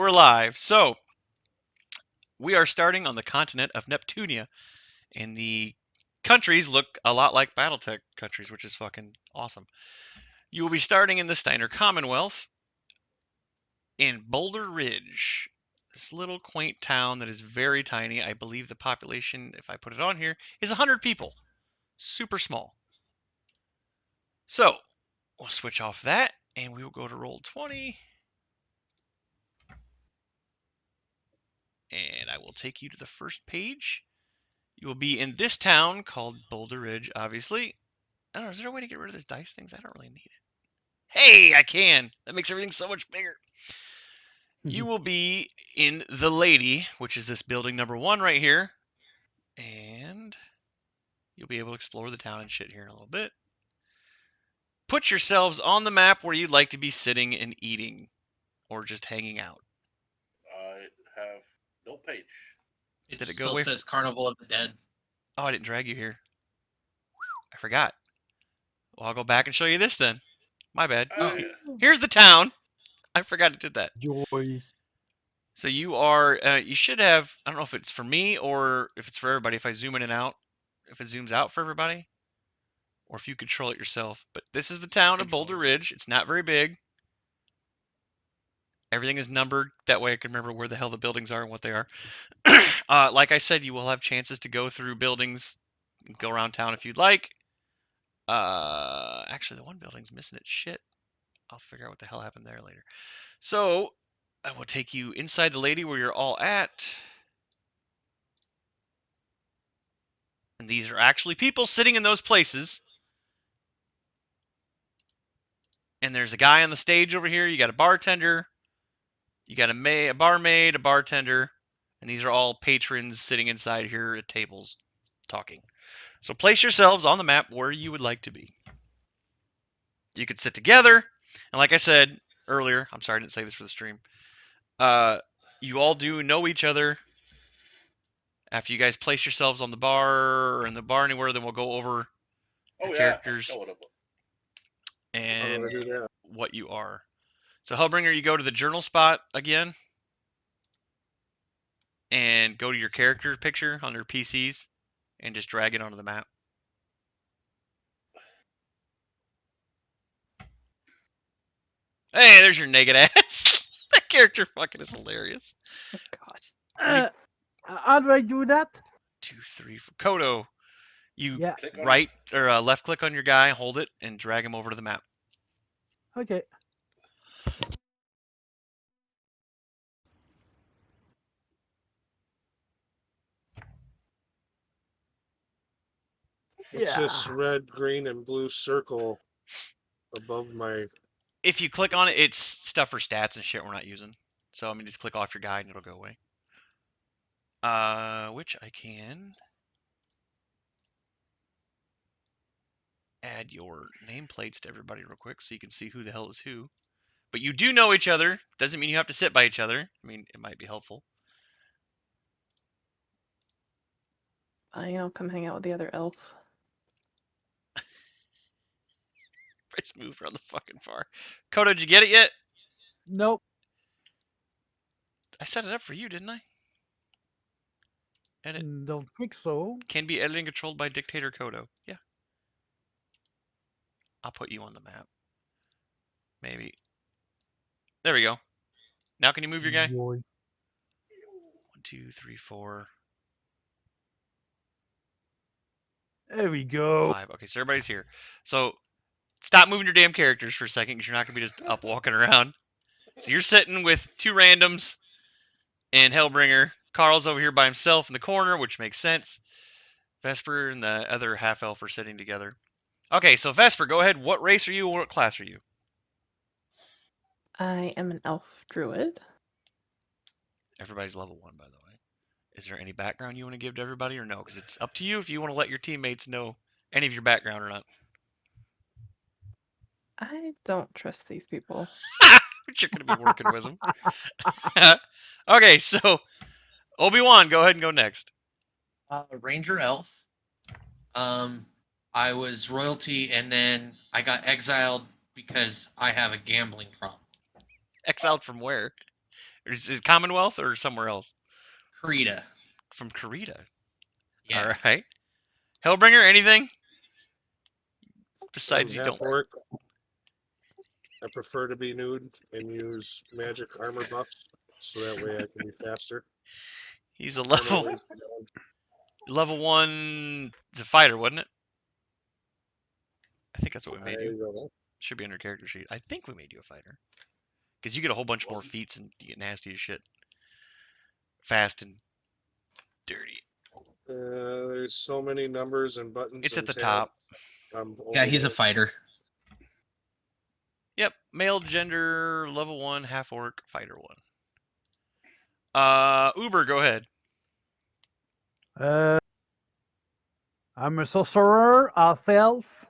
we're live. So, we are starting on the continent of Neptunia, and the countries look a lot like Battletech countries, which is fucking awesome. You will be starting in the Steiner Commonwealth in Boulder Ridge, this little quaint town that is very tiny. I believe the population, if I put it on here, is 100 people. Super small. So, we'll switch off that, and we will go to roll 20. And I will take you to the first page. You will be in this town called Boulder Ridge, obviously. I don't know, is there a way to get rid of these dice things? I don't really need it. Hey, I can! That makes everything so much bigger. You will be in the Lady, which is this building number 1 right here. And you'll be able to explore the town and shit here in a little bit. Put yourselves on the map where you'd like to be sitting and eating. Or just hanging out. I have no page. It Did it go still away? says Carnival of the Dead. Oh, I didn't drag you here. I forgot. Well, I'll go back and show you this then. My bad. Oh, Here's the town. I forgot it did that. Joy. So you are, you should have, I don't know if it's for me or if it's for everybody, if I zoom in and out, if it zooms out for everybody, or if you control it yourself. But this is the town of Boulder Ridge. It's not very big. Everything is numbered. That way I can remember where the hell the buildings are and what they are. Like I said, you will have chances to go through buildings, go around town if you'd like. Actually, the one building's missing its shit. I'll figure out what the hell happened there later. So, I will take you inside the Lady where you're all at. And these are actually people sitting in those places. And there's a guy on the stage over here. You got a bartender. You got a barmaid, a bartender. And these are all patrons sitting inside here at tables talking. So place yourselves on the map where you would like to be. You could sit together. And like I said earlier, I'm sorry I didn't say this for the stream. You all do know each other. After you guys place yourselves on the bar or in the bar anywhere, then we'll go over your characters and what you are. So HellBringer, you go to the journal spot again and go to your character picture on your PCs and just drag it onto the map. Hey, there's your naked ass. That character fucking is hilarious. Oh, God. How do I do that? 2, 3, 4. Kodo, you Yeah. right or left click on your guy, hold it, and drag him over to the map. Okay. It's this red, green, and blue circle above my... If you click on it, it's stuff for stats and shit we're not using. So, I mean, just click off your guy and it'll go away. Which I can add your nameplates to everybody real quick so you can see who the hell is who. But you do know each other. Doesn't mean you have to sit by each other. I mean, it might be helpful. I'll come hang out with the other elf. Let's move around the fucking far. Kodo, did you get it yet? Nope. I set it up for you, didn't I? Edit. Don't think so. Can be edited and controlled by Dictator Kodo. Yeah. I'll put you on the map. Maybe. There we go. Now can you move your guy? Joy. 1, 2, 3, 4. There we go. 5. Okay, so everybody's here. So stop moving your damn characters for a second because you're not going to be just up walking around. So you're sitting with 2 randoms and HellBringer. Carl's over here by himself in the corner, which makes sense. Vesper and the other half-elf are sitting together. Okay, so Vesper, go ahead. What race are you? What class are you? I am an elf druid. Everybody's level 1, by the way. Is there any background you want to give to everybody or no? Because it's up to you if you want to let your teammates know any of your background or not. I don't trust these people. But you're going to be working with them. Okay, so Obi-Wan, go ahead and go next. Ranger elf. I was royalty, and then I got exiled because I have a gambling problem. Exiled from where? Is it Commonwealth or somewhere else? Krita. From Korea. Yeah. All right. HellBringer, anything? I'm Besides, you half don't. orc. I prefer to be nude and use magic armor buffs, so that way I can be faster. He's a I'm level always down. level 1. It's a fighter, wasn't it? I think that's what we I made you. don't know. Should be under character sheet. I think we made you a fighter. Because you get a whole bunch more Wasn't- feats and you get nasty as shit. Fast and dirty. There's so many numbers and buttons. It's at and the tabs. top. I'm Yeah, he's a overloaded. fighter. Yep. Male, gender, level 1, half orc, fighter 1. Uber, go ahead. I'm a sorcerer, half elf.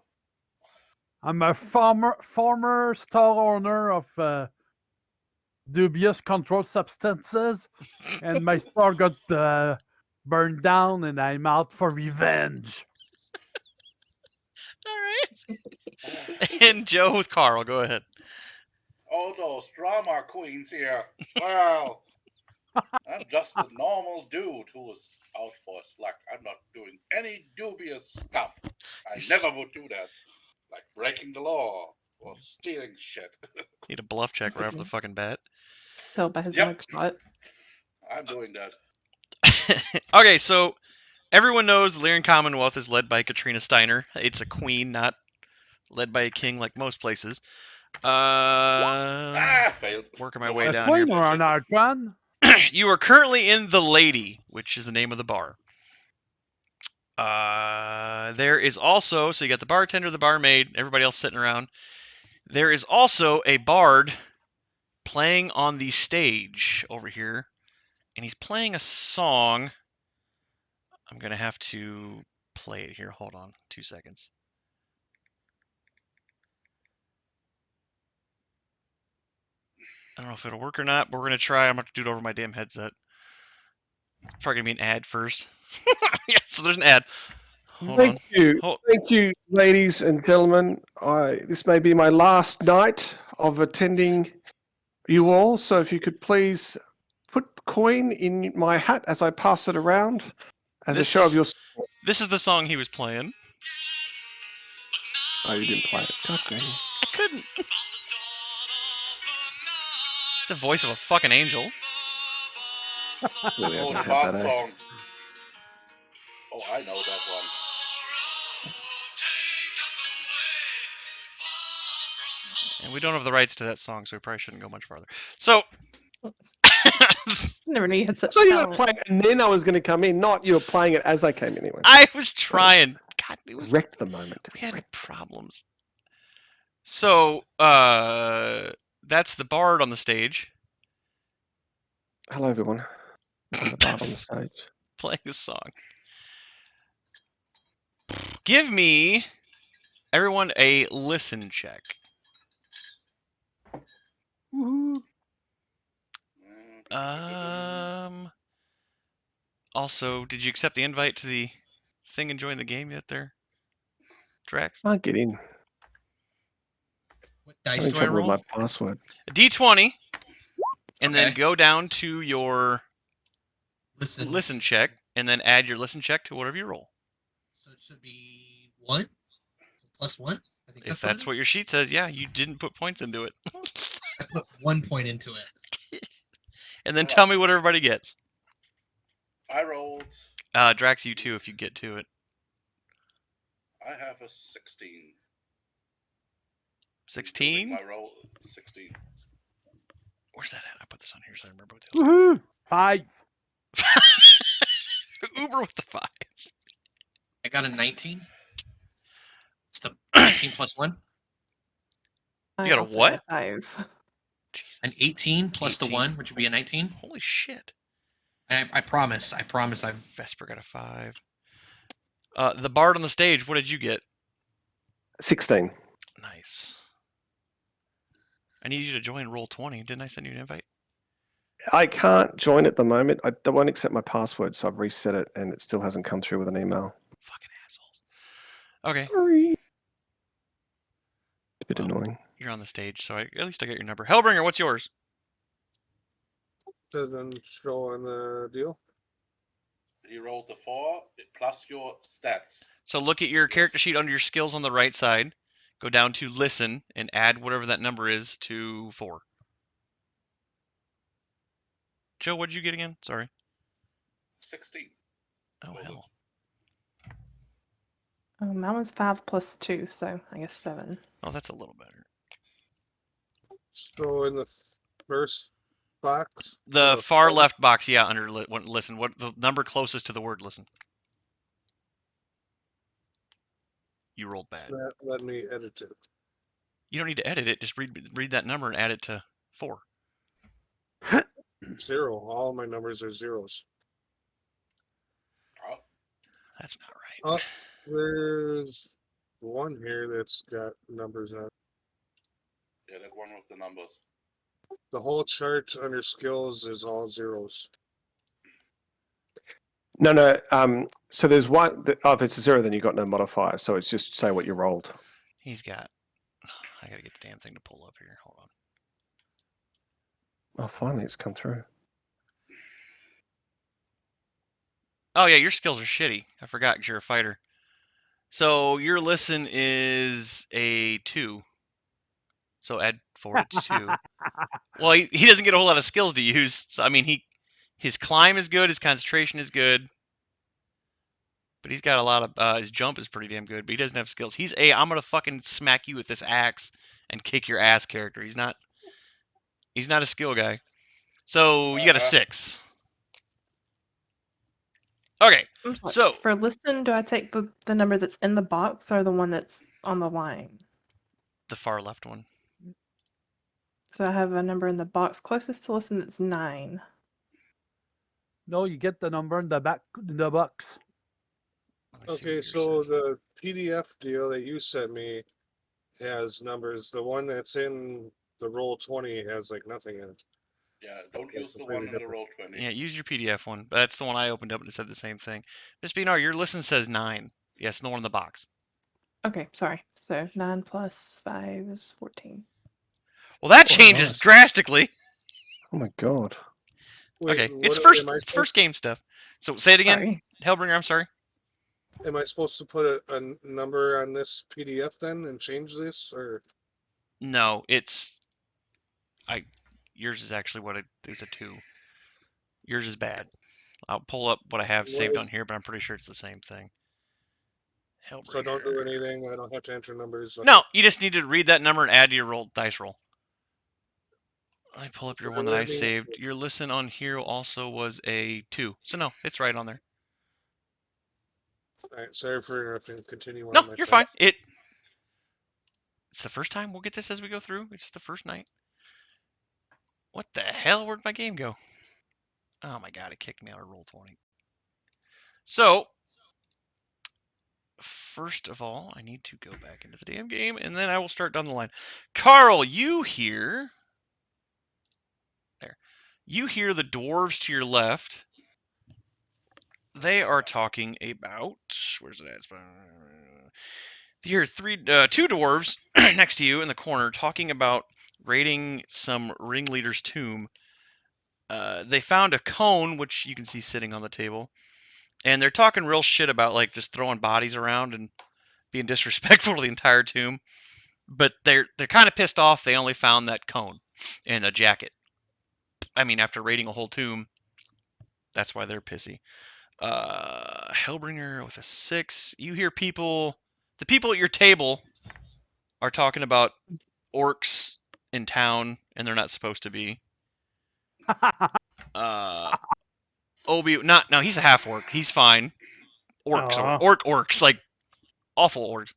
I'm a former store owner of dubious controlled substances, and my store got burned down, and I'm out for revenge. All right. And Joe with Carl, go ahead. All those drama queens here. Well, I'm just a normal dude who was out for a slack. I'm not doing any dubious stuff. I never would do that. Like breaking the law or stealing shit. Need a bluff check right off the fucking bat. Tell by his Yep. mugshot. I'm doing that. Okay, so everyone knows the Lyrian Commonwealth is led by Katrina Steiner. It's a queen, not led by a king like most places. Failed. Working my No, way I- A down queen here. or an archon? You are currently in the Lady, which is the name of the bar. There is also, so you got the bartender, the barmaid, everybody else sitting around. There is also a bard playing on the stage over here, and he's playing a song. I'm gonna have to play it here. Hold on, 2 seconds. I don't know if it'll work or not, but we're gonna try. I'm gonna have to do it over my damn headset. It's probably gonna be an ad first. Yeah, so there's an ad. Hold on. Thank you, ladies and gentlemen. This may be my last night of attending you all, so if you could please put the coin in my hat as I pass it around as a This show of is- your. This is the song he was playing. Oh, you didn't play it. God dang. I couldn't. It's the voice of a fucking angel. Really Old haven't Bart had that, eh? song. Oh, I know that one. And we don't have the rights to that song, so we probably shouldn't go much farther. So, Never knew you had such So you were talent. playing, and then I was going to come in. Not you were playing it as I came in anyway. I was trying. God, it was Wrecked the moment. we had problems. So, that's the bard on the stage Hello, everyone. I'm the bard on the stage. playing the song. Give me, everyone, a listen check. Woohoo. Also, did you accept the invite to the thing and join the game yet there, Dracks? Can't get in. What dice Having do I trouble with roll? my password. A D20, and then Okay. go down to your Listen. listen check, and then add your listen check to whatever you roll. So it should be 1 plus 1. I think If that's what it your sheet says, yeah, you didn't put points into it. is. I put 1 point into it. And then tell me what everybody gets. I rolled. Drax, you too, if you get to it. I have a 16. 16? My roll 16. Where's that at? I put this on here so I remember what the hell's Woohoo. 5. Uber with the 5. I got a 19. It's the 19 plus 1. I You got a also what? got 5. Jesus. An 18 plus 18. the 1, which would be a 19. Holy shit. I promise. I'm Vesper got a 5. The bard on the stage, what did you get? 16. Nice. I need you to join Roll20. Didn't I send you an invite? I can't join at the moment. They won't accept my password, so I've reset it, and it still hasn't come through with an email. Fucking assholes. Okay, Sorry. A bit Well. annoying. you're on the stage, so at least I got your number. HellBringer, what's yours? doesn't show on the deal. He rolled the 4 plus your stats. So look at your character sheet under your skills on the right side. Go down to listen and add whatever that number is to 4. Joe, what did you get again? Sorry. 16. Oh, hell. That one's 5 plus 2, so I guess 7. Oh, that's a little better. So in the first box. The for far phone, left box, yeah, under listen. What the number closest to the word listen? You rolled bad. let me edit it. You don't need to edit it. Just read that number and add it to 4. 0. All my numbers are zeros. Oh, That's not right. Oh, there's one here that's got numbers on it. yeah, that one with the numbers. The whole chart under skills is all zeros. No. So there's one. If it's a 0, then you got no modifier. So it's just say what you rolled. He's got. I gotta get the damn thing to pull up here. Hold on. Oh, finally, it's come through. Oh yeah, your skills are shitty. I forgot because you're a fighter. So your listen is a 2. So add 4 to 2. Well, he doesn't get a whole lot of skills to use. So I mean, his climb is good, his concentration is good, but he's got a lot of his jump is pretty damn good, but he doesn't have skills. He's a I'm gonna fucking smack you with this axe and kick your ass character. He's not a skill guy. So you got a 6. Okay, I'm sorry, so for listen, do I take the number that's in the box or the one that's on the line? the far left one. So I have a number in the box closest to listen that's 9. No, you get the number in the box. Let me see what Okay, yours so says. the PDF deal that you sent me has numbers. The one that's in the roll 20 has like nothing in it. Yeah, don't That's use the completely one in the different. roll 20. Yeah, use your PDF one. But that's the one I opened up and it said the same thing. Miss Benar, your listen says 9. Yes, no one in the box. Okay, sorry. So 9 plus 5 is 14. Well, that Oh, changes nice. drastically. Oh my god. Wait, Okay, what it's am I first game stuff. So say it again, Sorry. Hellbringer. I'm sorry. Am I supposed to put a number on this PDF then and change this, or No, it's yours is actually what it is, a 2. Yours is bad. I'll pull up what I have saved on here, but I'm pretty sure it's the same thing. Hellbringer. so I don't do anything? I don't have to enter numbers. Okay. No, you just need to read that number and add to your dice roll. Let me pull up your So one that I that means- saved. Your listen on here also was a 2. So no, it's right on there. All right, sorry for interrupting. Continue on. No, my you're thought. fine. It's the first time we'll get this as we go through. It's the first night. What the hell? Where'd my game go? Oh my god, it kicked me out of roll 20. So, first of all, I need to go back into the damn game, and then I will start down the line. Carl, you hear... There. You hear the dwarves to your left. They are talking about... Where's it at? You hear two dwarves next to you in the corner talking about raiding some ringleader's tomb. They found a cone, which you can see sitting on the table, and they're talking real shit about like just throwing bodies around and being disrespectful to the entire tomb. But they're kind of pissed off. They only found that cone and a jacket. I mean, after raiding a whole tomb, that's why they're pissy. Hellbringer with a 6. You hear people. The people at your table are talking about orcs in town, and they're not supposed to be. Obi, no, he's a half orc. He's fine. Orcs, Aw. orcs, like awful orcs.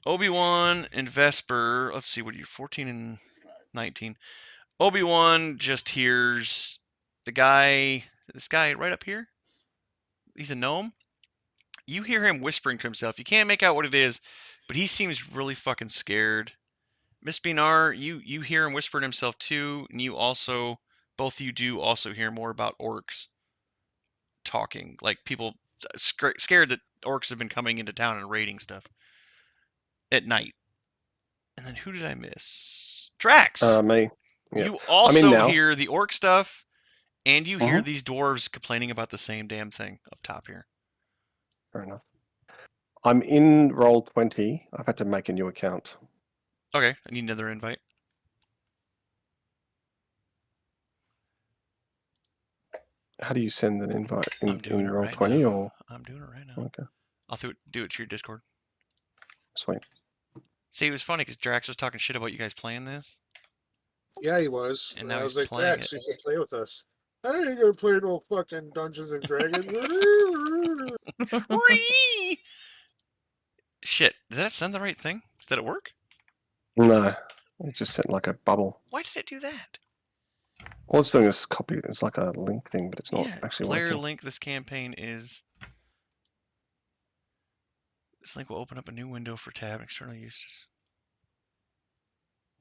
Obi-Wan and Vesper. Let's see, what are you? 14 and 19. Obi-Wan just hears the guy. This guy right up here. He's a gnome. You hear him whispering to himself. You can't make out what it is, but he seems really fucking scared. Miss Binar, you hear him whispering to himself too, and you also, both of you do also hear more about orcs talking. Like people scared that orcs have been coming into town and raiding stuff at night. And then who did I miss? Dracks. Me. Yeah. You also now. hear the orc stuff, And you hear these dwarves complaining about the same damn thing up top here. Fair enough. I'm in roll 20. I've had to make a new account. Okay, I need another invite. How do you send an invite I'm doing in it roll right 20 now. or? I'm doing it right now. Okay, I'll do it to your Discord. sweet. See, it was funny because Dracks was talking shit about you guys playing this. Yeah, he was. And And now I he's was like, playing Drax, it. you should play with us. I ain't gonna play no fucking Dungeons and Dragons. Whee! Shit, did that send the right thing? Did it work? No, it just sent like a bubble. Why did it do that? All it's doing is copy. It's like a link thing, but it's not Yeah, actually player working. link. This campaign is. This link will open up a new window for tab external users.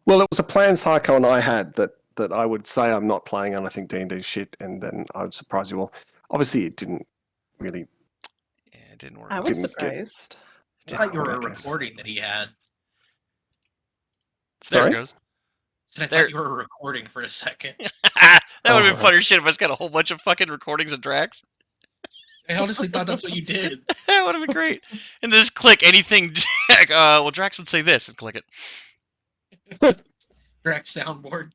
Well, it was a plan Psycho and I had that I would say I'm not playing and I think D&D shit, and then I would surprise you all. Obviously, it didn't really. Yeah, it didn't work. I well. was Didn't get- surprised. I thought you were a Okay. recording that he had. There Sorry? it goes. So I There. thought you were recording for a second. That would have been Oh, funnier shit if I just got a whole bunch of fucking recordings of Drax. I honestly thought that's what you did. That would have been great. And just click anything. Jack. Well, Drax would say this and click it. Drax soundboard.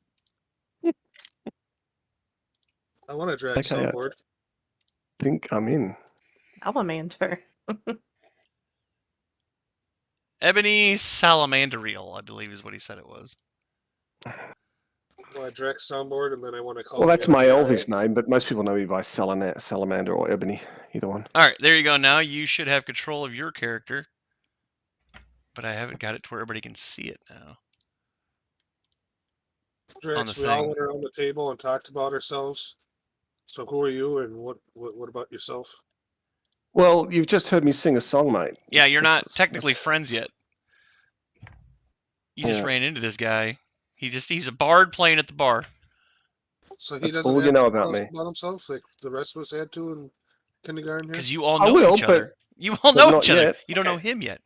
I want to drag Okay, soundboard. I think I'm in. Salamander. Ebony Salamanderial, I believe is what he said it was. I want to drag soundboard, and then I want to call. Well, that's my Ebony. elvish name, but most people know me by Salamander or Ebony, either one. All right, there you go. Now you should have control of your character. But I haven't got it to where everybody can see it now. Drax, the we all thing. went around the table and talked about ourselves. So who are you, and what about yourself? Well, you've just heard me sing a song, mate. Yeah, It's- you're that's- not technically that's- friends yet. You just Yeah. ran into this guy. He's a bard playing at the bar. So he That's doesn't all have you know to about tell us me. about himself, like the rest of us had to in kindergarten here. Because you all I know will, each other. but- You all but know not each other. yet. You don't know Okay. him yet.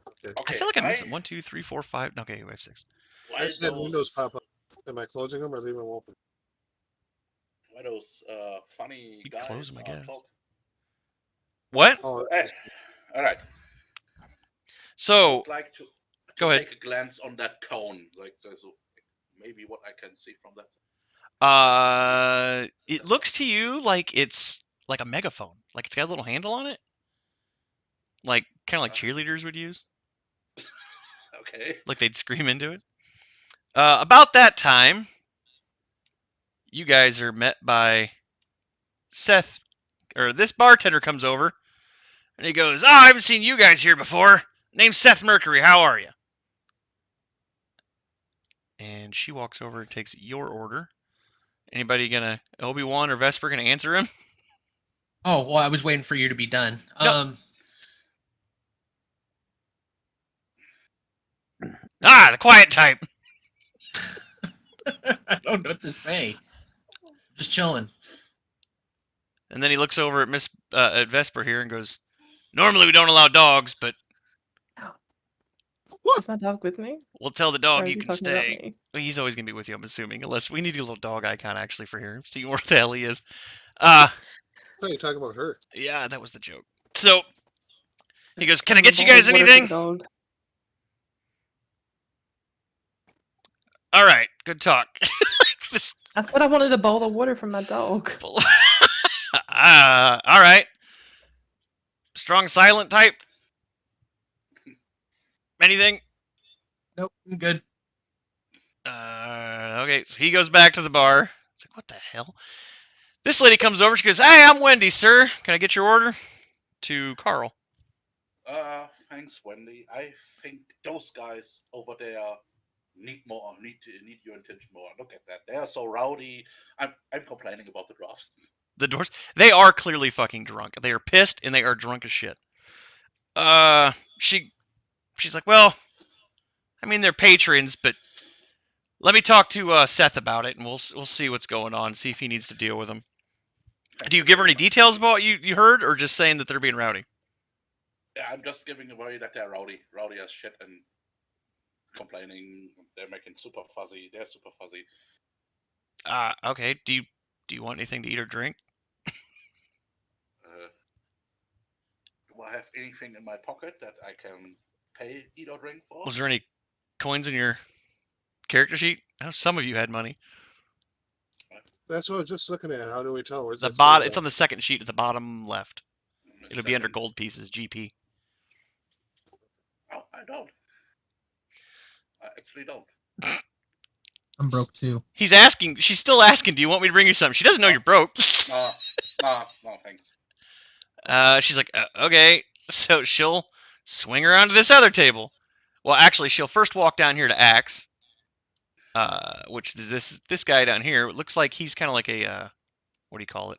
Okay. I Okay, feel like I'm missing 1, 2, 3, 4, 5. Okay, we have 6. I Why just had windows those, pop up. Am I closing them or leaving them open? why those funny You guys close 'em, I are guess. talking? What? Oh, Hey, all right. So, I'd like to go ahead. take a glance on that cone. Like, there's maybe what I can see from that. it looks to you like it's like a megaphone. Like it's got a little handle on it. Like kind of like cheerleaders would use. Okay. Like they'd scream into it. About that time, you guys are met by Seth, or this bartender comes over, and he goes, "Oh, I haven't seen you guys here before. Name's Seth Mercury. How are you?" And she walks over and takes your order. Anybody gonna Obi-Wan or Vesper gonna answer him? Oh, well, I was waiting for you to be done. No. The quiet type. I don't know what to say. Just chilling. And then he looks over at at Vesper here and goes, "Normally we don't allow dogs, but Is my dog with me? we'll tell the Or dog is he he can talking about stay." me? Well, he's always gonna be with you, I'm assuming, unless we need a little dog icon actually for here. See where the hell he is. I thought you were talking about her. Yeah, that was the joke. So he goes, "Can I Have a get you bowl of guys water for the anything?" dog. All right, good talk. This- I said I wanted a bowl of water for my dog. all right. Strong silent type. Anything? Nope, I'm good. Okay, so he goes back to the bar. It's like, what the hell? This lady comes over. She goes, "Hey, I'm Wendy, sir. Can I get your order?" To Carl. Thanks, Wendy. I think those guys over there need your attention more. Look at that. They are so rowdy. I'm complaining about the drafts. The doors. They are clearly fucking drunk. They are pissed and they are drunk as shit. She's like, "Well, I mean, they're patrons, but let me talk to Seth about it, and we'll see what's going on, see if he needs to deal with them." Do you give her any details about what you heard, or just saying that they're being rowdy? Yeah, I'm just giving away that they're rowdy as shit, and complaining. They're making super fuzzy. They're super fuzzy. Okay. Do you Do you want anything to eat or drink? Do I have anything in my pocket that I can pay, eat, or drink for? Was there any coins in your character sheet? I know some of you had money. That's what I was just looking at. How do we tell? Where's The that bot. say It's on the second sheet at the bottom left. It'll be under Second. gold pieces, GP. Oh, I don't. I actually don't. I'm broke too. He's asking. She's still asking. Do you want me to bring you something? She doesn't know you're broke. No, thanks. She's like, okay. So she'll swing around to this other table. Well, actually, she'll first walk down here to Axe. Which is this guy down here. It looks like he's kind of like a what do you call it?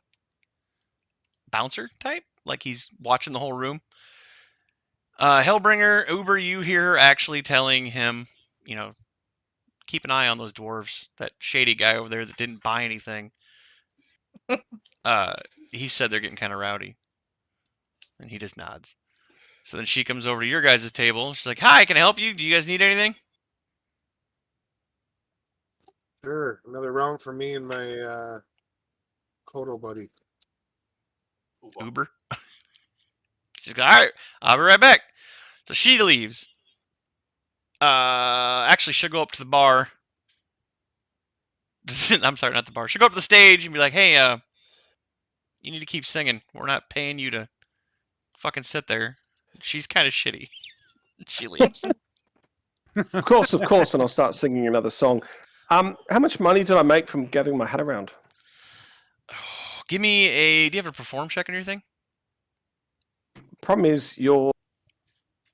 Bouncer type. Like he's watching the whole room. HellBringer, Uber, you hear her actually telling him, you know, keep an eye on those dwarves. That shady guy over there that didn't buy anything. He said they're getting kind of rowdy. And he just nods. So then she comes over to your guys' table. She's like, hi, can I help you? Do you guys need anything? Sure. Another round for me and my Kodo buddy. Uber. She's like, all right, I'll be right back. So she leaves. Actually, she'll go up to the bar. I'm sorry, not the bar. She'll go up to the stage and be like, hey, you need to keep singing. We're not paying you to fucking sit there. She's kind of shitty. She leaves. Of course, and I'll start singing another song. How much money did I make from gathering my hat around? Give me a. Do you have a perform check on your thing? Problem is, your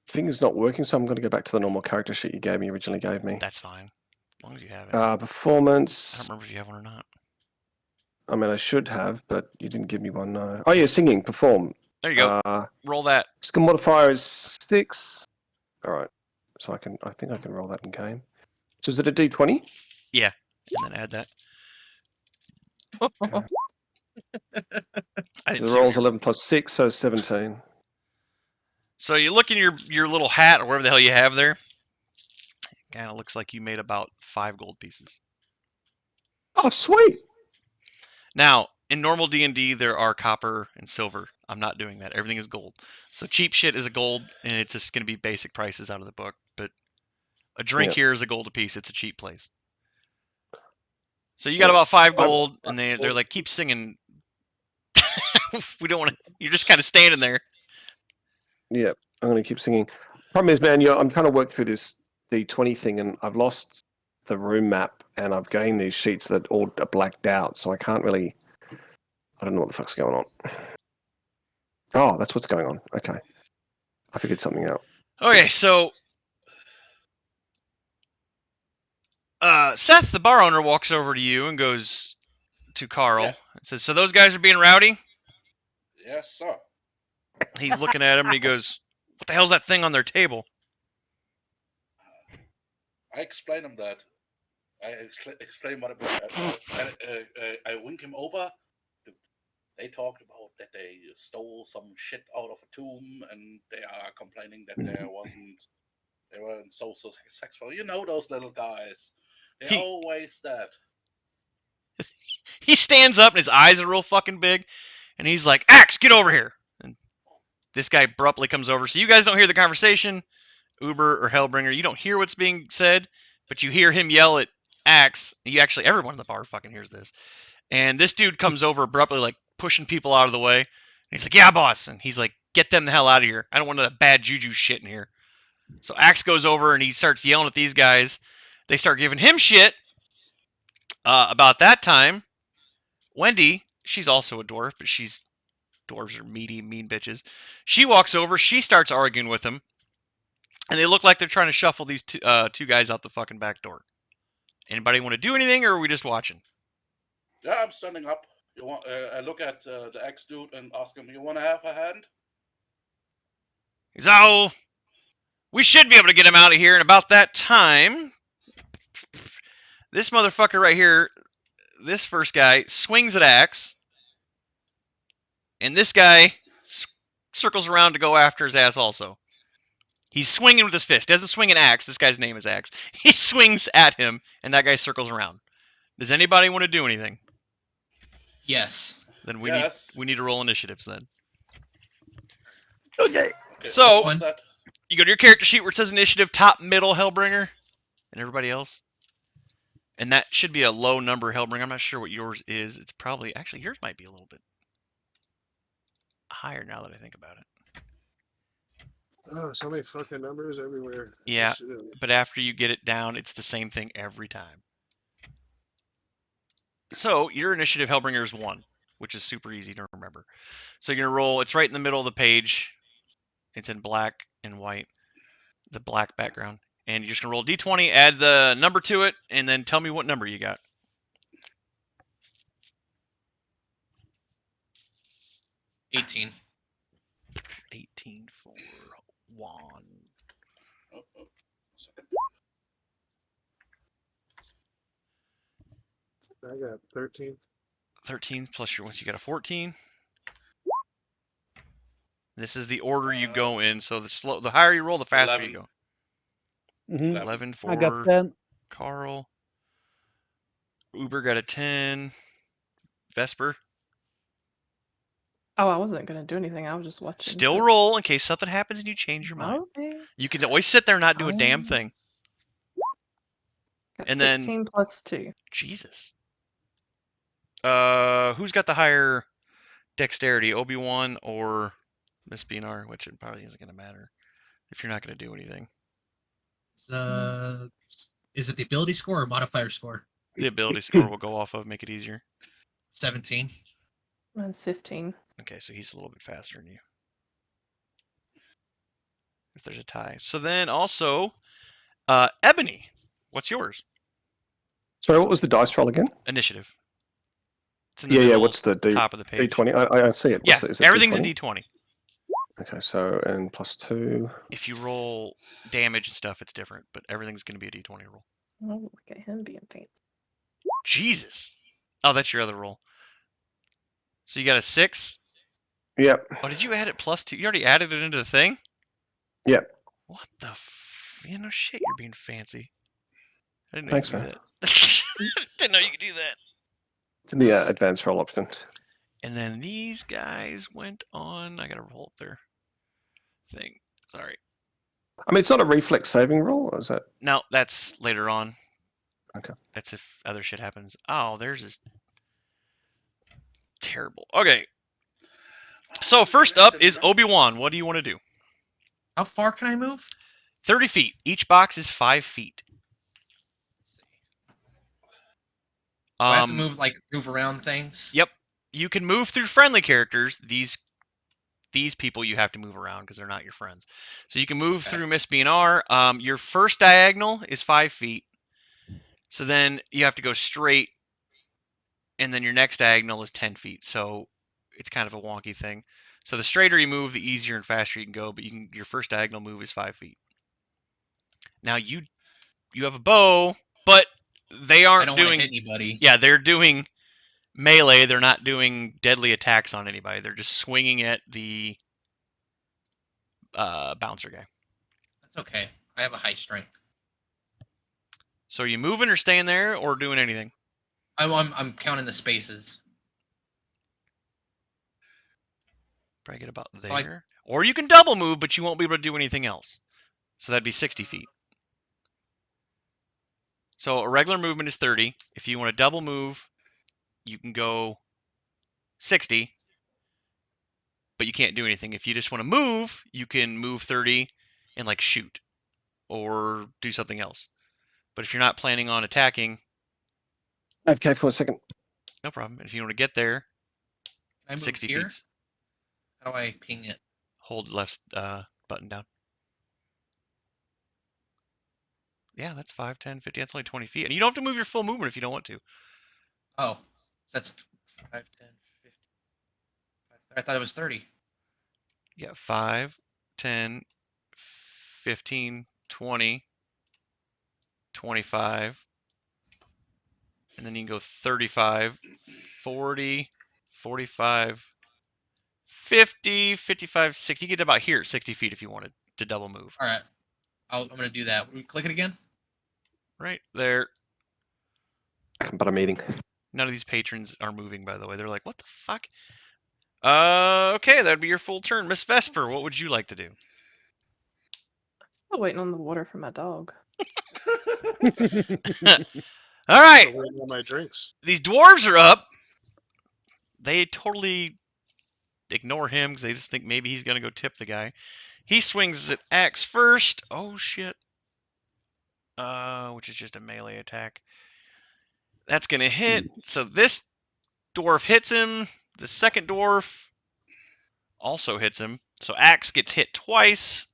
thing is not working, so I'm going to go back to the normal character sheet you originally gave me. That's fine. As long as you have it. I Performance. don't remember if you have one or not. I mean, I should have, but you didn't give me one. No. Oh yeah, singing, perform. There you go. Roll that. Skill modifier is 6. All right. So I think I can roll that in game. So is it a D20? Yeah. And then add that. Okay. I So didn't the see roll's what 11 plus 6, so 17. So you look in your little hat or whatever the hell you have there. Kind of looks like you made about 5 gold pieces. Oh, sweet. Now, in normal D&D, there are copper and silver. I'm not doing that. Everything is gold. So cheap shit is a gold, and it's just going to be basic prices out of the book. But a drink here is a gold a piece. It's a cheap place. So you got about 5 gold, and they're like, keep singing. We don't want to. You're just kind of standing there. Yeah, I'm going to keep singing. Problem is, man, I'm trying to work through this D20 thing, and I've lost the room map, and I've gained these sheets that all are blacked out, so I can't really. I don't know what the fuck's going on. Oh, that's what's going on. Okay, I figured something out. Okay, so Seth, the bar owner, walks over to you and goes to Carl and says, "So those guys are being rowdy?" Yes, sir. He's looking at him and he goes, "What the hell's that thing on their table?" I explain him that. I explain what it was. I wink him over. They talked about that they stole some shit out of a tomb, and they are complaining that they weren't so successful. You know those little guys. They're always that. He stands up and his eyes are real fucking big, and he's like, "Axe, get over here!" And this guy abruptly comes over. So you guys don't hear the conversation, Uber or HellBringer. You don't hear what's being said, but you hear him yell at Axe. Everyone in the bar fucking hears this. And this dude comes over abruptly, like pushing people out of the way. And he's like, "Yeah, boss." And he's like, "Get them the hell out of here. I don't want that bad juju shit in here." So Axe goes over and he starts yelling at these guys. They start giving him shit. About that time, Wendy, she's also a dwarf, but dwarves are meaty, mean bitches. She walks over. She starts arguing with them. And they look like they're trying to shuffle these two guys out the fucking back door. Anybody want to do anything, or are we just watching? Yeah, I'm standing up. You want? I look at the ex-dude and ask him, "You want to have a hand?" He's, "Oh, we should be able to get him out of here." And about that time, this motherfucker right here, this first guy, swings at Axe. And this guy circles around to go after his ass also. He's swinging with his fist. Doesn't swing an axe. This guy's name is Axe. He swings at him, and that guy circles around. Does anybody want to do anything? Yes. Then we Yes. need to roll initiatives then. Okay. Okay, So- what's that? You go to your character sheet where it says initiative, top, middle, HellBringer, and everybody else. And that should be a low number HellBringer. I'm not sure what yours is. It's probably, actually, yours might be a little bit higher now that I think about it. Oh, so many fucking numbers everywhere. Yeah. Yes, it is. But after you get it down, it's the same thing every time. So your initiative HellBringer is 1, which is super easy to remember. So you're gonna roll. It's right in the middle of the page. It's in black and white, the black background, and you're just gonna roll a d20, add the number to it, and then tell me what number you got. 18. 18 for Juan. Oh, oh, sorry. I got 13. 13 plus your once you got a 14. This is the order you go in. So the higher you roll, the faster 11. you go. Mhm. 11 I got for 10. Carl. Uber got a 10. Vesper. Oh, I wasn't gonna do anything. I was just watching. Still but- roll in case something happens and you change your mind. Okay. You can always sit there and not do a damn thing. Got And then- 16 plus 2. Jesus. Who's got the higher dexterity, Obi-Wan or Miss Beanar? Which it probably isn't going to matter if you're not going to do anything. Is it the ability score or modifier score? The ability score will go off of, make it easier. 17. Mine's 15. Okay, so he's a little bit faster than you. If there's a tie. So then also, Ebony, what's yours? Sorry, what was the dice roll again? Initiative. It's in the Yeah, yeah. middle, What's the top of the page. D20? I see it. Yeah, What's it? Is it everything's D20? a D20. Okay, so and plus 2. If you roll damage and stuff, it's different, but everything's going to be a D20 roll. Oh, look at him being fancy. Jesus. Oh, that's your other roll. So you got a 6. Yep. Oh, did you add it plus 2? You already added it into the thing? Yep. What the you know, shit, you're being fancy. I didn't know Thanks, you could man. do that. Didn't know you could do that. It's in the advanced roll option. And then these guys went on. I gotta roll up their thing. Sorry. I mean, it's not a reflex saving roll, or is that? No, that's later on. Okay. That's if other shit happens. Oh, theirs is terrible. Okay. So first up is Obi-Wan. What do you want to do? How far can I move? 30 feet. Each box is 5 feet. Do I have to move around things? Yep. You can move through friendly characters. These people you have to move around because they're not your friends. So you can move Okay. through Miss B&R. Your first diagonal is 5 feet. So then you have to go straight, and then your next diagonal is 10 feet. So it's kind of a wonky thing. So the straighter you move, the easier and faster you can go. But your first diagonal move is 5 feet. Now you have a bow, but they I aren't don't want to doing. hit anybody. Yeah, they're doing melee. They're not doing deadly attacks on anybody. They're just swinging at the bouncer guy. That's okay. I have a high strength. So are you moving or staying there or doing anything? I'm counting the spaces. Probably get about So I- there. Or you can double move, but you won't be able to do anything else. So that'd be 60 feet. So a regular movement is 30. If you want to double move, you can go 60. But you can't do anything. If you just want to move, you can move 30 and like shoot or do something else. But if you're not planning on attacking, Okay, for a second. no problem. If you want to get there, Can I move 60 here? feet. How do I ping it? Hold left button down. Yeah, that's 5, 10, 50. That's only 20 feet. And you don't have to move your full movement if you don't want to. Oh, that's 5, 10, 50. I thought it was 30. You got 5, 10, 15, 20, 25. And then you can go 35, 40, 45, 50, 55, 60. You get about here, 60 feet if you wanted to double move. All right. I'm going to do that. Click it again. Right there. But I'm eating. None of these patrons are moving, by the way. They're like, what the fuck? Okay, that'd be your full turn. Miss Vesper, what would you like to do? Still waiting on the water for my dog. All right, So where are my drinks? these dwarves are up. They totally ignore him because they just think maybe he's going to go tip the guy. He swings at axe first. Oh, shit. Which is just a melee attack. That's going to hit. So this dwarf hits him. The second dwarf also hits him. So axe gets hit twice.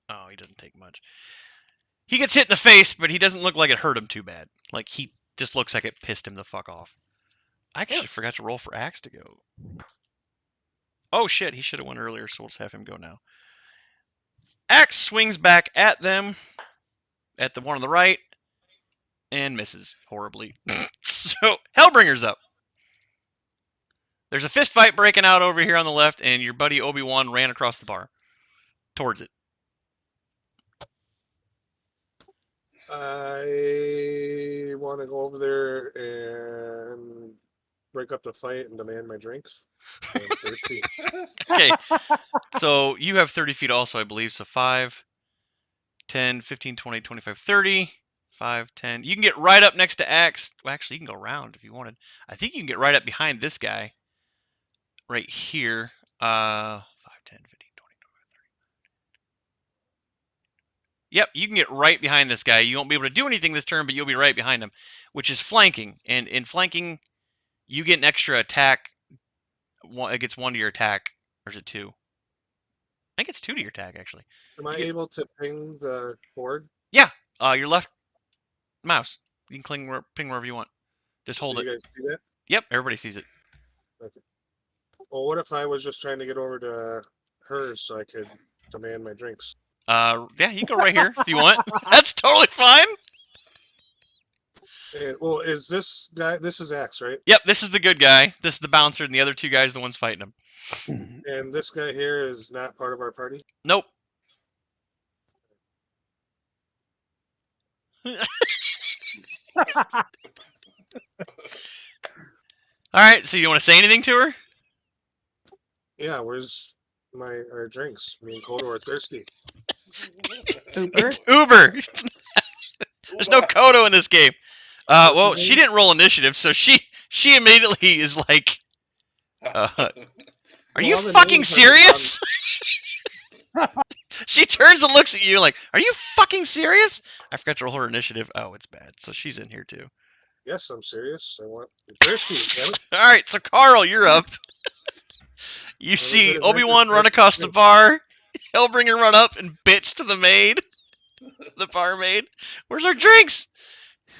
Oh, he doesn't take much. He gets hit in the face, but he doesn't look like it hurt him too bad. Like, he just looks like it pissed him the fuck off. I actually forgot to roll for axe to go. Oh, shit. He should have went earlier, so we'll just have him go now. Axe swings back at them, at the one on the right, and misses horribly. So, HellBringer's up. There's a fist fight breaking out over here on the left, and your buddy Obi-Wan ran across the bar towards it. I want to go over there and break up the fight and demand my drinks. I'm thirsty. Okay, so you have 30 feet also, I believe. So 5, 10, 15, 20, 25, 30. 5, 10. You can get right up next to Axe. Well, actually, you can go around if you wanted. I think you can get right up behind this guy. Right here. 5, 10, 15, 20, 25, 30. Yep, you can get right behind this guy. You won't be able to do anything this turn, but you'll be right behind him, which is flanking. And in flanking, you get an extra attack. It gets 1 to your attack. Or is it 2? I think it's 2 to your attack, actually. Am I You get- able to ping the board? Yeah, your left mouse. You can ping wherever you want. Just hold Do it. you guys see that? Yep, everybody sees it. Well, what if I was just trying to get over to hers so I could demand my drinks? Yeah, you can go right here if you want. That's totally fine. And, well, is this guy? This is Axe, right? Yep, this is the good guy. This is the bouncer, and the other two guys are the ones fighting him. And this guy here is not part of our party. Nope. All right, so you want to say anything to her? Yeah, where's our drinks? Me and Kodo are thirsty. Uber. It's Uber. There's no Kodo in this game. Well, she didn't roll initiative, so she immediately is like, are you Well, the fucking names are serious? She turns and looks at you like, are you fucking serious? I forgot to roll her initiative. Oh, it's bad. So she's in here too. Yes, I'm serious. I'm thirsty. Damn it. All right, so Carl, you're up. You see Obi-Wan run across the bar, HellBringer run up and bitch to the maid, the barmaid. Where's our drinks?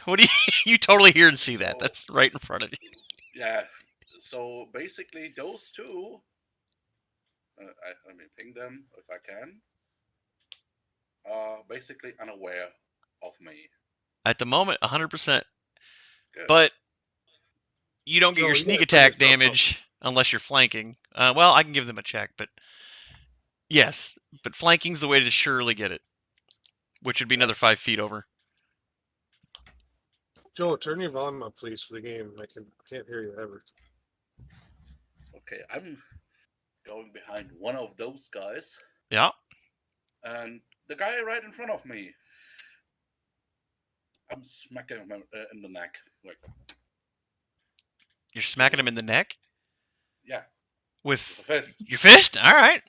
What do you totally hear and see that? So- That's right in front of you. Yeah. So basically, those two. Let me ping them if I can. Are basically unaware of me. At the moment, 100%. Good. But you don't get Joe, your you sneak gotta turn attack yourself up. damage unless you're flanking. Well, I can give them a check, but yes, but flanking's the way to surely get it, which would be another Yes. 5 feet over. Joe, turn your volume up, please, for the game. I can't hear you ever. Okay, I'm going behind one of those guys, Yeah. and the guy right in front of me. I'm smacking him in the neck. Like, You're smacking him in the neck yeah, with with a fist. your fist. All right,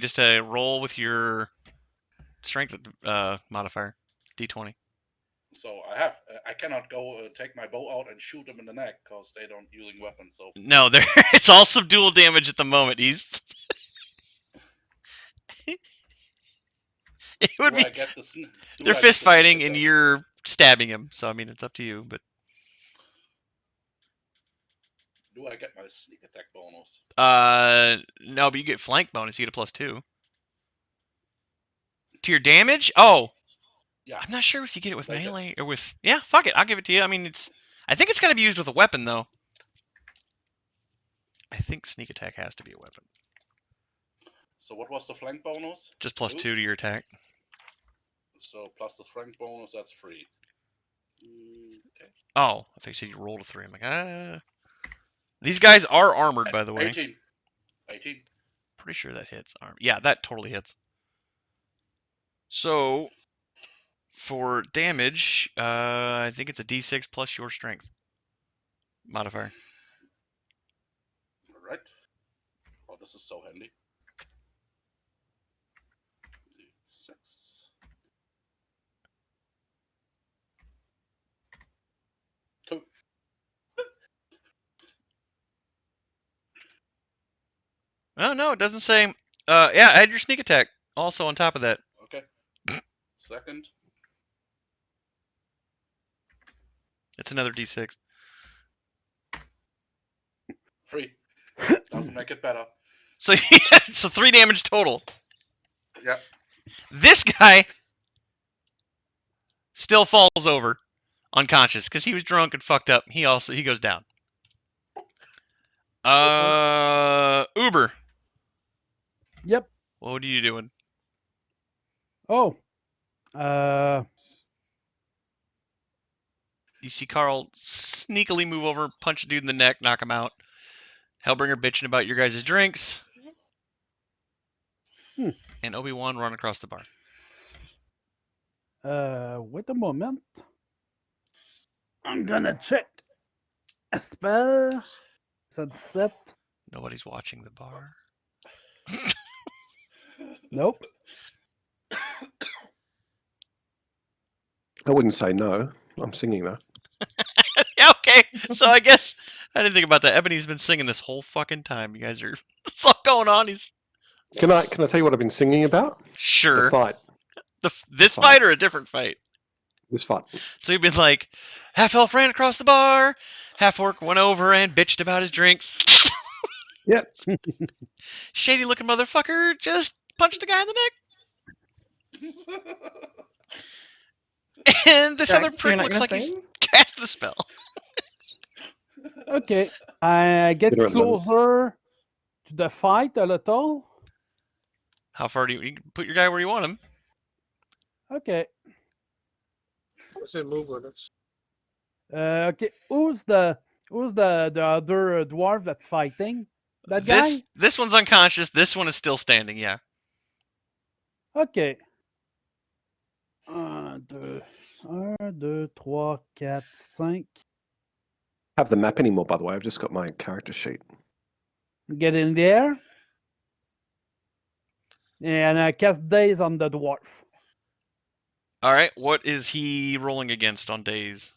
just a roll with your strength modifier, d20. So I cannot go take my bow out and shoot him in the neck because they don't using weapons. So No, it's all subdual damage at the moment. It would do I be. get the do They're I get fist the sneak fighting, and attack? you're stabbing him. So I mean, it's up to you. But Do I get my sneak attack bonus? no, but you get flank bonus. You get a +2 to your damage. Oh, Yeah. I'm not sure if you get it with Like it. melee or with. Yeah, fuck it. I'll give it to you. I mean, I think it's got to be used with a weapon though. I think sneak attack has to be a weapon. So what was the flank bonus? Just +2 to your attack. So plus the flank bonus, that's 3. Okay. Oh, I think you said you rolled a 3. I'm like, ah. These guys are armored, by the way. 18. 18. Pretty sure that hits. Yeah, that totally hits. So, for damage, I think it's a d6 plus your strength modifier. All right. Oh, this is so handy. 6. 2. Oh, no, it doesn't say. Yeah, add your sneak attack also on top of that. Okay. Second. It's another d6. 3. Doesn't make it better. So, so 3 damage total. Yeah. This guy still falls over unconscious because he was drunk and fucked up. He goes down. Uber. Yep. What are you doing? Oh. You see Carl sneakily move over, punch a dude in the neck, knock him out. HellBringer bitching about your guys' drinks. And Obi-Wan run across the bar. Wait a moment. I'm gonna check a spell. Sunset. Nobody's watching the bar. Nope. I wouldn't say no. I'm singing though. Yeah, okay. So I guess I didn't think about that. Ebony's been singing this whole fucking time. You guys are what's all going on? Can I tell you what I've been singing about? Sure. The fight. This fight. fight or a different fight? This fight. So you've been like, half elf ran across the bar, half orc went over and bitched about his drinks. Yep. Shady looking motherfucker just punched the guy in the neck. And this other Dracks, you're prick not looks gonna like he's sing? cast the spell. Okay. I get Better at moment. closer to the fight a little. How far do you can put your guy where you want him? Okay. What's in move limits? Okay. Who's the other dwarf that's fighting? That guy? This one's unconscious. This one is still standing. Yeah. Okay. 1, 2, 3, 4, 5. Have the map anymore, by the way. I've just got my character sheet. Get in there. And I cast Daze on the dwarf. All right. What is he rolling against on days?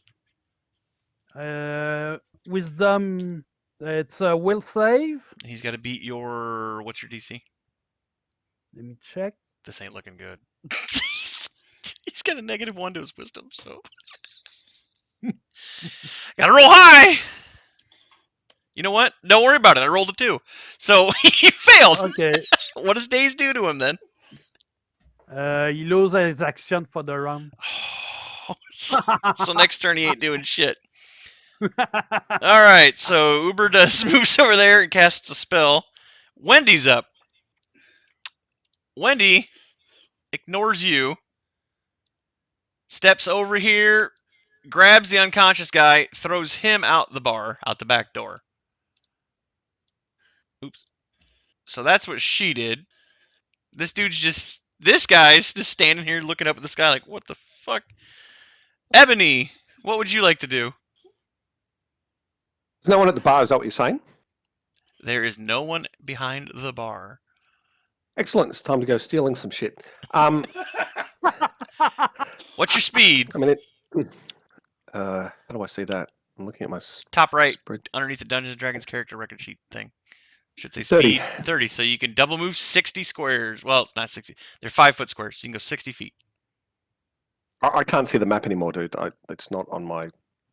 Wisdom. It's a will save. He's got to beat your. What's your DC? Let me check. This ain't looking good. He's got a -1 to his wisdom, so. Gotta roll high! You know what? Don't worry about it. I rolled a 2. So he failed. Okay. What does days do to him then? He loses his action for the round. So next turn he ain't doing shit. Alright, so Uber moves over there and casts a spell. Wendy's up. Wendy ignores you. Steps over here, grabs the unconscious guy, throws him out the bar, out the back door. Oops. So that's what she did. This guy's just standing here looking up at the sky like, what the fuck? Ebony, what would you like to do? There's no one at the bar, is that what you're saying? There is no one behind the bar. Excellent. It's time to go stealing some shit. What's your speed? I mean, how do I see that? I'm looking at my Top right, spread. underneath the Dungeons & Dragons character record sheet thing. Should say 30. speed 30, so you can double move 60 squares. Well, it's not 60. They're 5-foot squares, so you can go 60 feet. I can't see the map anymore, dude. It's not on my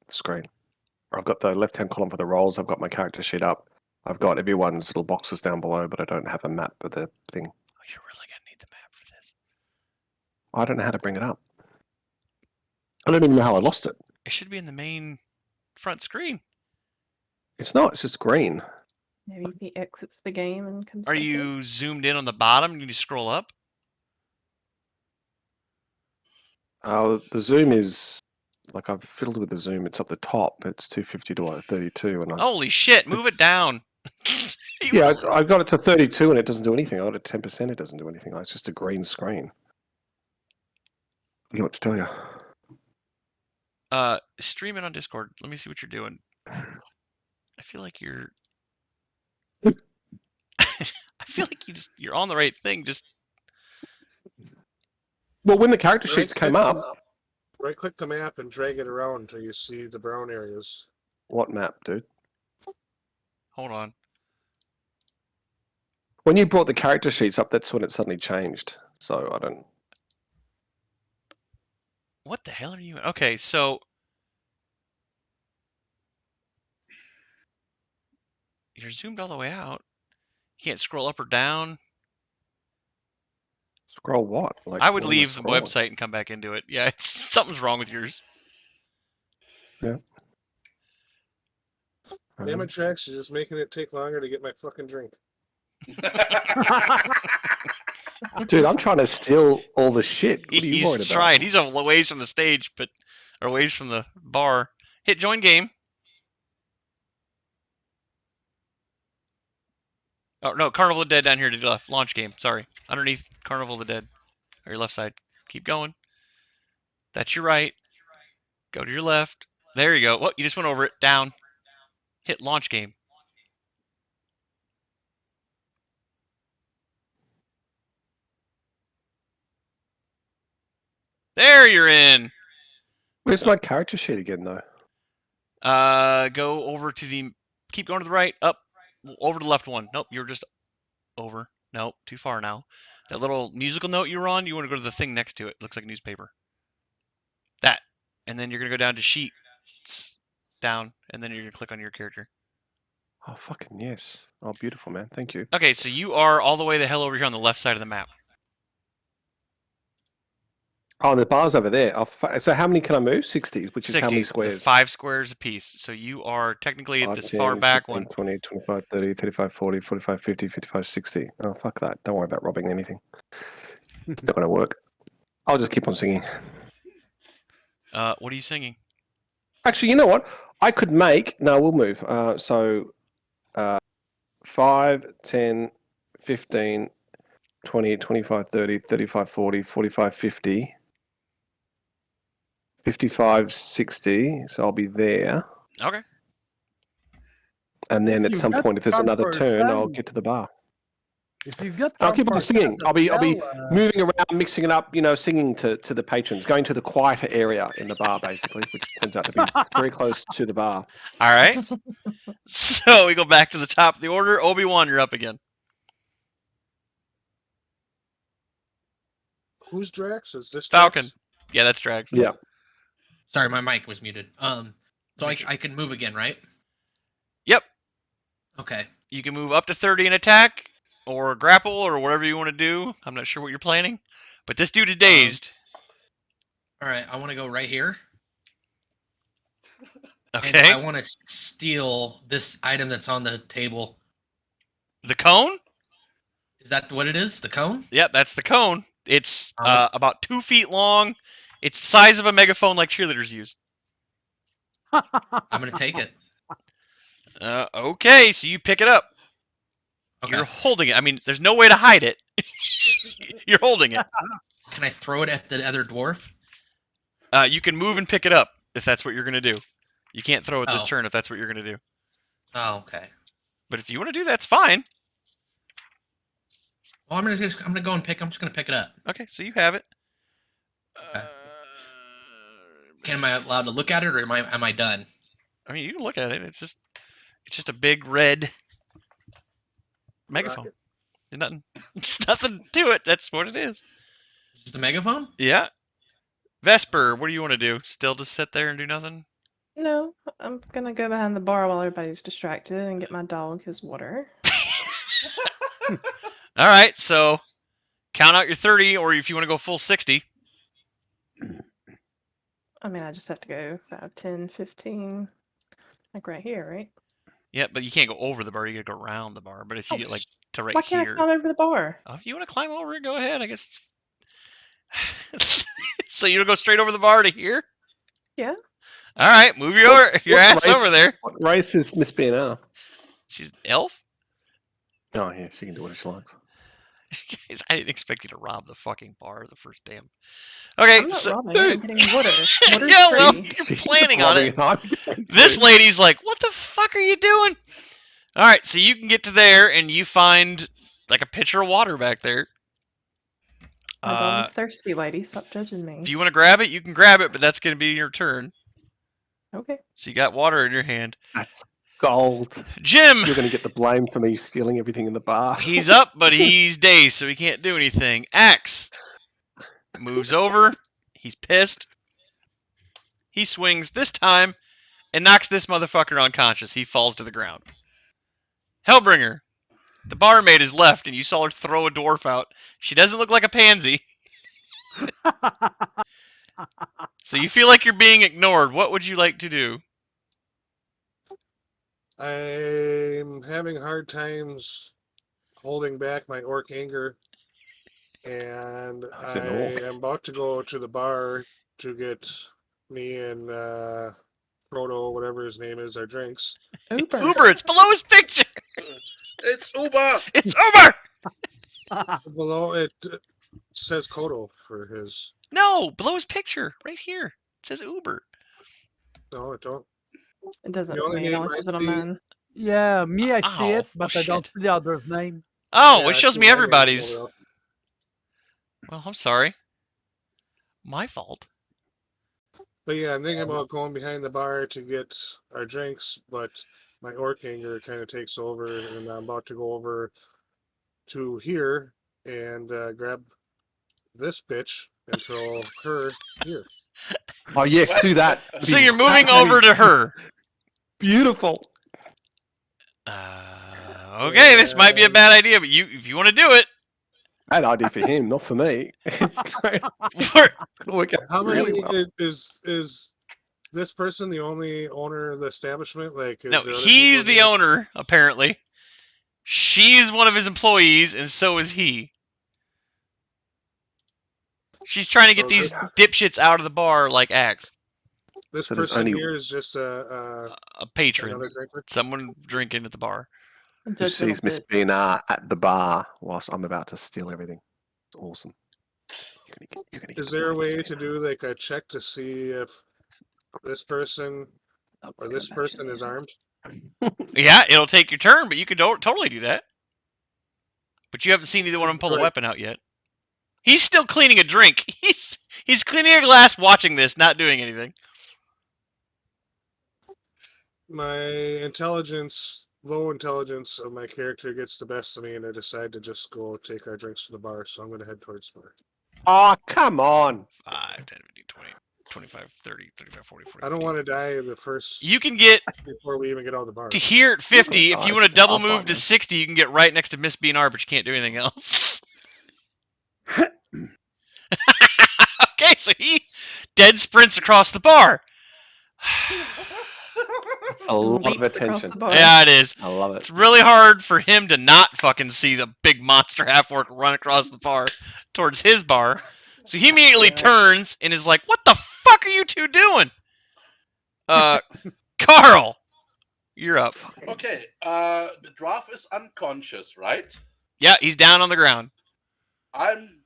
screen. I've got the left-hand column for the rolls. I've got my character sheet up. I've got everyone's little boxes down below, but I don't have a map of the thing. Oh, you're really going to need the map for this. I don't know how to bring it up. I don't even know how I lost it. It should be in the main front screen. It's not. It's just green. Maybe he exits the game and comes Are back in. you zoomed in on the bottom? You need to scroll up. The zoom is Like I've fiddled with the zoom. It's up the top. It's 250 to 32, and I Holy shit! Move it down. yeah, I got it to 32, and it doesn't do anything. I got it 10%. It doesn't do anything. It's just a green screen. You know what to tell you. Stream it on Discord. Let me see what you're doing. I feel like you're. I feel like you're on the right thing. Just Well, when the character sheets came up. Right-click the map and drag it around until you see the brown areas. What map, dude? hold on. When you brought the character sheets up, that's when it suddenly changed. So I don't. What the hell are you? Okay, so you're zoomed all the way out. You can't scroll up or down. Scroll what? Like I would what am leave the scrolling? website and come back into it. Yeah, something's wrong with yours. Yeah. Damn it, Dracks, you're just making it take longer to get my fucking drink. Dude, I'm trying to steal all the shit. What are you worried He's about? trying. He's a ways from the stage, or ways from the bar. Hit join game. Oh no, Carnival of the Dead down here to the left. Launch game. Sorry, underneath Carnival of the Dead, or your left side. Keep going. That's your right. Go to your left. There you go. Well, you just went over it. Down. Hit launch game. There you're in. Where's my character sheet again, though? Go over to the. Keep going to the right. Up. Over to the left one. Nope, you're just over. Nope, too far now. That little musical note you were on, you want to go to the thing next to it. Looks like a newspaper. That. And then you're going to go down to sheets. Down. And then you're going to click on your character. Oh, fucking yes. Oh, beautiful, man. Thank you. Okay, so you are all the way the hell over here on the left side of the map. Oh, and the bar's over there. Oh, so how many can I move? 60, which is 60, how many squares? 5 squares apiece. So you are technically at 5, this 10, far back 15, one. 20, 25, 30, 35, 40, 45, 50, 55, 60. Oh, fuck that. Don't worry about robbing anything. It's not going to work. I'll just keep on singing. What are you singing? Actually, you know what? I could make... No, we'll move. 5, 10, 15, 20, 25, 30, 35, 40, 45, 50... 55, 60, so I'll be there. Okay. And then If at you some get point, if there's another 10%, turn, I'll get to the bar. If you get I'll keep on 10% singing. I'll be Stella, moving around, mixing it up, singing to the patrons, going to the quieter area in the bar, basically, which turns out to be very close to the bar. All right. So we go back to the top of the order. Obi-Wan, you're up again. Who's Dracks? Is this Falcon. Dracks? Yeah, that's Dracks. Yeah. Sorry, my mic was muted. So Make sure- I can move again, right? Yep. Okay. You can move up to 30 and attack, or grapple, or whatever you want to do. I'm not sure what you're planning. But this dude is dazed. All right, I want to go right here. And Okay. I want to steal this item that's on the table. The cone? Is that what it is? The cone? Yep, that's the cone. It's about 2 feet long. It's the size of a megaphone like cheerleaders use. I'm going to take it. Okay, so you pick it up. Okay. You're holding it. I mean, there's no way to hide it. You're holding it. Can I throw it at the other dwarf? You can move and pick it up if that's what you're going to do. You can't throw it this Oh. turn if that's what you're going to do. Oh, okay. But if you want to do that, it's fine. Well, I'm gonna go and pick. I'm just gonna pick it up. Okay, so you have it. Okay. Am I allowed to look at it, or am I done? I mean, you can look at it. It's just a big red megaphone. Rocket. There's nothing. There's nothing to it. That's what it is. Just the megaphone? Yeah. Vesper, what do you want to do? Still just sit there and do nothing? No, I'm gonna go behind the bar while everybody's distracted and get my dog his water. All right, so count out your 30, or if you want to go full 60. I mean, I just have to go 5, 10, 15, like right here, right? Yeah, but you can't go over the bar. You gotta go around the bar. But if you Oh, get like to right Why can't here, I climb over the bar? oh, if you want to climb over it, go ahead. I guess it's. So you don't go straight over the bar to here? Yeah. All right, move your ass over there. What race is Miss BNR? She's an elf? Oh, yeah, she can do whatever she likes. Guys, I didn't expect you to rob the fucking bar the first damn. Okay, I'm not so robbing it. I'm getting water. Water's yeah, well, free. you're She's planning on robbing it. and I'm getting This to. lady's like, what the fuck are you doing? All right, so you can get to there and you find like a pitcher of water back there. My dog is thirsty, lady. Stop judging If me. you want to grab it, you can grab it, but that's going to be your turn. Okay. So you got water in your hand. That's gold. Jim, You're going to get the blame for me stealing everything in the bar. he's up, but he's dazed, so he can't do anything. Axe moves over. He's pissed. He swings this time and knocks this motherfucker unconscious. He falls to the ground. HellBringer, the barmaid is left, and you saw her throw a dwarf out. She doesn't look like a pansy, so you feel like you're being ignored. What would you like to do? I'm having hard times holding back my orc anger, and That's an I orc. am about to go to the bar to get me and Frodo, whatever his name is, our drinks. It's Uber. Uber. It's below his picture. It's Uber. It's Uber. Below it says Kodo for his. No, below his picture, right here. It says Uber. No, it don't. It doesn't The for only me. It name only I says it on see- mine. Yeah, me, I see Ow. it, but Oh, I don't shit. see the other's name. Oh, Yeah, it I shows see me my name and everybody's. nobody else. Well, I'm sorry. My fault. But yeah, I'm thinking about going behind the bar to get our drinks, but my orc anger kind of takes over, and I'm about to go over to here and grab this bitch and throw her here. Oh, yes, do that. So you're moving over to her. Beautiful. Okay, this might be a bad idea, but if you want to do it, Bad idea for him, not for me. It's great. we're- It's going to work out How many really well. is this person the only owner of the establishment? Like, is no, there other he's people the here? owner apparently. She's one of his employees, and so is he. She's trying to get So these dipshits out of the bar like Axe. This So there's person only- here is just A patron, another drinker. someone drinking at the bar. I'm Who judging sees Miss it. BNR at the bar whilst I'm about to steal everything. It's awesome. You're gonna get Is the there a blame, Miss way to BNR. do like a check to see if this person or this person is armed? Yeah, it'll take your turn, but you could totally do that. But you haven't seen either one of them pull a Right. weapon out yet. He's still cleaning a drink. He's cleaning a glass, watching this, not doing anything. My intelligence, low intelligence of my character gets the best of me, and I decide to just go take our drinks to the bar. So I'm going to head towards the bar. Oh, come on. 5, 10, 15, 20, 25, 30, 35, 40, 40. I don't want to die the first You can get before we even get out of the bar. to here at 50. If you want to double Off on move to them. 60, you can get right next to Miss BNR, but you can't do anything else. Okay, so he dead sprints across the bar. It's a lot of Leaps across attention. the bar. Yeah, it is. I love it. It's really hard for him to not fucking see the big monster half-orc run across the bar towards his bar. So he immediately turns and is like, what the fuck are you two doing? Carl, you're up. Okay, the dwarf is unconscious, right? Yeah, he's down on the ground. I'm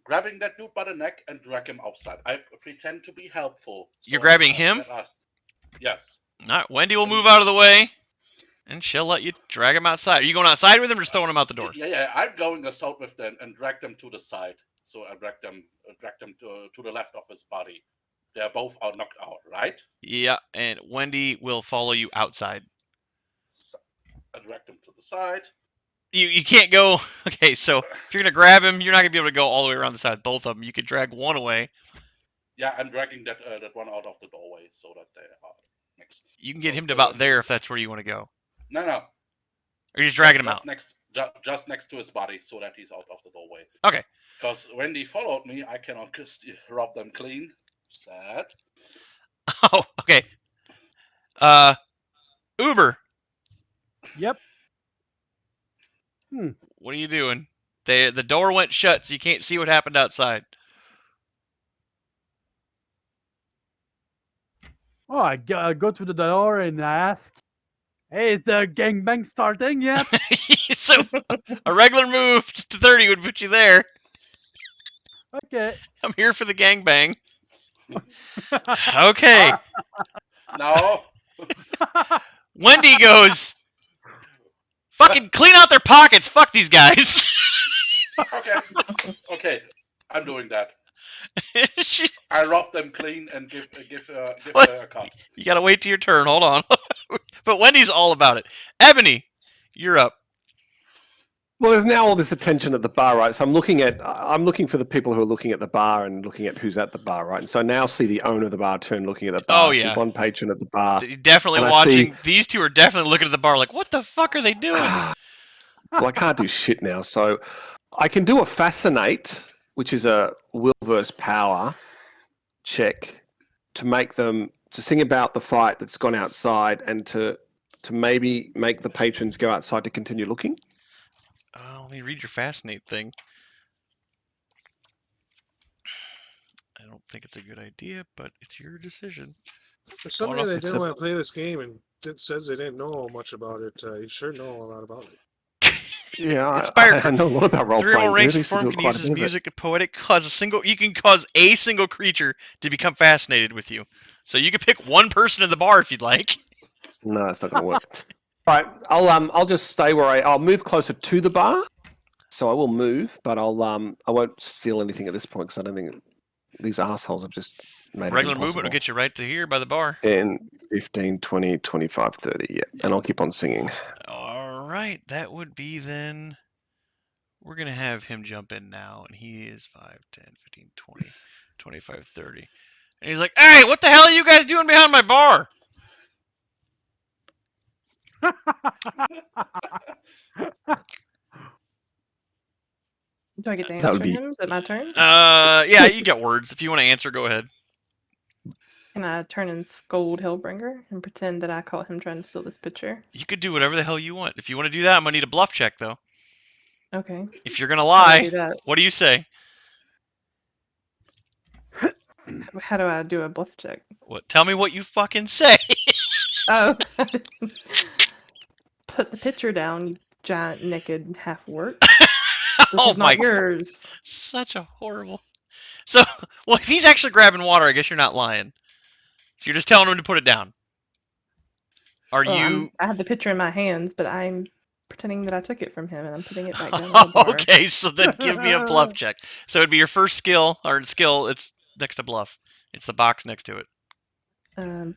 grabbing that dude by the neck and drag him outside. I pretend to be helpful. You're grabbing him? Yes. All right, Wendy will move out of the way, and she'll let you drag him outside. Are you going outside with him or just throwing him out the door? Yeah, I'm going assault with them and drag them to the side. So I drag them to the left of his body. They're both out knocked out, right? Yeah, and Wendy will follow you outside. So I drag them to the side. You can't go. Okay, so if you're gonna grab him, you're not gonna be able to go all the way around the side. Both of them. You could drag one away. Yeah, I'm dragging that one out of the doorway so that they are next. You can get So him to still about in there the- if that's where you want to go. No. Or you're just dragging him just out. just next to his body so that he's out of the doorway. Okay. Because when they followed me, I cannot just rob them clean. Sad. Oh, okay. Uber, Yep. what are you doing? The door went shut, so you can't see what happened outside. Oh, I go to the door and I ask, "Hey, is the gangbang starting yet?" So a regular move to 30 would put you there. Okay. I'm here for the gangbang. Okay. No. Wendy goes, fucking clean out their pockets. Fuck these guys. Okay. Okay. I'm doing that. She- I rob them clean and give What? a cut. you gotta wait till your turn. Hold on. But Wendy's all about it. Ebony, you're up. Well, there's now all this attention at the bar, right? So I'm looking for the people who are looking at the bar and looking at who's at the bar, right? And so I now see the owner of the bar turn looking at the bar. Oh, I see yeah. one patron at the bar. Definitely and I watching. see- These two are definitely looking at the bar like, what the fuck are they doing? Well, I can't do shit now, so I can do a fascinate, which is a will versus power check to make them to sing about the fight that's gone outside and to maybe make the patrons go outside to continue looking. Let me read your fascinate thing. I don't think it's a good idea, but it's your decision. For somebody that It's didn't a- want to play this game and says they didn't know much about it, you sure know a lot about it. Yeah, Inspired I know a lot about role 3 or more playing. ranks Dude. I used to performed do can quite use a his bit of it. music and poetic you can cause a single creature to become fascinated with you. So you could pick one person in the bar if you'd like. No, it's not going to work. All right, I'll just stay where I'll move closer to the bar. So I will move, but I won't steal anything at this point because I don't think these assholes have just made Regular it movement will impossible. get you right to here by the bar. 10, 15, 20, 25, 30, yeah. And I'll keep on singing. All right, that would be then. We're going to have him jump in now, and he is 5, 10, 15, 20, 25, 30. And he's like, hey, what the hell are you guys doing behind my bar? Do I get to That answer would be- him? Is it my turn? Yeah, you get words. If you want to answer, go ahead. Can I turn and scold Hellbringer and pretend that I caught him trying to steal this picture? You could do whatever the hell you want. If you want to do that, I'm going to need a bluff check, though. Okay. If you're going to How do I lie, do that? what do you say? How do I do a bluff check? What? Tell me what you fucking say. Oh. Put the picture down, you giant naked half orc. This Oh is my not yours. Such a horrible. So, well, if he's actually grabbing water, I guess you're not lying. So you're just telling him to put it down. Are Well, you I have the picture in my hands, but I'm pretending that I took it from him and I'm putting it back down in the bar. okay? So then give me a bluff check. So it'd be your first skill, or skill. It's next to bluff. It's the box next to it.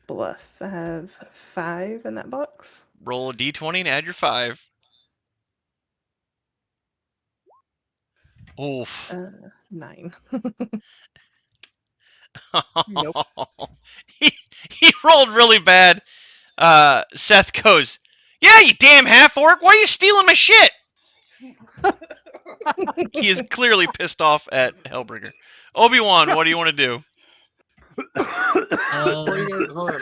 Bluff. I have 5 in that box. Roll a d20 and add your 5. Oof. 9. Nope. he rolled really bad. Seth goes, yeah, you damn half orc. Why are you stealing my shit? He is clearly pissed off at Hellbringer. Obi-Wan, what do you want to do?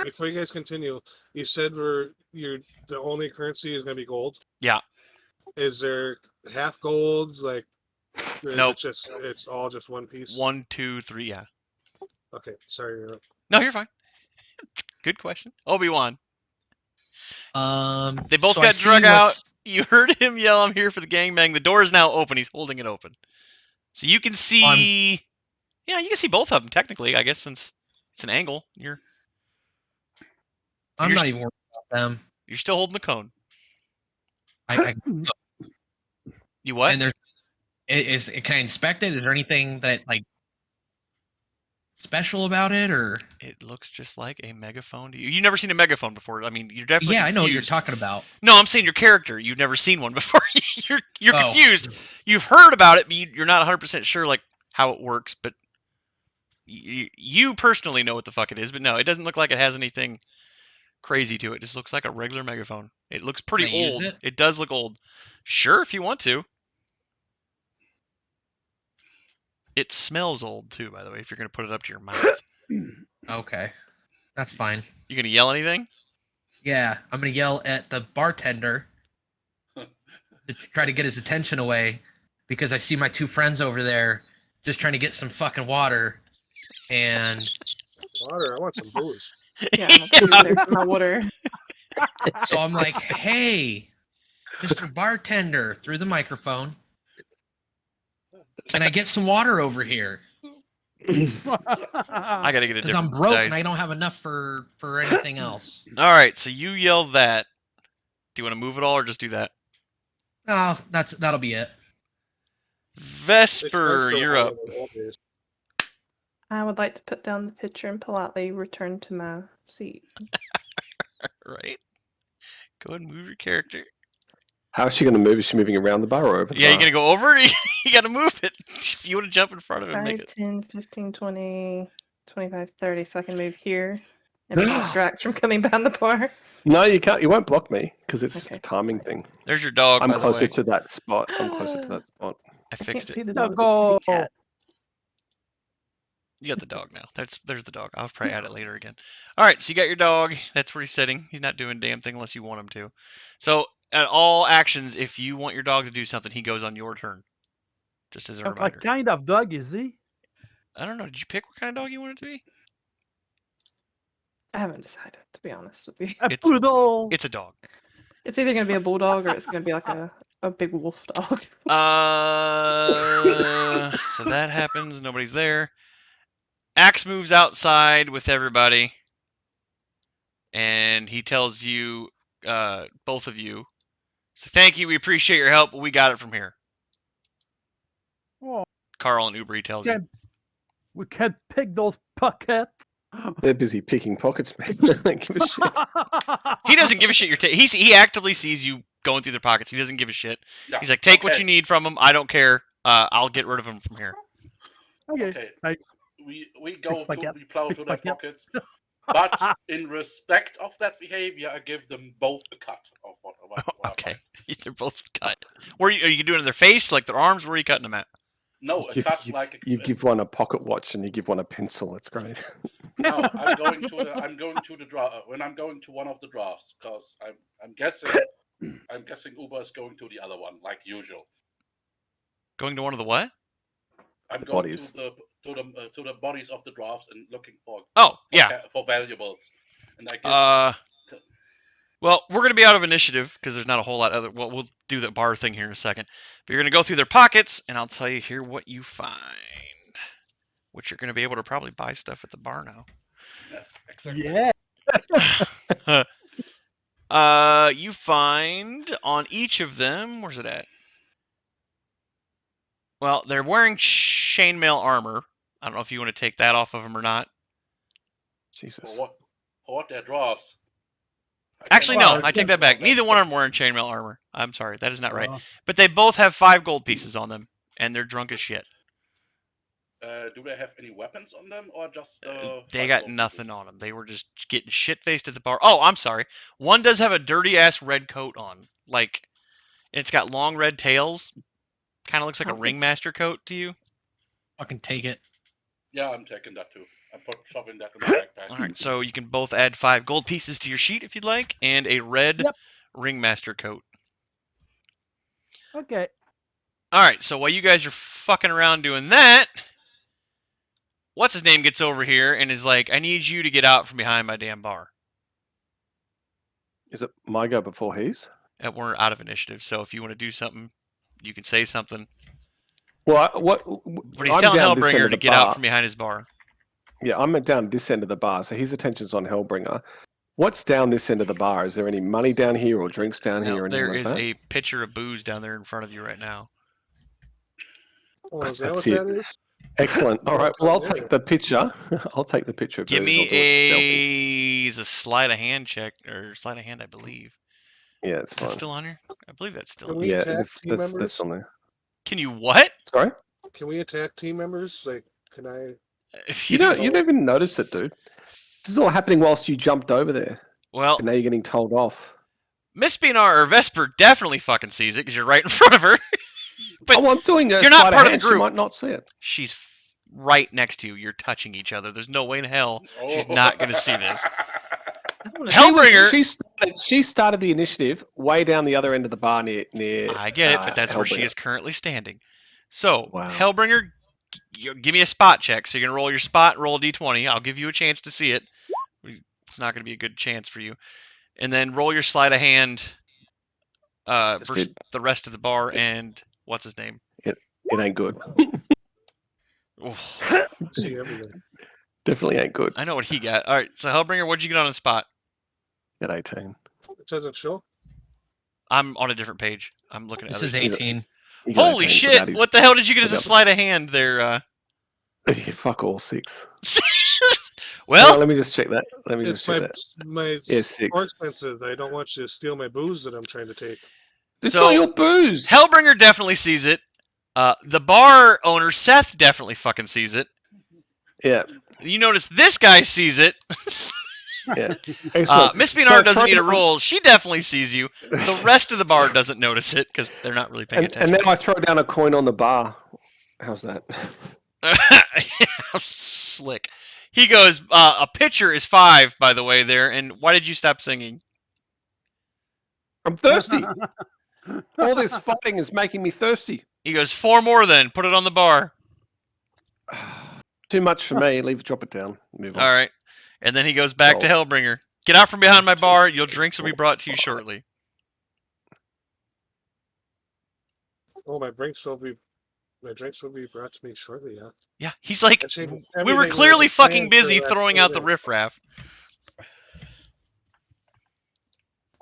Before you guys continue, you said the only currency is going to be gold. Yeah. Is there half gold? Like, Nope. It's all just one piece. 1, 2, 3. Yeah. Okay, sorry. No, you're fine. Good question. Obi-Wan. They both so I got see drug out. what's- You heard him yell, I'm here for the gangbang. The door is now open. He's holding it open. So you can see... Yeah, you can see both of them, technically, I guess, since it's an angle. I'm you're not even worried about them. You're still holding the cone. I You what? and there's can I inspect it? Is there anything that like special about it, or? It looks just like a megaphone to you. You've never seen a megaphone before. I mean, you're definitely Yeah, I know what you're confused. talking about. No, I'm saying your character. You've never seen one before. you're Oh. confused. You've heard about it, but you're not 100% sure like how it works. But you personally know what the fuck it is. But no, it doesn't look like it has anything crazy to it. It just looks like a regular megaphone. It looks pretty Can I use old. it? It does look old. Sure, if you want to. It smells old too, by the way. If you're gonna put it up to your mouth, Okay, that's fine. you gonna yell anything? Yeah, I'm gonna yell at the bartender to try to get his attention away because I see my 2 friends over there just trying to get some fucking water, and Water. I want some booze. Yeah, I'm gonna put you there for my water. So I'm like, hey, Mr. Bartender, through the microphone, can I get some water over here? I gotta get a Because I'm different broke dice. and I don't have enough for anything else. All right, so you yell that. Do you want to move it all or just do that? Oh, that'll be it. Vesper, you're up. I would like to put down the pitcher and politely return to my seat. Right. Go ahead and move your character. How is she going to move? Is she moving around the bar or over the Yeah, bar? you gonna go over it? You gotta move it. If you want to jump in front of it, make 5, it. 10, 15, 20, 25, 30, so I can move here and block Dracks from coming behind the bar. No, you can't. You won't block me because it's just Okay. a timing thing. There's your dog, I'm by the closer way. to that spot. I'm closer to that spot. I I can't fixed see it. the No dog. It's a go. cat. You got the dog now. There's the dog. I'll probably add it later again. All right, so you got your dog. That's where he's sitting. He's not doing a damn thing unless you want him to. So at all actions, if you want your dog to do something, he goes on your turn. Just as a reminder. What kind of dog is he? I don't know. Did you pick what kind of dog you want it to be? I haven't decided, to be honest with you. A It's- poodle. It's a dog. It's either gonna be a bulldog or it's gonna be like a big wolf dog. So that happens. Nobody's there. Axe moves outside with everybody, and he tells you, both of you, so thank you. We appreciate your help, but we got it from here. Oh, Carl and Uber, he tells you. we can't pick those pockets. They're busy picking pockets, man. They don't give a shit. He doesn't give a shit. He actively sees you going through their pockets. He doesn't give a shit. Yeah, He's like, take what okay. you need from them. I don't care. I'll get rid of them from here. Okay, Okay. thanks. We Pickpocket, plow through their pickpocket. pockets, but in respect of that behavior, I give them both a cut of what I Okay, find. they're both cut. Where are you doing it in their face, like their arms? Where are you cutting them at? No, a cut like You give one a pocket watch and you give one a pencil. That's great. no. I'm going to the draft when I'm going to one of the drafts because I'm guessing Uber is going to the other one like usual. Going to one of the what? I'm going Bodies. to the bodies of the drafts and looking for Oh, yeah. for valuables, and I give Well, we're going to be out of initiative because there's not a whole lot other. Well, we'll do the bar thing here in a second. But you're going to go through their pockets, and I'll tell you here what you find. Which you're going to be able to probably buy stuff at the bar now. exactly. Yeah. You find on each of them. Where's it at? Well, they're wearing chainmail armor. I don't know if you want to take that off of them or not. Jesus. For what their drafts. Actually, Well, no. I take that back. Neither one of them wearing chainmail armor. I'm sorry. That is not right. But they both have 5 gold pieces on them, and they're drunk as shit. Do they have any weapons on them, or just? They got nothing on them. They were just getting shit-faced at the bar. Oh, I'm sorry. One does have a dirty-ass red coat on. Like, it's got long red tails. Kind of looks like a ringmaster coat to you. Fucking take it. Yeah, I'm taking that too. I'm shoving that in my backpack. All right, so you can both add 5 gold pieces to your sheet if you'd like, and a red ringmaster coat. Okay. All right, so while you guys are fucking around doing that, what's his name gets over here and is like, I need you to get out from behind my damn bar. Is it my go before his? And we're out of initiative, so if you want to do something, you can say something. Well, But he's I'm telling down this end HellBringer of to the get out bar. from behind his bar. Yeah, I'm down this end of the bar, so his attention's on HellBringer. What's down this end of the bar? Is there any money down here or drinks down here No, or anything there like is that? a pitcher of booze down there in front of you right now. Oh, is that That's what it. that is? Excellent. All right. Well, I'll Yeah. take the picture. I'll take the picture. Of Give booze. I'll me do it stealthy. a sleight of hand check, or sleight of hand, I believe. Yeah, it's Is that fine. still on here? I believe that's still Can on we here. Yeah, attack that's team that's members? on there. Can you what? Sorry. Can we attack team members? Like, can I? If You don't even notice it, dude. This is all happening whilst you jumped over there, Well, and now you're getting told off. Miss Beanar or Vesper definitely fucking sees it because you're right in front of her. But oh, I'm doing a you're not sleight part of the hand. She group. might not see it. She's right next to you. You're touching each other. There's no way in hell she's Oh. not going to see this. I wanna Hell- HellBringer- She started the initiative way down the other end of the bar near. I get it, but that's where she HellBringer. is currently standing. So, Wow. HellBringer, give me a spot check. So you're going to roll your spot and roll a d20. I'll give you a chance to see it. It's not going to be a good chance for you. And then roll your sleight of hand Just versus did. the rest of the bar and what's his name? It ain't good. Oof. See everything. Definitely ain't good. I know what he got. All right, so HellBringer, what'd you get on the spot? At 18. It doesn't show. I'm on a different page. I'm looking at This other is stuff. 18. He got Holy 18 shit! without his- What the hell did you get as a without- sleight of hand there? Yeah, fuck all, 6. Well, let me just check that. Let me It's just check that. my Yeah, 6. more expenses. I don't want you to steal my booze that I'm trying to take. It's So, not your booze. HellBringer definitely sees it. The bar owner, Seth, definitely fucking sees it. Yeah, You notice this guy sees it. yeah. Excellent. Miss So Beanard doesn't throw need a down- roll. She definitely sees you. The rest of the bar doesn't notice it because they're not really paying and attention. now I throw down a coin on the bar. How's that? Slick. He goes, a pitcher is 5, by the way, there. And why did you stop singing? I'm thirsty. All this fighting is making me thirsty. He goes, 4 more then. Put it on the bar. Too much for me. Drop it down. Move on. All right. And then he goes back to So- HellBringer. Get out from behind my bar. Your drinks will be brought to you shortly. Oh, my drinks will be brought to me shortly. Yeah. Yeah, he's like, Actually, we everything were was clearly planned fucking for busy that throwing whole out the day. riffraff.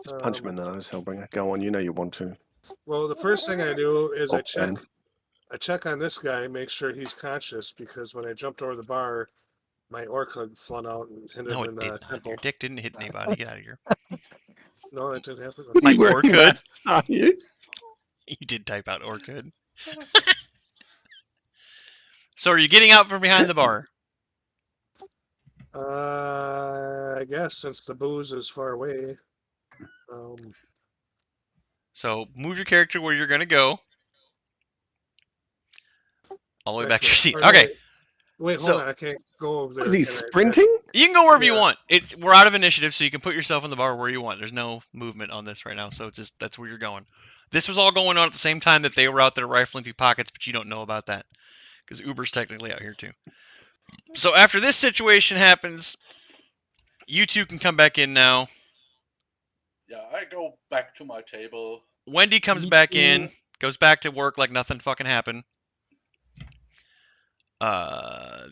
Just punch him in the nose, Hellbringer. Go on. You know you want to. Well, the first thing I do is I Oh, check. man. I check on this guy, make sure he's conscious, because when I jumped over the bar, my orc hook flung out and hit No, him it in the did not. temple. Your dick didn't hit anybody. Get out of here. No, that didn't happen. My You wearing orc hood. masks, are you? You did type out orc hood. So are you getting out from behind the bar? I guess since the booze is far away. So move your character where you're going to go. All the way back to your seat. or no, Okay. Wait, So- hold on. I can't go over there. Is he Can I- sprinting? You can go wherever you Yeah. want. We're out of initiative, so you can put yourself in the bar where you want. There's no movement on this right now, so it's just that's where you're going. This was all going on at the same time that they were out there rifling through pockets, but you don't know about that because Uber's technically out here too. So after this situation happens, you two can come back in now. Yeah, I go back to my table. Wendy comes Me back too. in, goes back to work like nothing fucking happened.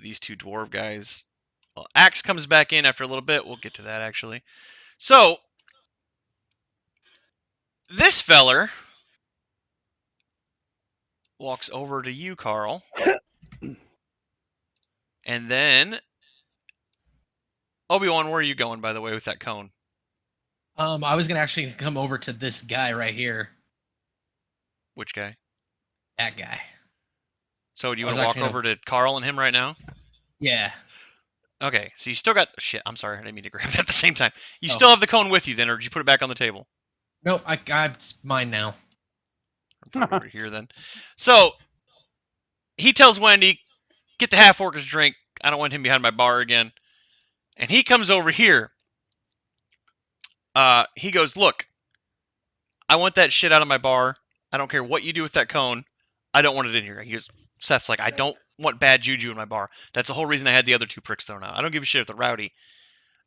These two dwarf guys. Well, Axe comes back in after a little bit. We'll get to that actually. So this feller walks over to you, Carl. And then Obi-Wan, where are you going, by the way, with that cone? I was gonna actually come over to this guy right here. Which guy? That guy. So do you I want was to walk actually over to Carl and him right now? Yeah. Okay, so you still got shit. I'm sorry, I didn't mean to grab it at the same time. You Oh. still have the cone with you then, or did you put it back on the table? Nope. It's mine now. I'm probably over here then. So he tells Wendy, "Get the half orc's drink. I don't want him behind my bar again." And he comes over here. He goes, "Look, I want that shit out of my bar. I don't care what you do with that cone. I don't want it in here." He goes, Seth's like, "I don't want bad juju in my bar. That's the whole reason I had the other two pricks thrown out. I don't give a shit if they're rowdy.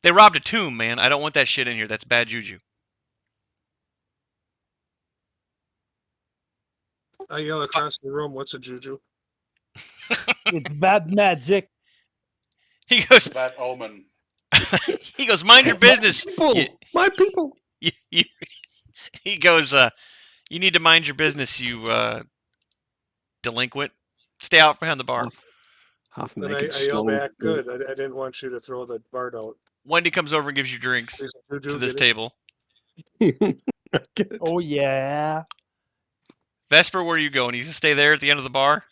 They robbed a tomb, man. I don't want that shit in here. That's bad juju." I yell across the room, "What's a juju?" It's bad magic. He goes, Bad omen. he goes, "Mind your business." People, You- my people. he goes, "You need to mind your business, you delinquent. Stay out behind the bar." Half Then naked, I yell strong. back, "Good. I didn't want you to throw the bar out." Wendy comes over and gives you drinks Please, juju, to this get it? table. I get it. Oh yeah. Vesper, where are you going? You just stay there at the end of the bar?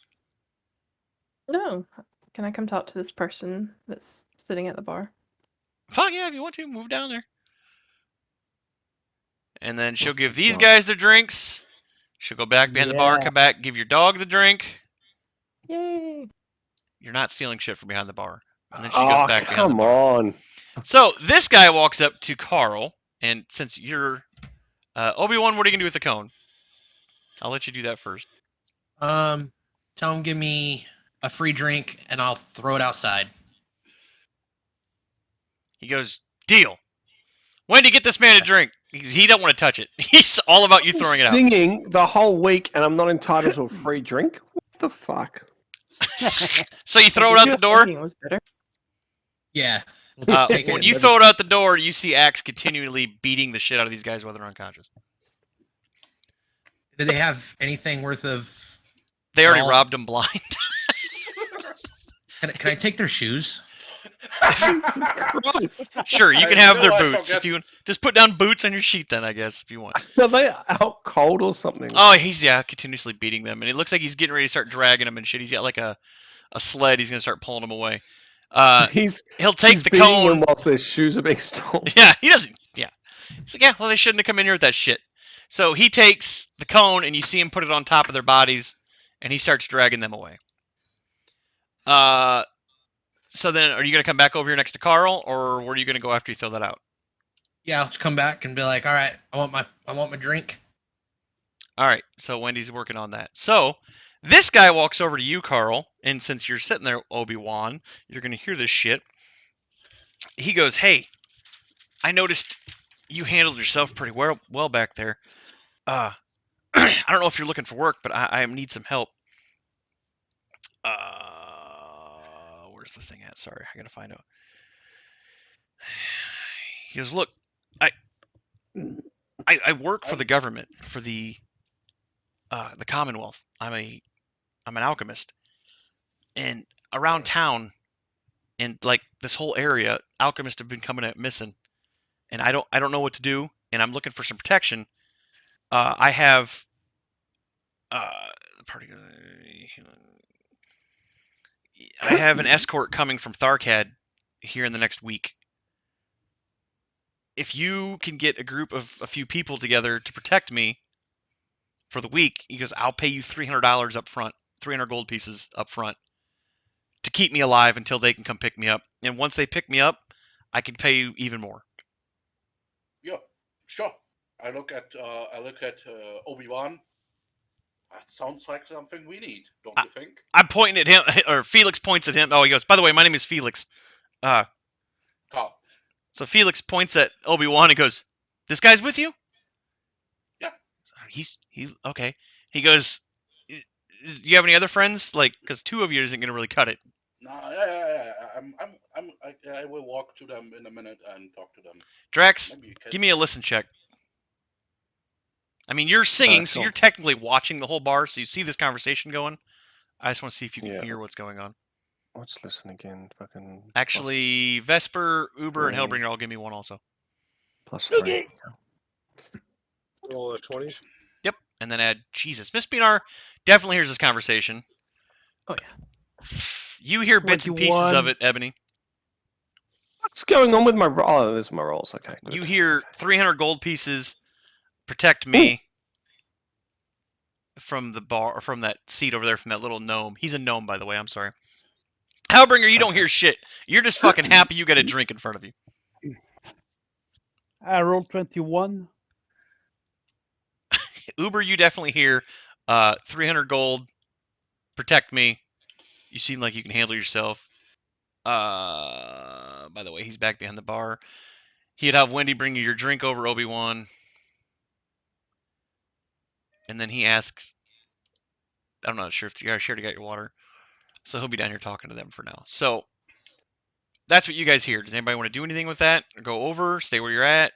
No. Can I come talk to this person that's sitting at the bar? Fuck yeah, if you want to, move down there. And then she'll Oh, give thank these God. guys their drinks. She'll go back behind the bar, Yeah. come back, give your dog the drink. Yay! You're not stealing shit from behind the bar. And then she Oh, goes back behind the come bar. on. So this guy walks up to Carl, and since you're Obi-Wan, what are you gonna do with the cone? I'll let you do that first. Tell him give me a free drink and I'll throw it outside. He goes, Deal. Wendy, get this man a drink. He don't want to touch it. He's all about you throwing it out. Singing the whole week, and I'm not entitled to a free drink. What the fuck? So you throw it out the door. Thinking it was better. Yeah. We'll take When it. you throw it out the door, you see Axe continually beating the shit out of these guys while they're unconscious. Do they have anything worth of? They already Well- robbed him blind. Can I take their shoes? Jesus Christ. Sure, you I can have know their I boots forget. if you just put down boots on your sheet. Then I guess if you want. Are they out cold or something? Oh, he's continuously beating them, and it looks like he's getting ready to start dragging them and shit. He's got like a sled. He's gonna start pulling them away. he's He'll take he's the beating cone. them whilst their shoes are being stolen. Yeah, he doesn't. Yeah, he's like, yeah. Well, they shouldn't have come in here with that shit. So he takes the cone, and you see him put it on top of their bodies, and he starts dragging them away. So then, are you gonna come back over here next to Carl, or where are you gonna go after you throw that out? Yeah, I'll just come back and be like, all right, I want my drink. All right. So Wendy's working on that. So this guy walks over to you, Carl, and since you're sitting there, Obi-Wan, you're gonna hear this shit. He goes, "Hey, I noticed you handled yourself pretty well back there. I don't know if you're looking for work, but I need some help. Where's the thing at? Sorry, I gotta find out." He goes, "Look, I work for the government, for the Commonwealth. I'm an alchemist, and around town, and like this whole area, alchemists have been coming up missing, and I don't know what to do, and I'm looking for some protection. I have I have an escort coming from Tharkad here in the next week. If you can get a group of a few people together to protect me for the week," he goes, "I'll pay you $300 up front, 300 gold pieces up front, to keep me alive until they can come pick me up. And once they pick me up, I can pay you even more." Yeah, sure. I look at Obi-Wan. That sounds like something we need, don't you think? I'm pointing at him, or Felix points at him. Oh, he goes, "By the way, my name is Felix." Carl. So Felix points at Obi-Wan and goes, "This guy's with you?" Yeah. He's okay. He goes, "Do you have any other friends? Like, because two of you isn't going to really cut it." No, yeah. I will walk to them in a minute and talk to them. Drax, Maybe you can. give me a listen check. I mean, you're singing, so so- you're technically watching the whole bar, so you see this conversation going. I just want to see if you can Yeah. hear what's going on. Let's listen again. Fucking Actually, Vesper, Uber, and three. HellBringer all give me one also. plus 3. Roll a 20. Yep, and then add Jesus. Miss Beanar definitely hears this conversation. Oh, yeah. You hear bits and pieces of 21. it, Ebony. What's going on with my roll? Oh, there's my rolls. Okay. Good. You hear 300 gold pieces. Protect me from the bar, or from that seat over there, from that little gnome. He's a gnome, by the way. I'm sorry. HellBringer, you don't hear shit. You're just fucking happy you got a drink in front of you. I rolled 21. Uber, you definitely hear 300 gold. Protect me. You seem like you can handle yourself. By the way, he's back behind the bar. He'd have Wendy bring you your drink over, Obi-Wan. And then he asks, I'm not sure if you guys shared to get your water. So he'll be down here talking to them for now. So that's what you guys hear. Does anybody want to do anything with that? Or go over? Stay where you're at?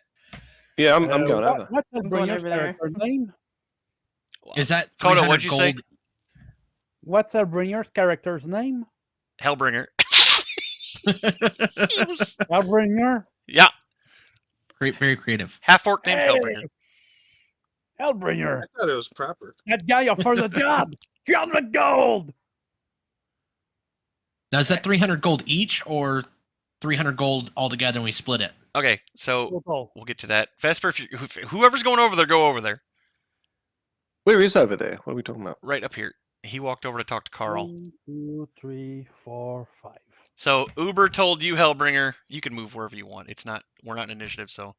Yeah, I'm going over. What's I'm going HellBringer's over there. character name? Is that Kodo, 300 what'd you say? gold? What's HellBringer's character's name? HellBringer. HellBringer? Yeah. Great, very creative. Half-orc named Hey! HellBringer. HellBringer. I thought it was proper. That guy for the job. 300 gold. Now, is that 300 gold each or 300 gold altogether and we split it? Okay, so Total. we'll get to that. Vesper, if whoever's going over there, go over there. Where is over there? What are we talking about? Right up here. He walked over to talk to Carl. 1, 2, 3, 4, 5. So Uber told you, HellBringer, you can move wherever you want. We're not in initiative, so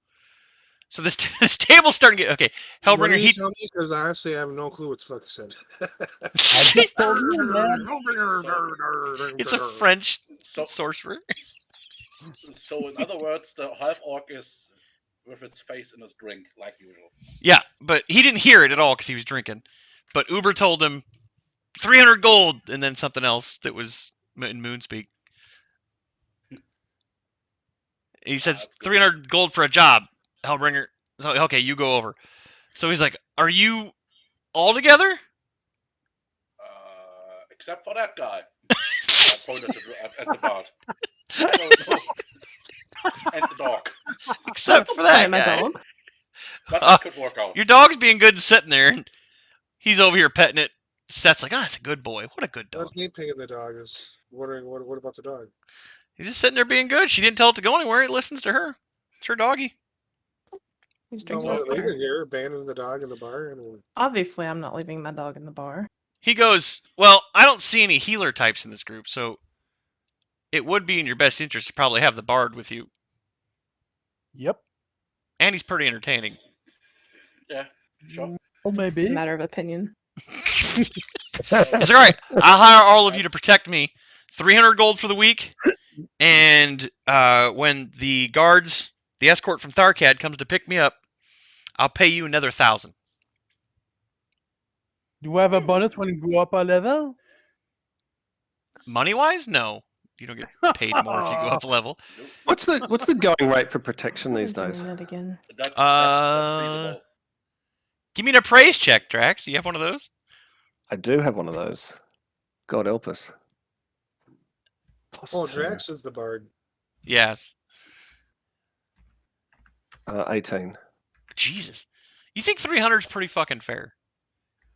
this this table's starting to get okay. What HellBringer, did you he tell me? Because honestly, I have no clue what the fuck he said. I just told you, man. it's a French So- sorcerer. So, in other words, the half orc is with its face in his drink, like usual. Yeah, but he didn't hear it at all because he was drinking. But Uber told him 300 gold and then something else that was in Moonspeak. He said that's good. 300 gold for a job, HellBringer. So, okay, you go over. So he's like, "Are you all together?" Except for that guy. I pointed at the bard. I don't know. And the dog. Except for that My guy. dog. But that could work out. Your dog's being good and sitting there, and he's over here petting it. Seth's like, that's a good boy. What a good dog. That's me picking the dog. Is wondering what about the dog? He's just sitting there being good. She didn't tell it to go anywhere. It listens to her. It's her doggy. He's Don't drinking want his to leave water. it here, abandon the dog in the bar, and Obviously, I'm not leaving my dog in the bar. He goes, well, I don't see any healer types in this group, so it would be in your best interest to probably have the bard with you. Yep. And he's pretty entertaining. Yeah, sure. Well, maybe. Matter of opinion. He's like, all right, I'll hire all of you to protect me. 300 gold for the week. And when the guards, the escort from Tharkad comes to pick me up, I'll pay you another 1,000. Do you have a bonus when you go up a level? Money-wise, no. You don't get paid more if you go up a level. What's the going rate for protection these I'm days? doing that again. That's reasonable. Give me an appraise check, Drax. Do you have one of those? I do have one of those. God help us. +2. Drax is the bard. Yes. 18. Jesus. You think 300 is pretty fucking fair?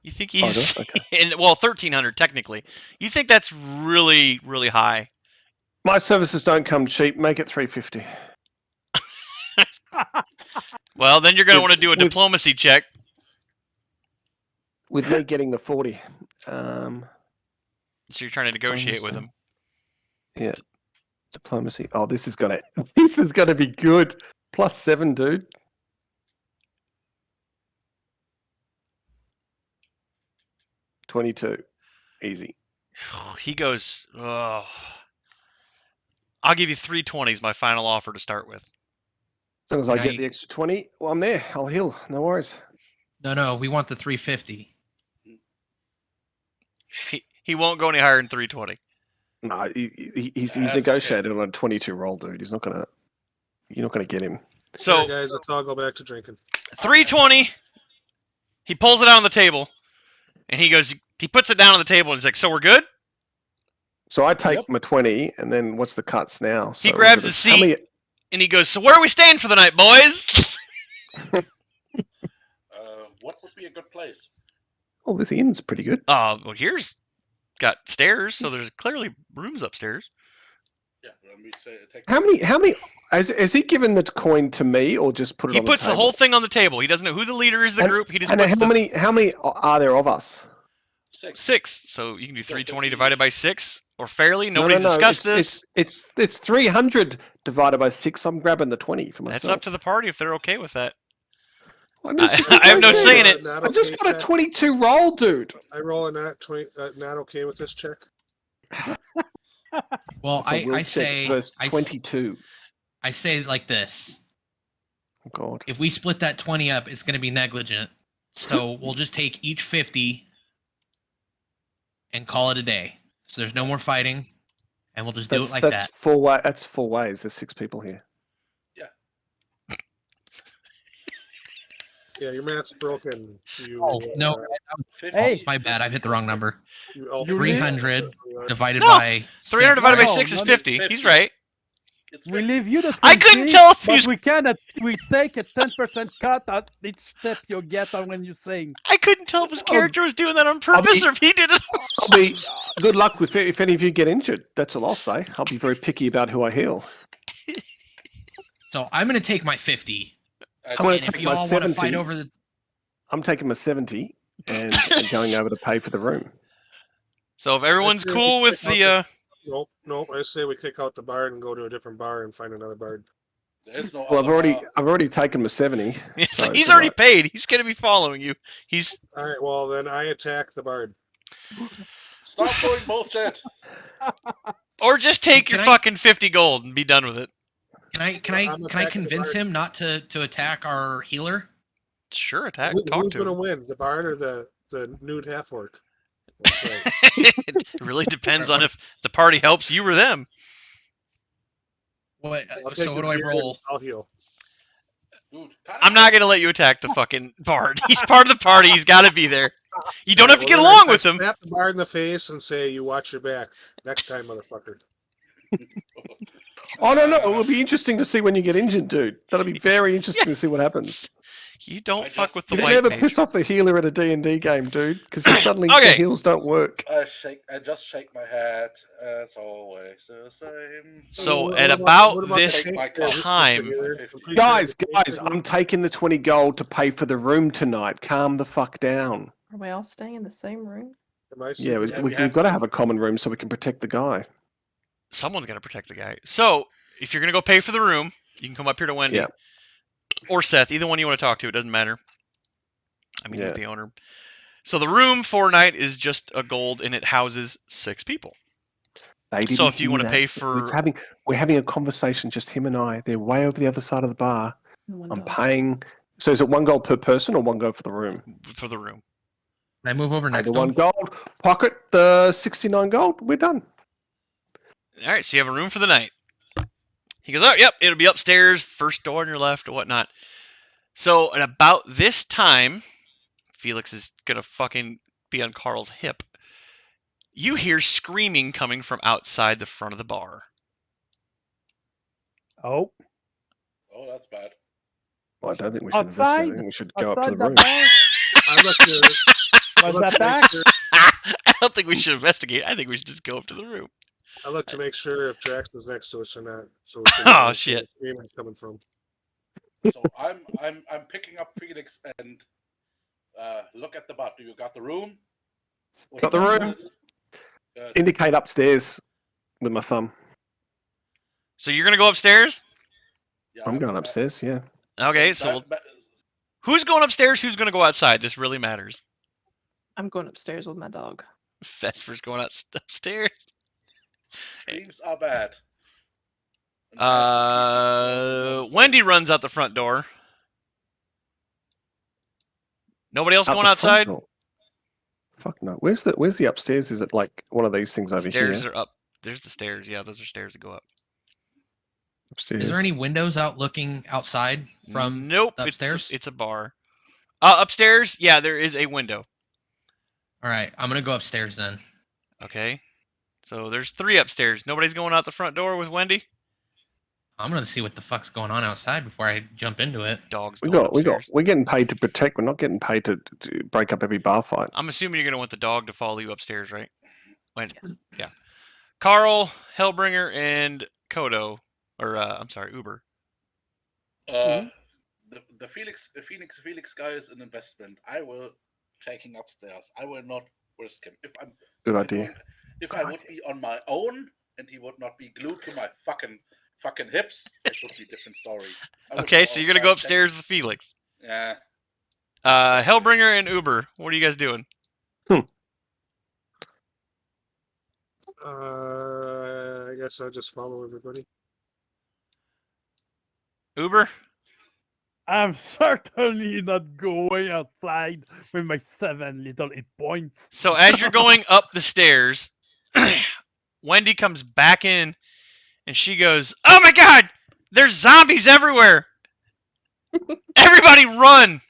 You think Oh, he's... do I? Okay. well, 1,300 technically. You think that's really, really high? My services don't come cheap. Make it 350. Well, then you're going to With- want to do a with- diplomacy check. With me getting the 40. So you're trying to negotiate with him. Yeah. Diplomacy. Oh, this is gonna be good. +7, dude. $22. Easy. He goes, oh. I'll give you 320 is my final offer to start with. As long as I Now get you- the extra 20, well, I'm there. I'll heal. No worries. No, we want the 350. He won't go any higher than 320. No, he's That's negotiated on a 22 roll, dude. You're not gonna get him. So Here, guys, let's all go back to drinking. 320. He pulls it out on the table, and he goes. He puts it down on the table, and he's like, "So we're good." So I take my 20, and then what's the cuts now? So He grabs is a it- how seat. many- And he goes, "So where are we staying for the night, boys?" What would be a good place? Oh, this inn's pretty good. Well, here's got stairs, so there's clearly rooms upstairs. Yeah, let me say, take How many? Has he given the coin to me, or just put it He on puts the the table? whole thing on the table. He doesn't know who the leader is of the And- group. He just And puts how many are there of us? 6. 6. So you can do So 320 50 divided by 6, or fairly. No, Nobody's discussed this. It's 300 divided by 6. I'm grabbing the 20 for myself. That's up to the party if they're okay with that. I mean, it's just I have no negotiating. say in it. Not I just okay got a check. 22 roll, dude. I roll a nat 20. Not okay with this check. Well, It's a will I check say versus I 22. say it like this. Oh, God. If we split that 20 up, it's going to be negligent. So we'll just take each 50 and call it a day. So there's no more fighting, and we'll just do it like That's that. 4 way. That's 4 ways. There's 6 people here. Yeah, your math's broken. You, Oh, no, 50. Hey. my bad. I've hit the wrong number. You all- You 300 divided No, by 300 6, divided by right? 6 is no, it's 50. 50. He's right. It's We 50. leave you the 20, I couldn't tell if he but was- we take a 10% cut at each step you get on when you sing. I couldn't tell if his character was doing that on purpose or if he did it. I'll be good luck with if any of you get injured. That's all I'll say. I'll be very picky about who I heal. So I'm going to take my 50. I'm gonna And if take you my all want to 70. fight over the... I'm taking my 70 and going over to pay for the room. So if everyone's Let's do cool it. with the Nope. I say we kick out the bard and go to a different bar and find another bard. There's no Well, I've other already taken my 70. So he's good already luck. paid. He's going to be following you. He's All right. Well, then I attack the bard. Stop doing bullshit. or just take Can your I- fucking 50 gold and be done with it. Can I I'm attacking the convince bard. him not to attack our healer? Sure, attack. Who's Talk to gonna him. win, the bard or the nude half orc? That's right. It really depends on if the party helps you or them. What? I'll take So what his do I gear roll? and I'll heal. Dude, I'm not gonna let you attack the fucking bard. He's part of the party. He's got to be there. You don't have to get Well, then along I with him. Snap the bard in the face and say, "You watch your back next time, motherfucker." Oh no, it will be interesting to see when you get injured, dude. That'll be very interesting to see what happens. You don't I fuck just- with the You white never mage. piss off the healer at a D&D game, dude, because suddenly the Okay. heals don't work. I just shake my head. It's always the same. So What at about- about what about this the my tank there, time- Mr. Healer? 50. I'm pretty sure Guys, the tank I'm taking the 20 gold to pay for the room tonight. Calm the fuck down. Are we all staying in the same room? Am I Yeah, seeing- we've got to have a common room so we can protect the guy. Someone's got to protect the guy. So if you're gonna go pay for the room, you can come up here to Wendy Yeah. or Seth. Either one you want to talk to. It doesn't matter. I mean, Yeah. he's the owner. So the room for night is just a gold, and it houses 6 people. They didn't So if you hear want to that. pay for, We're having a conversation, just him and I. They're way over the other side of the bar. One I'm dog. paying. So is it 1 gold per person or 1 gold for the room? for the room. Can I move over Pay next the to 1 him? gold. Pocket the 69 gold. We're done. All right, so you have a room for the night. He goes, oh, yep, it'll be upstairs, first door on your left or whatnot. So at about this time, Felix is gonna fucking be on Carl's hip. You hear screaming coming from outside the front of the bar. Oh, Oh, that's bad. Well, I don't think we should investigate. I outside. think we should go up to Outside the the room. bar. I look to, I Was look that to make back? sure, I don't think we should investigate. I think we should just go up to the room. I look to make sure if Dracks is next to us or not. So we can Oh, know where shit. the screaming's coming from. So I'm picking up Felix and look at the bot. Do you got the room? Got the room. Indicate upstairs with my thumb. So you're gonna go upstairs? Yeah, I'm going upstairs, yeah. Okay, so who's going upstairs? Who's gonna go outside? This really matters. I'm going upstairs with my dog. Vesper's going upstairs. Screams are bad. And I have to keep this going Wendy runs out the front door. Nobody else Out going the front outside? door. Fuck no. Where's the upstairs? Is it like one of these things over Stairs here? are up. There's the stairs. Yeah, those are stairs that go up. Upstairs. Is there any windows out looking outside from Nope. the upstairs? It's a bar. Upstairs, yeah, there is a window. All right, I'm gonna go upstairs then. Okay. So there's 3 upstairs. Nobody's going out the front door with Wendy? I'm gonna see what the fuck's going on outside before I jump into it. Dogs We going got. upstairs. We're getting paid to protect. We're not getting paid to break up every bar fight. I'm assuming you're gonna want the dog to follow you upstairs, right? Yeah. Carl, HellBringer, and Kodo, or I'm sorry, Uber. The Felix guy is an investment. I will take him upstairs. I will not risk him. Good idea. If I would be on my own and he would not be glued to my fucking hips, it would be a different story. Okay, so you're gonna go upstairs with Felix. Yeah. HellBringer and Uber, what are you guys doing? I guess I'll just follow everybody. Uber? I'm certainly not going outside with my 7 little hit points. So as you're going up the stairs, Wendy comes back in and she goes, "Oh my god! There's zombies everywhere! Everybody run!"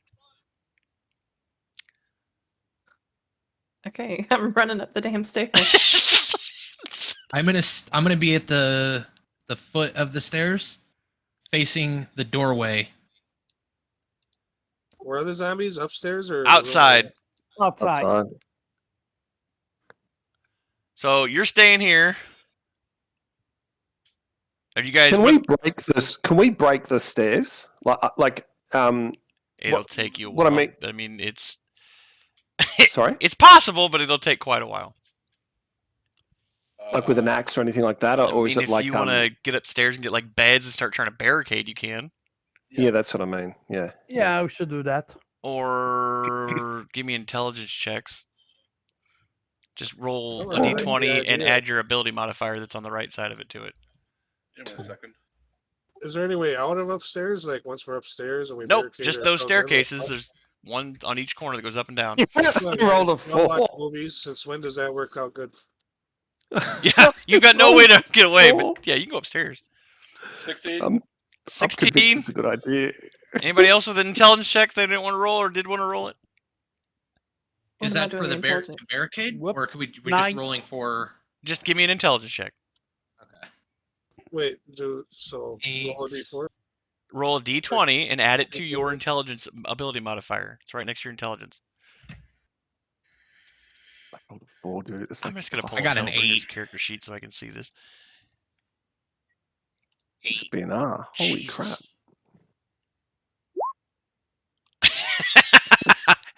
Okay, I'm running up the damn stairs. I'm gonna be at the foot of the stairs, facing the doorway. Where are the zombies? Upstairs or Outside. Outside. Outside. So you're staying here. Are you guys? Can we break this? Can we break the stairs? It'll take you a what I while. mean- It's Sorry, it's possible, but it'll take quite a while. like with an axe or anything like that, or is I mean, it like if you want to get upstairs and get like beds and start trying to barricade, you can. Yeah, that's what I mean. Yeah. Yeah, we should do that. Or give me intelligence checks. Just roll a Oh, d20 good and idea. add your ability modifier that's on the right side of it to it. Give me a second. Is there any way out of upstairs? Like once we're upstairs and we Nope, barricade just those ourselves in, like, staircases. There's one on each corner that goes up and down. I Roll a don't watch 4. movies. Since when does that work out good? Yeah, you've got no Roll way to a get away, 4. but yeah, you can go upstairs. 16. I'm convinced 16. it's a good idea. Anybody else with an intelligence check they didn't want to roll or did want to roll it? What Is am I that for doing the intelligence? barricade, or Whoops, could we just 9. rolling for? Just give me an intelligence check. Okay. Wait, roll a 8. d4. Roll a d20 and add it to your intelligence ability modifier. It's right next to your intelligence. I rolled a 4, dude. It's I'm like just gonna plus pull I got up an Hellbringer's 8. character sheet so I can see this. It's been holy crap.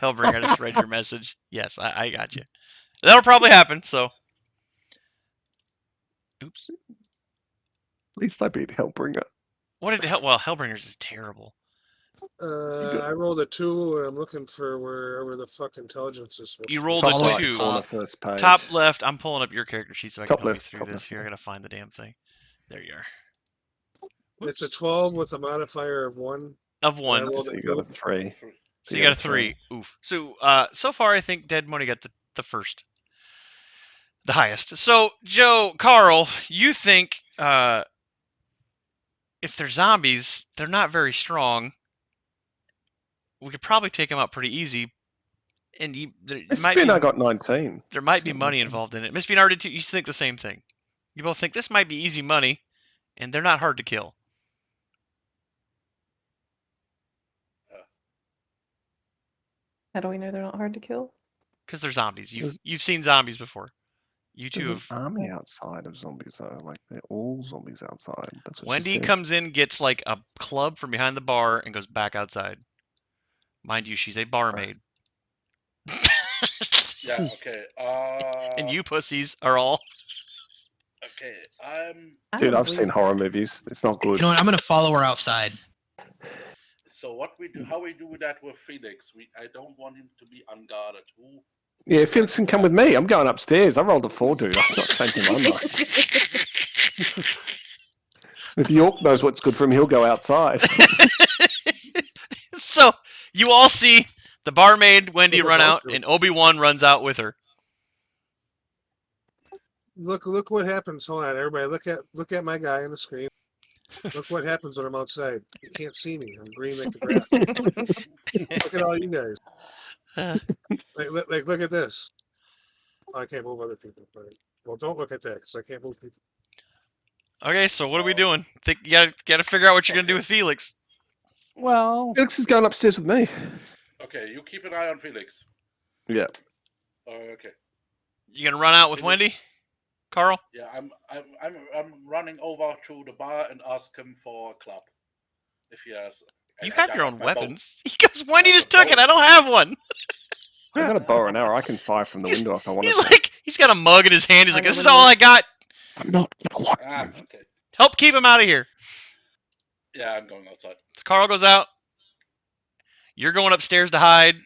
Hellbringer, I just read your message. Yes, I got you. That'll probably happen, so. Oops. At least I beat Hellbringer. What did well, Hellbringer's is terrible. I rolled a 2. I'm looking for wherever the fuck intelligence is. You supposed rolled Top a all the way at the 2. corner, top. first page. Top left, I'm pulling up your character sheet so I can Top help left, you through top this left, here. I yeah. gotta find the damn thing. There you are. It's a Whoops. 12 with a modifier of 1. Of I 1. rolled So a you got a 2. 3. So you got a 3. Oof. So so far I think Dead Money got the first. The highest. So Joe, Carl, you think if they're zombies, they're not very strong. We could probably take them out pretty easy. And there This might spin be I got 19. there might be It's not money bad. involved in it. Miss Beanard did too. You think the same thing. You both think this might be easy money, and they're not hard to kill. How do we know they're not hard to kill? Because they're zombies. There's- You've seen zombies before. You There's two an have. army outside of zombies though. Like they're all zombies outside. That's what Wendy she said. comes in, gets like a club from behind the bar, and goes back outside. Mind you, she's a barmaid. Yeah, okay. And you pussies are all. Okay, I'm. I Dude, don't I've seen believe- horror movies. It's not good. You know what? I'm gonna follow her outside. So what we do? How we do that with Felix? I don't want him to be unguarded. Who? Yeah, Felix can come with me. I'm going upstairs. I rolled a 4, dude. I'm not changing my mind. If York knows what's good for him, he'll go outside. So you all see the barmaid Wendy Look at run those out, two. and Obi-Wan runs out with her. Look what happens. Hold on, everybody. Look at my guy on the screen. Look what happens when I'm outside. You can't see me. I'm green like the grass. Look at all you guys. Like look at this. Oh, I can't move other people. But, well, don't look at that because I can't move people. Okay, so what are we So- doing? Think you gotta figure out what you're gonna do with Felix. Well, Felix is going upstairs with me. Okay, you keep an eye on Felix. Yeah. Okay. You gonna run out with Felix. Wendy, Carl? Yeah, I'm running over to the bar and ask him for a club. If he has. You I have your own my bow. weapons. He goes, Wendy I have just a took it. bow. I don't have one. I got a bow and arrow. I can fire from the window if I want He's to. like, he's got a mug in his hand. He's like, I know this is what all it I is. got. I'm not gonna watch Ah, you. okay. Help keep him out of here. Yeah, I'm going outside. So Carl goes out. You're going upstairs to hide.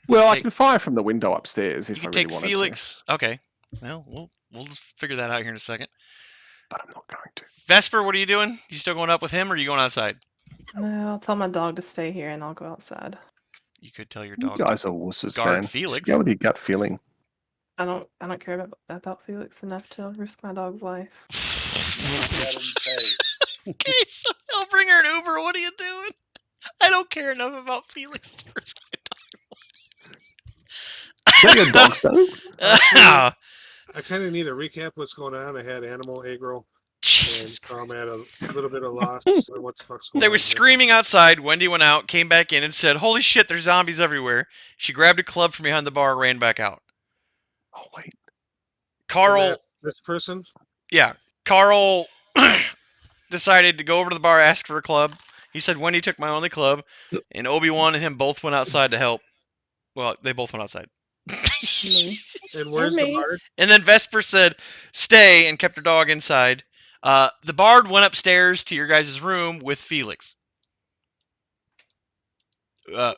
Well, I Take- can fire from the window upstairs You if I can really take wanted Felix. Okay. Well, we'll just figure that out here in a second. to, but I'm not going to. Vesper, what are you doing? You still going up with him, or are you going outside? No, I'll tell my dog to stay here and I'll go outside. You could tell your You dog. guys are wusses, guard man. Felix. Go with your gut feeling. I don't care about Felix enough to risk my dog's life. Let him pay. Okay, so I'll bring her an Uber. What are you doing? I don't care enough about Felix to risk Is that your dog stone? my dog. I kind of need a recap what's going on. I had animal aggro Jesus and I'm at a little bit of loss. on what the fuck's going They on were here. screaming outside. Wendy went out, came back in, and said, "Holy shit, there's zombies everywhere." She grabbed a club from behind the bar, and ran back out. Oh wait. And Carl, that- this person. yeah, Carl decided to go over to the bar, ask for a club. He said, "Wendy took my only club," and Obi-Wan and him both went outside to help. Well, they both went outside. Me. And where's the me. bard? And then Vesper said, "Stay," and kept her dog inside. The bard went upstairs to your guys' room with Felix.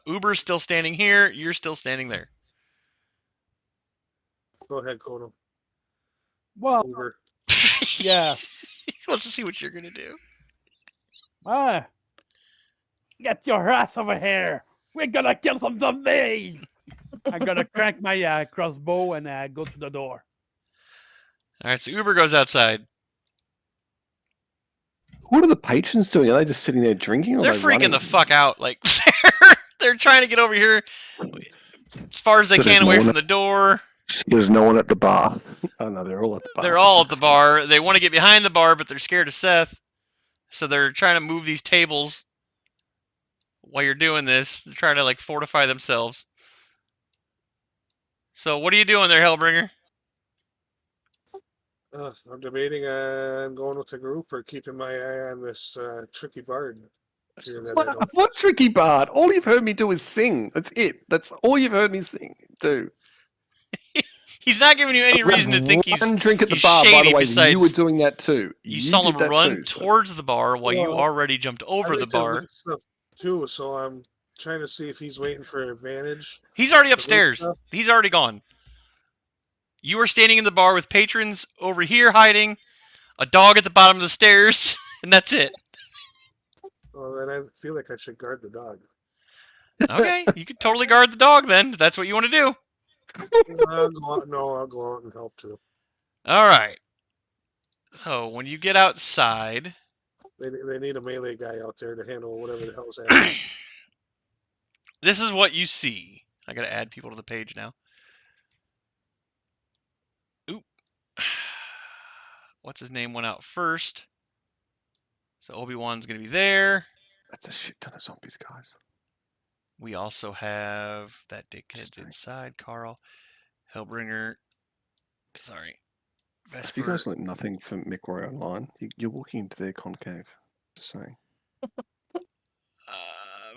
Uber's still standing here. You're still standing there. Go ahead, Kono. well, Uber. yeah. He wants to see what you're gonna do. Ah, get your ass over here. We're gonna kill some zombies. I'm gonna crank my crossbow and go to the door. All right, so Uber goes outside. What are the patrons doing? Are they just sitting there drinking, or They're are they freaking running? the fuck out. Like they're trying to get over here as far as they So there's can no away one from the door. There's no one at the bar. Oh no, they're all at the bar. They're all at the bar. They want to get behind the bar, but they're scared of Seth. So they're trying to move these tables while you're doing this. They're trying to like fortify themselves. So what are you doing there, HellBringer? I'm debating on going with the group or keeping my eye on this tricky bard here that I don't. What tricky bard? All you've heard me do is sing. That's it. That's all you've heard me do. He's not giving you any We had reason to think he's one drink at the he's bar. By shady the way, besides you were doing that too. you saw did him that run too, so- towards the bar while you Well, already jumped over I the like to bar. loot stuff too, so I'm trying to see if he's waiting for advantage. He's already to loot upstairs. stuff. He's already gone. You are standing in the bar with patrons over here hiding, a dog at the bottom of the stairs, and that's it. Well, then I feel like I should guard the dog. Okay, you could totally guard the dog then, if that's what you want to do. I'll go out and help too. All right. So when you get outside, They need a melee guy out there to handle whatever the hell's happening. this is what you see. I gotta add people to the page now. Oop. What's his name went out first. So Obi-Wan's gonna be there. That's a shit ton of zombies, guys. We also have that dickhead's Just doing- inside, Carl. HellBringer. Sorry. Have Vesper. you guys learned nothing from McRoy Online? You're walking into their concave. Just saying.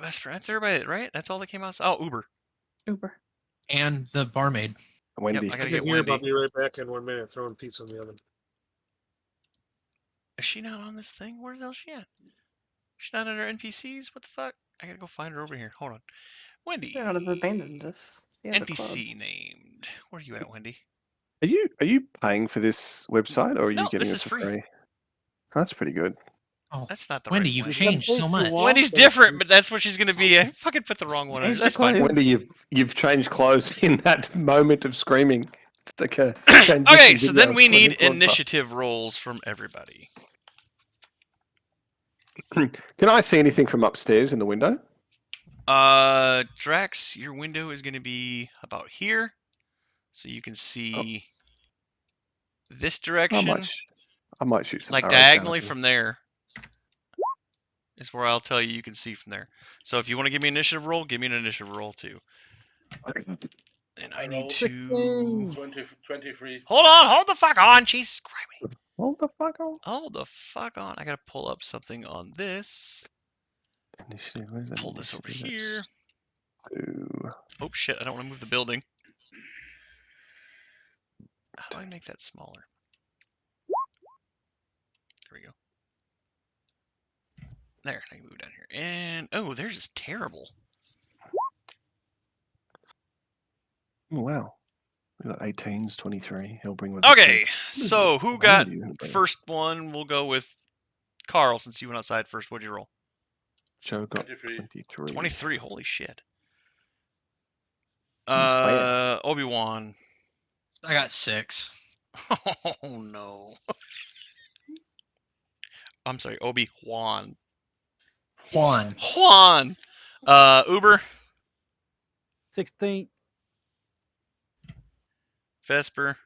Vesper, that's everybody, right? That's all that came out? Oh, Uber. Uber. And the barmaid. Wendy. I gotta I get can hear, Wendy. but I'll be right back in 1 minute throwing pizza in the oven. Is she not on this thing? Where the hell is she at? She's not under NPCs? What the fuck? I gotta go find her over here. Hold on. Wendy. They would have abandoned us. She has a club. NPC named. Where are you at, Wendy? Are you paying for this website, or are you No, getting this this is for free. free? That's pretty good. Oh, That's not the Wendy, right you've one. You can changed pay so if you much. want, Wendy's but different, but that's what she's gonna be. I fucking put the wrong one on. Change the That's fine. clothes. Wendy, you've changed clothes in that moment of screaming. It's like a transition. Okay, so then video we for an need influencer. initiative rolls from everybody. Can I see anything from upstairs in the window? Drax, your window is gonna be about here, so you can see this I direction. might shoot some Like arrows down diagonally at you. from there is where I'll tell you can see from there. So if you want to give me an initiative roll, give me an initiative roll too. And I need rolled to 23. hold the fuck on, Jesus Christ. Hold the fuck on. Hold the fuck on. I gotta pull up something on this. Initiative. Where's that Pull this over initiative? here. That's two. Oh shit, I don't want to move the building. How do I make that smaller? There we go. There, I can move down here. And oh, theirs is terrible. Oh, wow. We got 18s, 23. He'll bring with the Okay, two. so who Why got would you have that? first one? We'll go with Carl since you went outside first. What'd you roll? Joe got 23. 23. 23. Holy shit. fast. Obi-Wan. I got 6. Oh no. I'm sorry, Obi-Wan. Juan. Juan. Uber. 16. Vesper.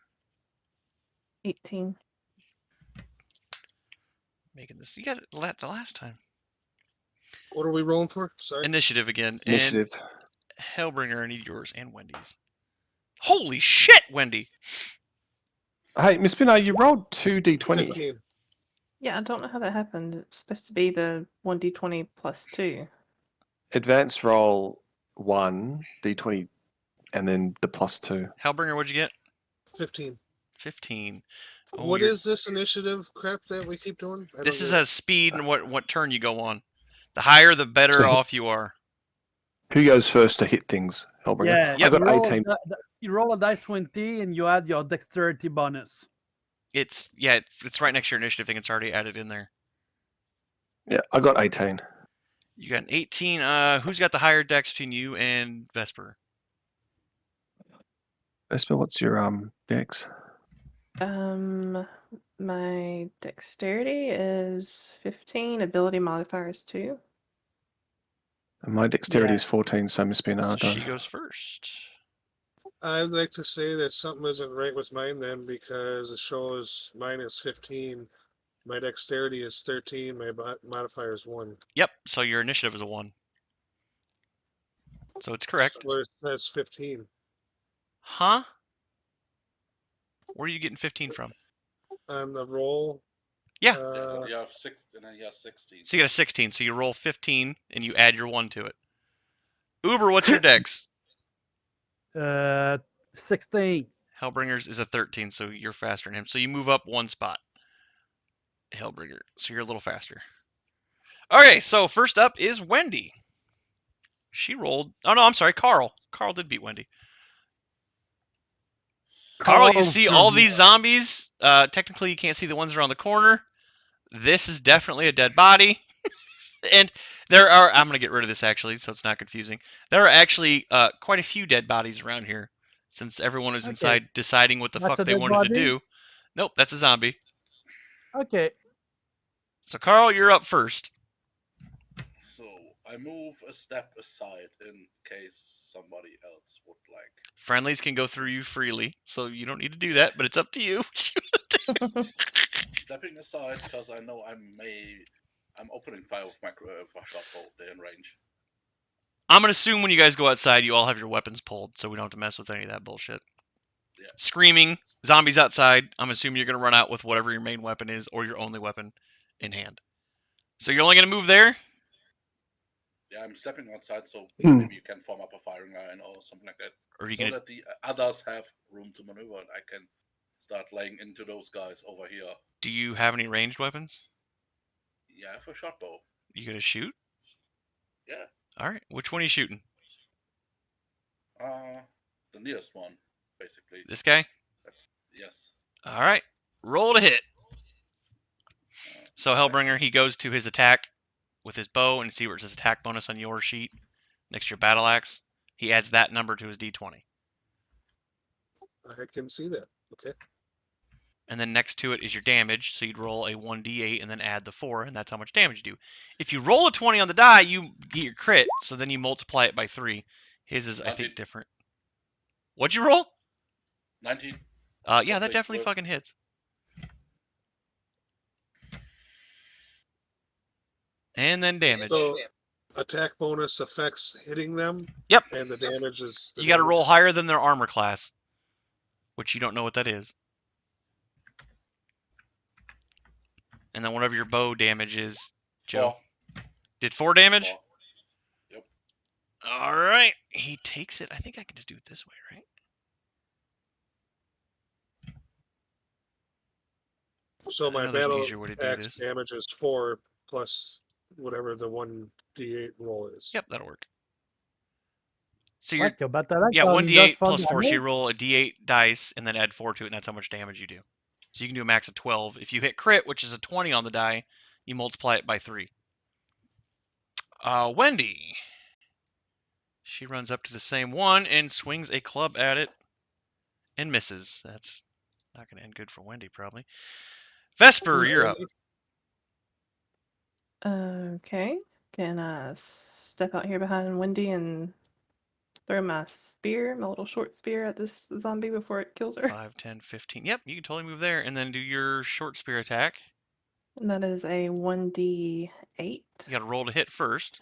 18. Making this. You got it the last time. What are we rolling for? Sorry. Initiative again. Initiative. And HellBringer, I need yours and Wendy's. Holy shit, Wendy. Hey, Miss Pino, you rolled 2d20. 15. Yeah, I don't know how that happened. It's supposed to be the 1d20 plus 2. Advanced roll 1, d20, and then the plus 2. HellBringer, what'd you get? 15. 15. Oh, What you're- is this initiative crap that we keep doing? I This don't is get a speed and what turn you go on. The higher, the better So- off you are. Who goes first to hit things? Hellbringer. Yeah, I got you roll, 18. you roll a dice 20 and you add your dexterity bonus. It's right next to your initiative thing. It's already added in there. Yeah, I got 18. You got an 18. Who's got the higher dex between you and Vesper? Vesper, what's your dex? My dexterity is 15. Ability modifier is 2. And my dexterity Yeah. is 14, so Miss Bernard She does. goes first. I'd like to say that something isn't right with mine then, because it shows mine is 15, my dexterity is 13, my modifier is 1. Yep. So your initiative is a 1. So it's correct. Where it says 15. Huh? Where are you getting 15 from? On the roll. Yeah. You have 6, and then you have 16. So you got a 16. So you roll 15 and you add your 1 to it. Uber, what's your dex? 16. Hellbringer's is a 13, so you're faster than him. So you move up 1 spot. Hellbringer. So you're a little faster. Okay, so first up is Wendy. She rolled. Oh no, I'm sorry, Carl. Carl did beat Wendy. Carl, you see all these zombies. Technically, you can't see the ones around the corner. This is definitely a dead body. And there are. I'm going to get rid of this actually, so it's not confusing. There are actually quite a few dead bodies around here, since everyone is inside deciding what the That's fuck a they dead wanted to body? do. Nope, that's a zombie. Okay. So Carl, you're up first. So I move a step aside in case somebody else would like. Friendlies can go through you freely, so you don't need to do that, but it's up to you. Stepping aside because I know I'm opening fire with my shot bolt. They're in range. I'm going to assume when you guys go outside, you all have your weapons pulled, so we don't have to mess with any of that bullshit. Yeah. Screaming, zombies outside. I'm assuming you're going to run out with whatever your main weapon is, or your only weapon in hand. So you're only going to move there? Yeah, I'm stepping outside, so maybe you can form up a firing line or something like that, Or are you so going to... that the others have room to maneuver, and I can start laying into those guys over here. Do you have any ranged weapons? Yeah, I have a shot bow. You going to shoot? Yeah. All right. Which one are you shooting? The nearest one, basically. This guy? Yes. All right. Roll to hit. So Hellbringer, he goes to his attack with his bow, and see where it says attack bonus on your sheet next to your battle axe. He adds that number to his d20. I can see that. Okay. And then next to it is your damage, so you'd roll a 1d8 and then add the 4, and that's how much damage you do. If you roll a 20 on the die, you get your crit, so then you multiply it by 3. His is, I think, different. What'd you roll? 19. Yeah, that definitely fucking hits. And then damage. So attack bonus affects hitting them. Yep. And the damage is. You got to roll higher than their armor class, which you don't know what that is. And then whatever your bow damage is, Joe. 4. Did 4 damage? 4. Yep. All right. He takes it. I think I can just do it this way, right? So my there's an battle easier way to do axe this. damage is 4 plus whatever the 1d8 roll is. Yep, that'll work. So you're, What? yeah, 1d8 plus 4. So you roll a d8 dice and then add 4 to it, and that's how much damage you do. So you can do a max of 12. If you hit crit, which is a 20 on the die, you multiply it by 3. Wendy. She runs up to the same one and swings a club at it and misses. That's not going to end good for Wendy, probably. Vesper, you're up. Okay. Can I step out here behind Wendy and throw my spear, my little short spear, at this zombie before it kills her? 5, 10, 15. Yep, you can totally move there. And then do your short spear attack. And that is a 1d8. You got to roll to hit first.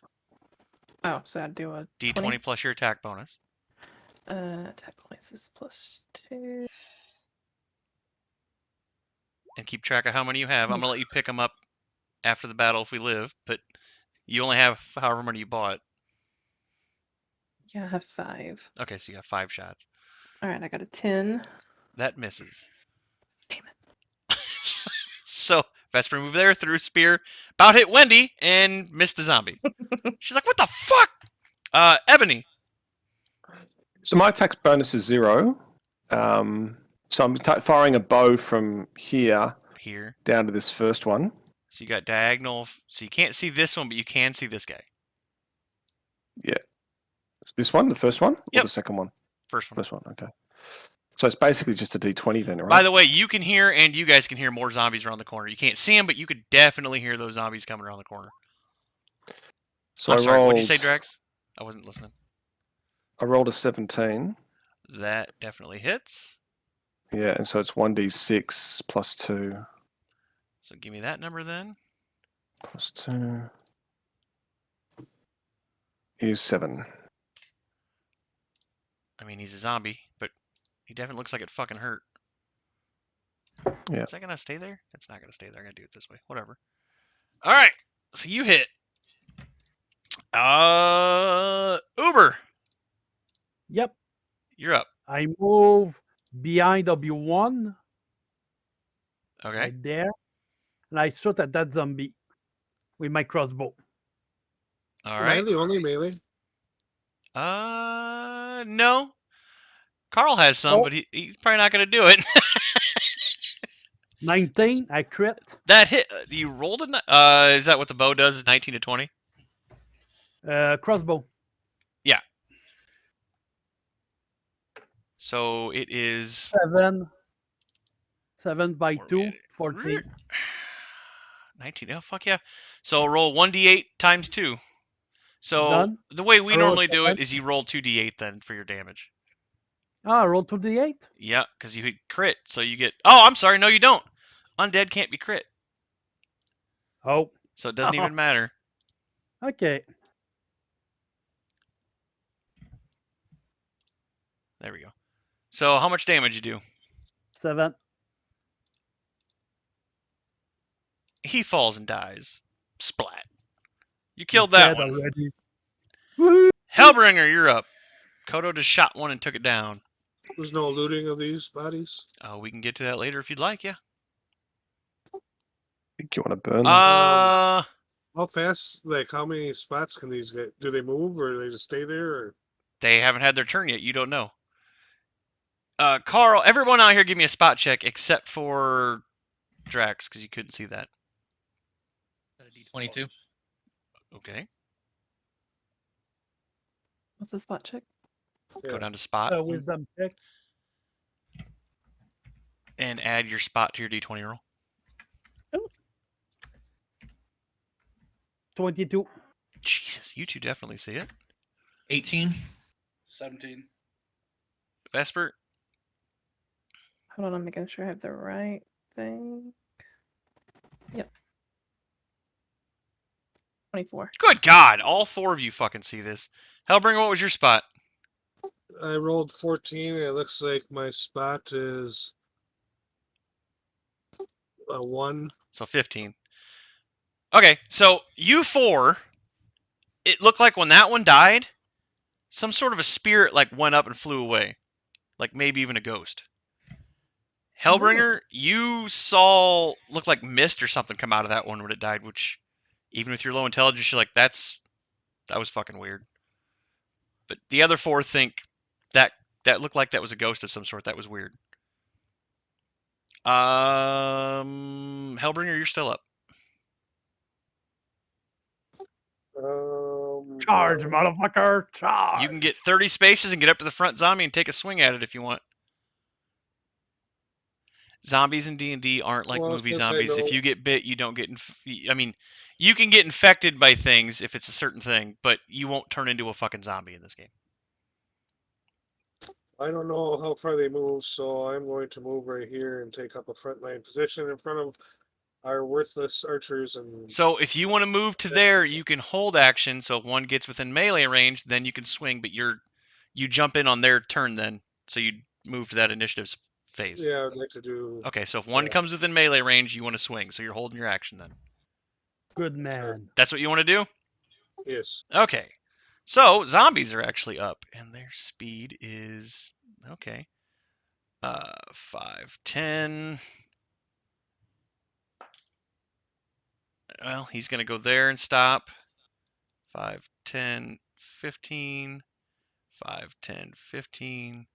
Oh, so I'd do a D20 plus your attack bonus. Attack bonus is +2. And keep track of how many you have. I'm going to let you pick them up after the battle if we live, but you only have however many you bought. Yeah, I have 5. Okay, so you got 5 shots. All right, I got a 10. That misses. Damn it. So Vesper moved there, threw a spear, about hit Wendy, and missed the zombie. She's like, what the fuck? Ebony. So my attack bonus is 0. So I'm firing a bow from here Here. down to this first one. So you got diagonal. So you can't see this one, but you can see this guy. This one, the first one, or Yep. the second one? First one. First one. Okay. So it's basically just a D20 then, right? By the way, you can hear and you guys can hear more zombies around the corner. You can't see them, but you could definitely hear those zombies coming around the corner. So I'm I sorry. rolled. What'd you say, Dracks? I wasn't listening. I rolled a 17. That definitely hits. Yeah, and so it's 1d6 plus 2. So give me that number then. Plus 2 is 7. I mean, he's a zombie, but he definitely looks like it fucking hurt. Yeah. Is that gonna stay there? It's not gonna stay there. I'm gonna do it this way. Whatever. All right. So you hit. Uber, Yep. you're up. I move behind W1 Okay. right there, and I shoot at that zombie with my crossbow. All Am right. I the only melee? No. Carl has some, Oh. but he's probably not gonna do it. 19, I crit. That hit. You rolled a. Is that what the bow does? Is 19 to 20? Crossbow. So it is 7. 7 by Or 2, we- 14. 19. Oh fuck yeah! So roll 1d8 times 2. So Done. the way we I rolled normally do it 7. is you roll 2d8 then for your damage. Roll 2d8. Yeah, because you hit crit, so you get. Oh, I'm sorry. No, you don't. Undead can't be crit, Oh, so it doesn't even matter. okay. There we go. So how much damage you do? 7. He falls and dies. Splat. You He's killed that dead one. already. Woohoo! HellBringer, you're up. Kodo just shot one and took it down. There's no looting of these bodies. We can get to that later if you'd like, yeah. I think you want to burn them. How fast, like, how many spots can these get? Do they move or do they just stay there? Or They haven't had their turn yet. You don't know. Carl, everyone out here give me a spot check except for Dracks, because you couldn't see that. D22. Okay. What's the spot check? Go Yeah. down to spot Wisdom check. and add your spot to your D20 roll. 22. Jesus, you two definitely see it. 18. 17. Vesper, Hold on, I'm making sure I have the right thing. Yep. 24. good God, all four of you fucking see this. HellBringer, what was your spot? I rolled 14. And it looks like my spot is a 1. So 15. Okay, so you four, it looked like when that one died, some sort of a spirit like went up and flew away. Like maybe even a ghost. HellBringer, you saw looked like mist or something come out of that one when it died, which even with your low intelligence, you're like, that was fucking weird. But the other four think that looked like that was a ghost of some sort. That was weird. HellBringer, you're still up. Charge, motherfucker. Charge. You can get 30 spaces and get up to the front zombie and take a swing at it if you want. Zombies in D&D aren't like Well, movie since I zombies. If know- you get bit, you don't get... I mean, you can get infected by things if it's a certain thing, but you won't turn into a fucking zombie in this game. I don't know how far they move, so I'm going to move right here and take up a front line position in front of our worthless archers. And So if you want to move to there, you can hold action. So if one gets within melee range, then you can swing, but you jump in on their turn then. So you move to that initiative phase. yeah, I'd like to do. Okay, so if one comes within melee range, you want to swing. So you're holding your action then. Good man. That's what you want to do? Yes. Okay. So zombies are actually up, and their speed is okay. 5, 10. Well, he's gonna go there and stop. 5, 10, 15. 5, 10, 15.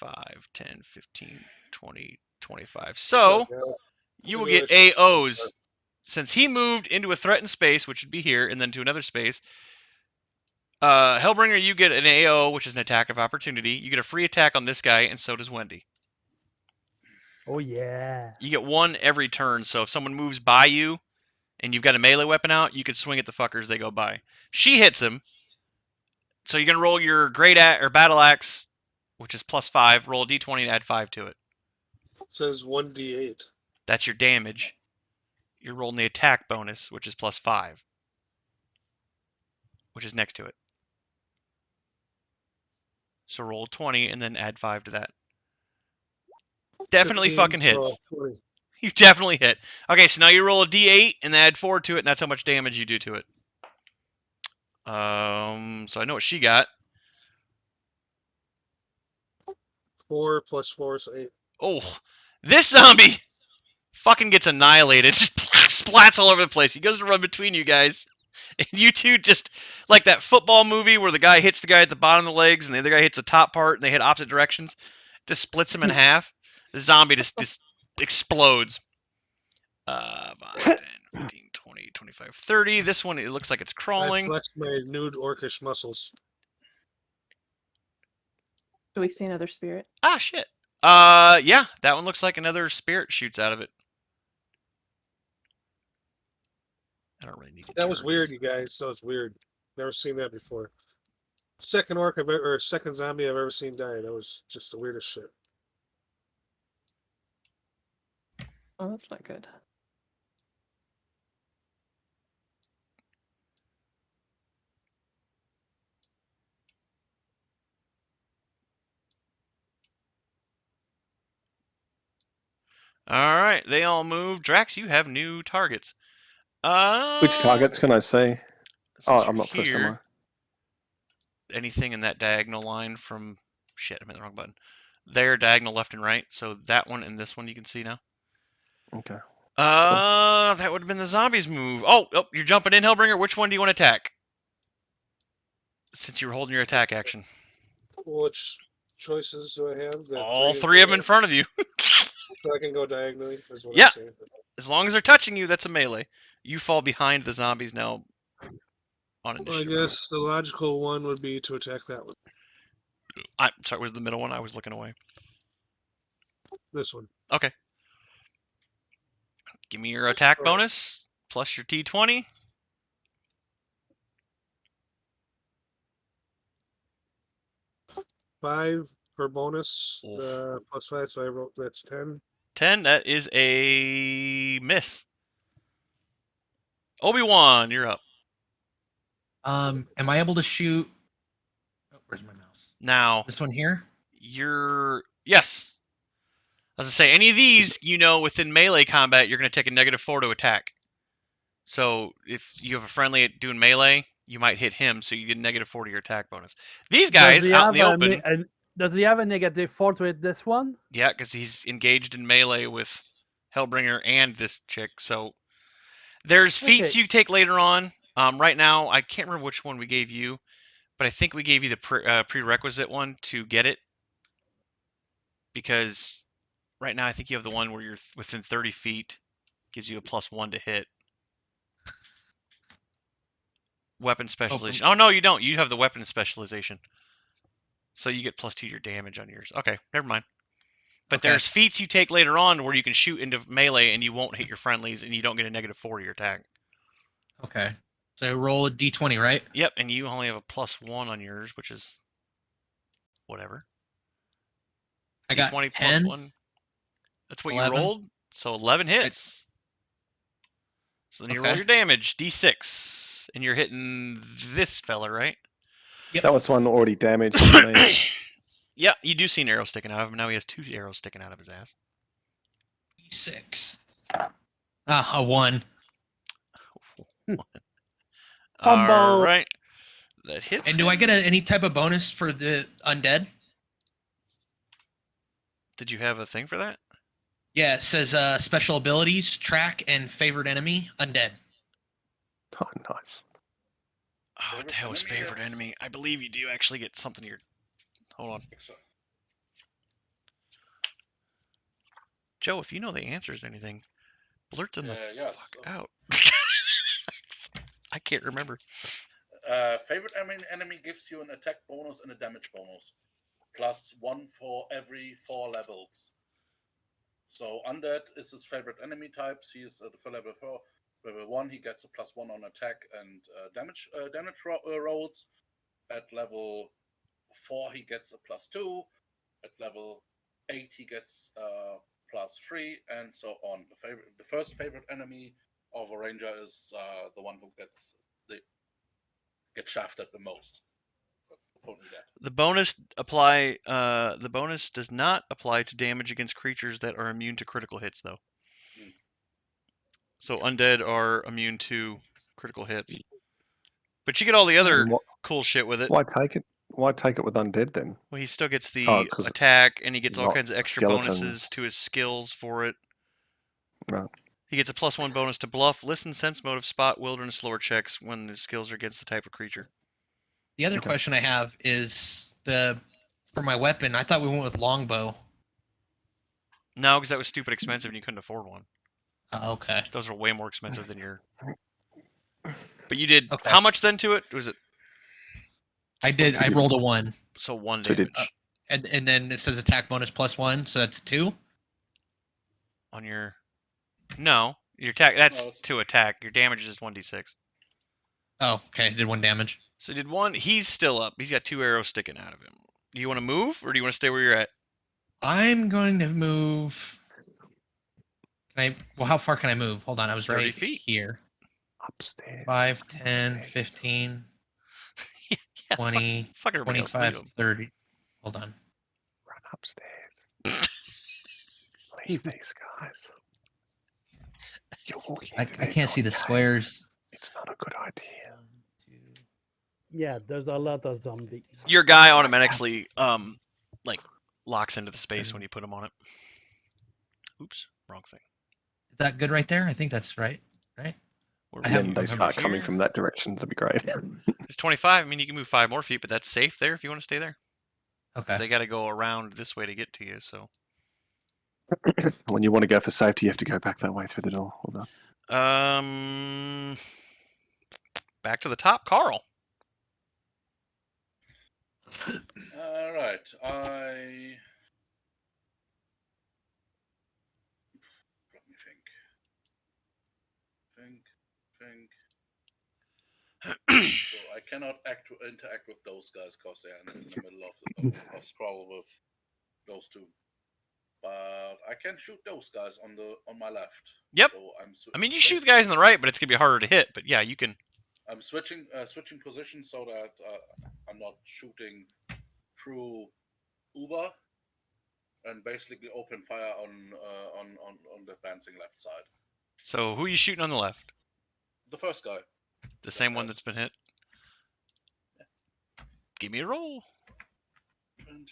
5, 10, 15, 20, 25. So you will get AOs Since he moved into a threatened space, which would be here, and then to another space, HellBringer, you get an AO, which is an attack of opportunity. You get a free attack on this guy, and so does Wendy. Oh yeah. You get one every turn, so if someone moves by you, and you've got a melee weapon out, you can swing at the fuckers they go by. She hits him, so you're gonna roll your great or battle axe, which is +5. Roll a d20 and add 5 to it. It says 1d8. That's your damage. You're rolling the attack bonus, which is +5, which is next to it. So roll 20 and then add 5 to that. Definitely 15, fucking hits. so 20. You definitely hit. Okay, so now you roll a d8 and add 4 to it, and that's how much damage you do to it. So I know what she got. 4 plus 4 is 8. Oh, this zombie fucking gets annihilated. Just splats all over the place. He goes to run between you guys. And you two just, like that football movie where the guy hits the guy at the bottom of the legs and the other guy hits the top part and they hit opposite directions. Just splits him in half. The zombie just explodes. 5, 10, 15, 20, 25, 30. This one, it looks like it's I crawling. flexed my nude orcish muscles. Do we see another spirit? Ah, shit. Yeah, that one looks like another spirit shoots out of it. I don't really need it. That was weird, you guys. That was weird. Never seen that before. Second orc I've ever, or second zombie I've ever seen die. That was just the weirdest shit. Oh, that's not good. All right, they all move. Drax, you have new targets. Which targets can I see? Oh, I'm not first, am I? here. Anything in that diagonal line from... Shit, I'm in the wrong button. There, diagonal left and right. So that one and this one you can see now. Okay. That would have been the zombies move. Oh, you're jumping in, HellBringer. Which one do you want to attack? Since you were holding your attack action. Which choices do I have? The All three of them in front of you. So I can go diagonally. Is what Yeah. I'm saying. As long as they're touching you, that's a melee. You fall behind the zombies now on Well, I initiative. guess the logical one would be to attack that one. I'm sorry, was the middle one? I was looking away. This one. Okay. Give me your attack bonus plus your T20. Five for bonus, Oof. plus 5, so I wrote that's 10. 10, that is a miss. Obi-Wan, you're up. Am I able to shoot? Oh, where's my mouse? Now, This one here? yes. I was gonna say, any of these, within melee combat, you're gonna take a -4 to attack. So if you have a friendly doing melee, you might hit him, so you get -4 to your attack bonus. These guys out in the open, does he have a -4 to hit this one? yeah, because he's engaged in melee with HellBringer and this chick. So there's feats Okay. you take later on. Right now, I can't remember which one we gave you, but I think we gave you the prerequisite one to get it. Because right now, I think you have the one where you're within 30 feet, gives you a +1 to hit. Weapon specialization. Oh, no, you don't. You have the weapon specialization. So you get +2 to your damage on yours. Okay, never mind. But Okay. there's feats you take later on where you can shoot into melee and you won't hit your friendlies and you don't get a -4 to your attack. Okay. So roll a d20, right? Yep, and you only have a +1 on yours, which is whatever. I got D20 10. +1. That's what 11. you rolled. So 11 hits. So then you roll Okay. your damage, D6, and you're hitting this fella, right? That was one already damaged for me. Yeah, you do see an arrow sticking out of him. Now he has 2 arrows sticking out of his ass. 6. A 1. Fumble. All right. That hits. And do I him. get any type of bonus for the undead? Did you have a thing for that? Yeah, it says special abilities, track, and favorite enemy, undead. Oh, nice. Oh, what the hell is favorite enemy? I believe you do actually get something here. Hold on. Joe, if you know the answers to anything, Blurt them the yes. fuck out. I can't remember. Favorite enemy gives you an attack bonus and a damage bonus. +1 for every 4 levels. So Undead is his favorite enemy types. He is for level 4. Level 1, he gets a +1 on attack and damage rolls. At level 4, he gets a +2. At level 8, he gets +3, and so on. The first favorite enemy of a ranger is the one who gets shafted the most. Only that. The bonus does not apply to damage against creatures that are immune to critical hits, though. So undead are immune to critical hits. But you get all the other cool shit with it. Why take it? Why take it with undead then? Well, he still gets the attack, and he gets all kinds of extra bonuses to his skills for it. Right. He gets a +1 bonus to bluff, listen, sense motive, spot, wilderness, lore checks when the skills are against the type of creature. The other question I have is for my weapon. I thought we went with longbow. No, because that was stupid expensive and you couldn't afford one. Okay. Those are way more expensive than your. But you did how much then to it? Was it? I rolled a 1. So 1 damage. And then it says attack bonus +1, so that's 2. On your. No, your attack. That's 2 attack. Your damage is 1d6. Oh, okay. I did 1 damage. So did 1. He's still up. He's got 2 arrows sticking out of him. Do you want to move or do you want to stay where you're at? I'm going to move. Well, how far can I move? Hold on. I was 30 right feet. here. Upstairs. 5, 10, Upstairs. 15, Yeah, 20, fuck everybody else, leave 25, him. 30. Hold on. Run upstairs. Leave these guys. You're walking. I can't see the squares. It's not a good idea. Yeah, there's a lot of zombies. Your guy automatically like locks into the space when you put him on it. Oops, wrong thing. Is that good right there? I think that's right. Right? When they start coming from that direction, that'd be great. It's 25. I mean, you can move 5 more feet, but that's safe there if you want to stay there. Okay. They got to go around this way to get to you. So when you want to go for safety, you have to go back that way through the door. Hold on. Back to the top, Carl. All right, let me think. So I cannot interact with those guys because they are in the middle of scroll with those two. But I can shoot those guys on my left. Yep. So I mean, you shoot the guys on the right, but it's gonna be harder to hit. But yeah, you can. I'm switching positions so that I'm not shooting through Uber and basically open fire on the advancing left side. So who are you shooting on the left? The first guy. The same one that's been hit? Yeah. Give me a roll. 20.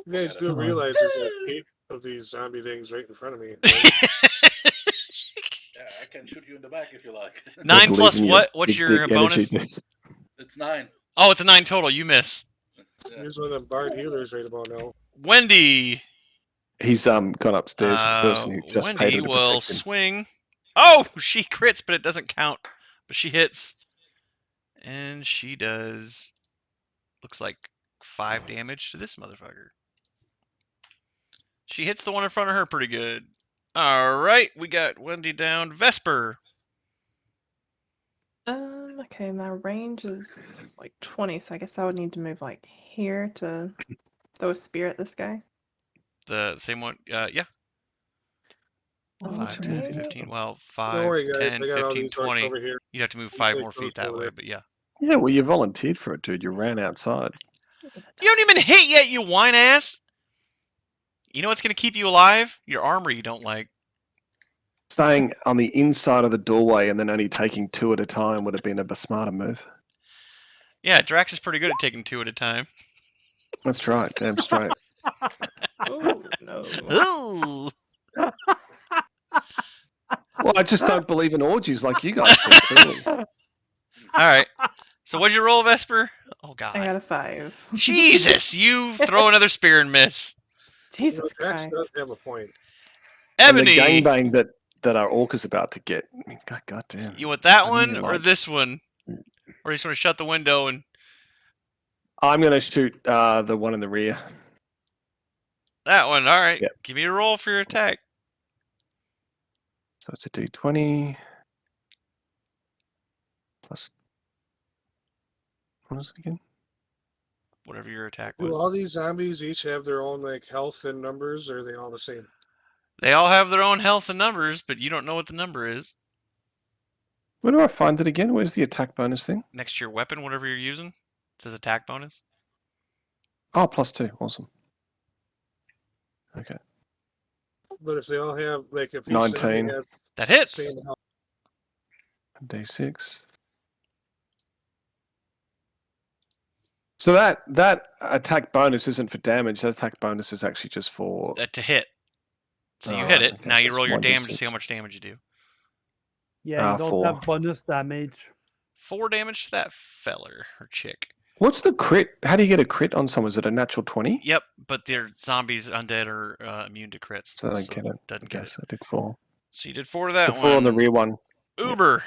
You guys do realize there's a heap of these zombie things right in front of me. Yeah, I can shoot you in the back if you like. 9 plus what? What's your bonus? It's 9. Oh, it's a 9 total. You miss. Yeah. Here's one of them bard healers right about now. Wendy. He's gone upstairs with the person who just Wendy paid him to will protect him. swing. Oh, she crits, but it doesn't count. But she hits. And she does, looks like 5 damage to this motherfucker. She hits the one in front of her pretty good. All right, we got Wendy down. Vesper. Okay, my range is like 20, so I guess I would need to move like here to throw a spear at this guy. The same one, yeah. 5, 10, 15, well, 5, Don't worry, guys. 10, I got all 15, these orcs 20. over here. You'd have to move 5 more Take feet those that over way, there. but yeah. Yeah, well, you volunteered for it, dude. You ran outside. You haven't even hit yet, you whine ass. You know what's going to keep you alive? Your armor you don't like. Staying on the inside of the doorway and then only taking 2 at a time would have been a smarter move. Yeah, Dracks is pretty good at taking 2 at a time. That's right. Damn straight. Oh, no. Ooh. Well, I just don't believe in orgies like you guys do, clearly. All right. So what'd you roll, Vesper? Oh God. I got a 5. Jesus, you throw another spear and miss. Jesus Dracks does Christ. have a point. And the Ebony, gangbang that our orc is about to get. I mean, God damn. you want that I one mean, or like- this one? Or you just want to shut the window and I'm going to shoot the one in the rear. that one? All right. Yep. Give me a roll for your attack. So it's a d20 plus. What is it again? Whatever your attack Do was. all these zombies each have their own like health and numbers, or are they all the same? They all have their own health and numbers, but you don't know what the number is. Where do I find it again? Where's the attack bonus thing? Next to your weapon, whatever you're using. It says attack bonus. Oh, +2. Awesome. Okay. But if they all have like if each 19. zombie has That the hits. same health, D6. So that attack bonus isn't for damage. That attack bonus is actually just for. To hit. So you Oh, hit right, it. okay, Now so you it's roll your damage to 1d6. see how much damage you do. Yeah, you don't 4. have bonus damage. 4 damage to that feller or chick. What's the crit? How do you get a crit on someone? Is it a natural 20? Yep, but their zombies, undead, are immune to crits. So I don't get it. Doesn't Okay, get it. so I did 4. So you did 4 to that So one. 4 on the rear one. Uber.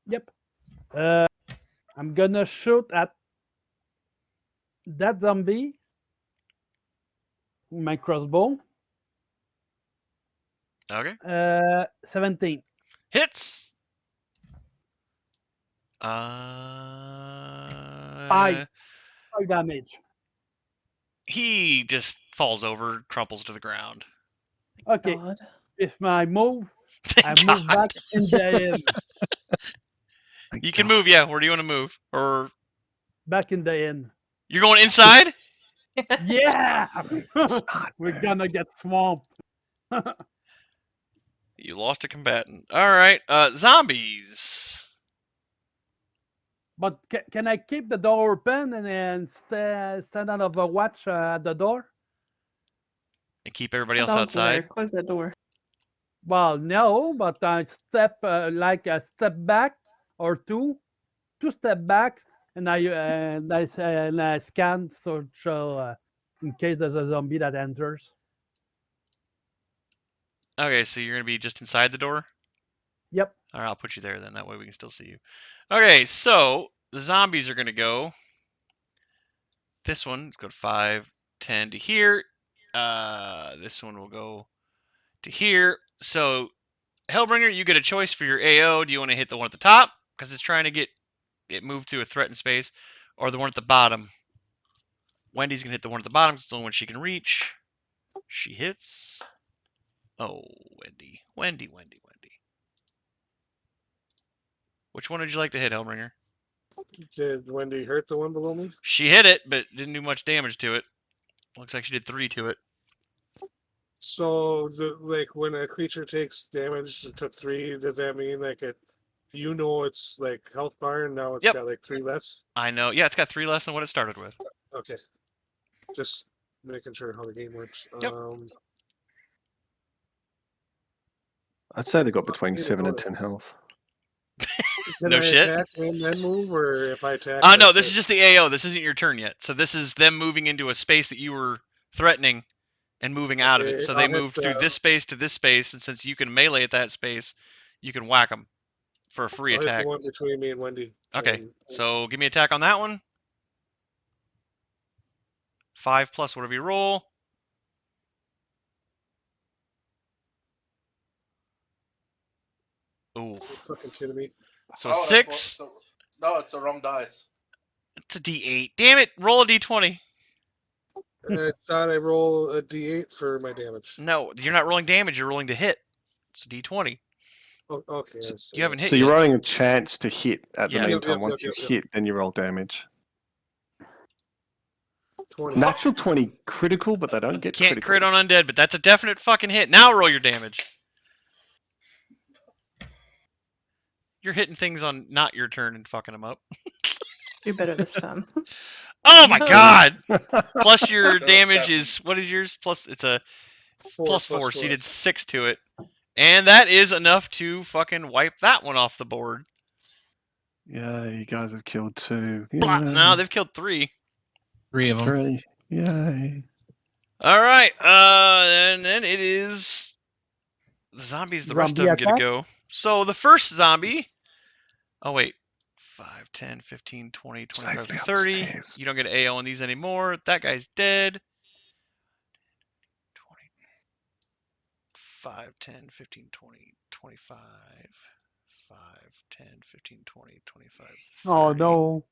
Yep. I'm gonna shoot at that zombie with my crossbow. Okay. 17. Hits. 5 damage. He just falls over, crumples to the ground. Okay. God. If my move, I Thank move God. back in the inn. Thank You can God. move, yeah. Where do you want to move? Or Back in the inn. you're going inside? Yeah! Smart We're move. gonna get swamped. You lost a combatant. All right. Zombies. But can I keep the door open and then stand out of a watch at the door? And keep everybody The else dog's in there. outside. Close that door. Well, no, but I step like a step back or two step back, and I scan so in case there's a zombie that enters. Okay, so you're going to be just inside the door? Yep. All right, I'll put you there then. That way we can still see you. Okay, so the zombies are going to go. This one, let's go to 5, 10 to here. This one will go to here. So, HellBringer, you get a choice for your AO. Do you want to hit the one at the top because it's trying to get it moved to a threatened space, or the one at the bottom? Wendy's going to hit the one at the bottom because it's the only one she can reach. She hits. Oh, Wendy. Wendy. Which one would you like to hit, HellBringer? did Wendy hurt the one below me? She hit it, but didn't do much damage to it. Looks like she did 3 to it. So like when a creature takes damage, it took 3. Does that mean like it's like health bar and now it's Yep. got like 3 less? I know. Yeah, it's got 3 less than what it started with. Okay. Just making sure how the game works. Yep. I'd say they got between Yeah, 7 and totally. 10 health. Can No I shit. attack and then move, or if I attack? No, that's this it? is just the AO. This isn't your turn yet. So this is them moving into a space that you were threatening and moving out of it. Okay, So they I'll hit moved through this space to this space, and since you can melee at that space, you can whack them for a free I'll hit attack. the one between me and Wendy. Okay, and- so give me attack on that one. 5 plus whatever you roll. Ooh, fucking kidding me. so Oh, that's 6. no, it's the wrong dice. It's a D8. Damn it! Roll a D20. I thought I roll a D8 for my damage. No, you're not rolling damage. You're rolling to hit. It's a D20. Oh, okay. So- You haven't hit So you're yet. rolling a chance to hit at the Yeah. Yep, meantime. yep, Once yep, you yep. hit, then you roll damage. 20. Natural 20 critical, but they don't get Can't critical. crit on undead, but that's a definite fucking hit. Now roll your damage. You're hitting things on not your turn and fucking them up. Do better this time. Oh my No. god! Plus your So damage 7. is, what is yours? Plus, it's a Four, plus 4, so you did 6 to it. And that is enough to fucking wipe that one off the board. Yeah, you guys have killed 2. Blah. No, Yay. they've killed 3. 3 of them. 3. Yay. All right. And then it is the zombies. The rest of Zombie them get to attack? go. So the first zombie. Oh wait. 5, 10, 15, 20, 25, Safely 30. upstairs. You don't get an AO on these anymore. That guy's dead. 20, 5, 10, 15, 20, 25. 5, 10, 15, 20, 25, 30. Oh no.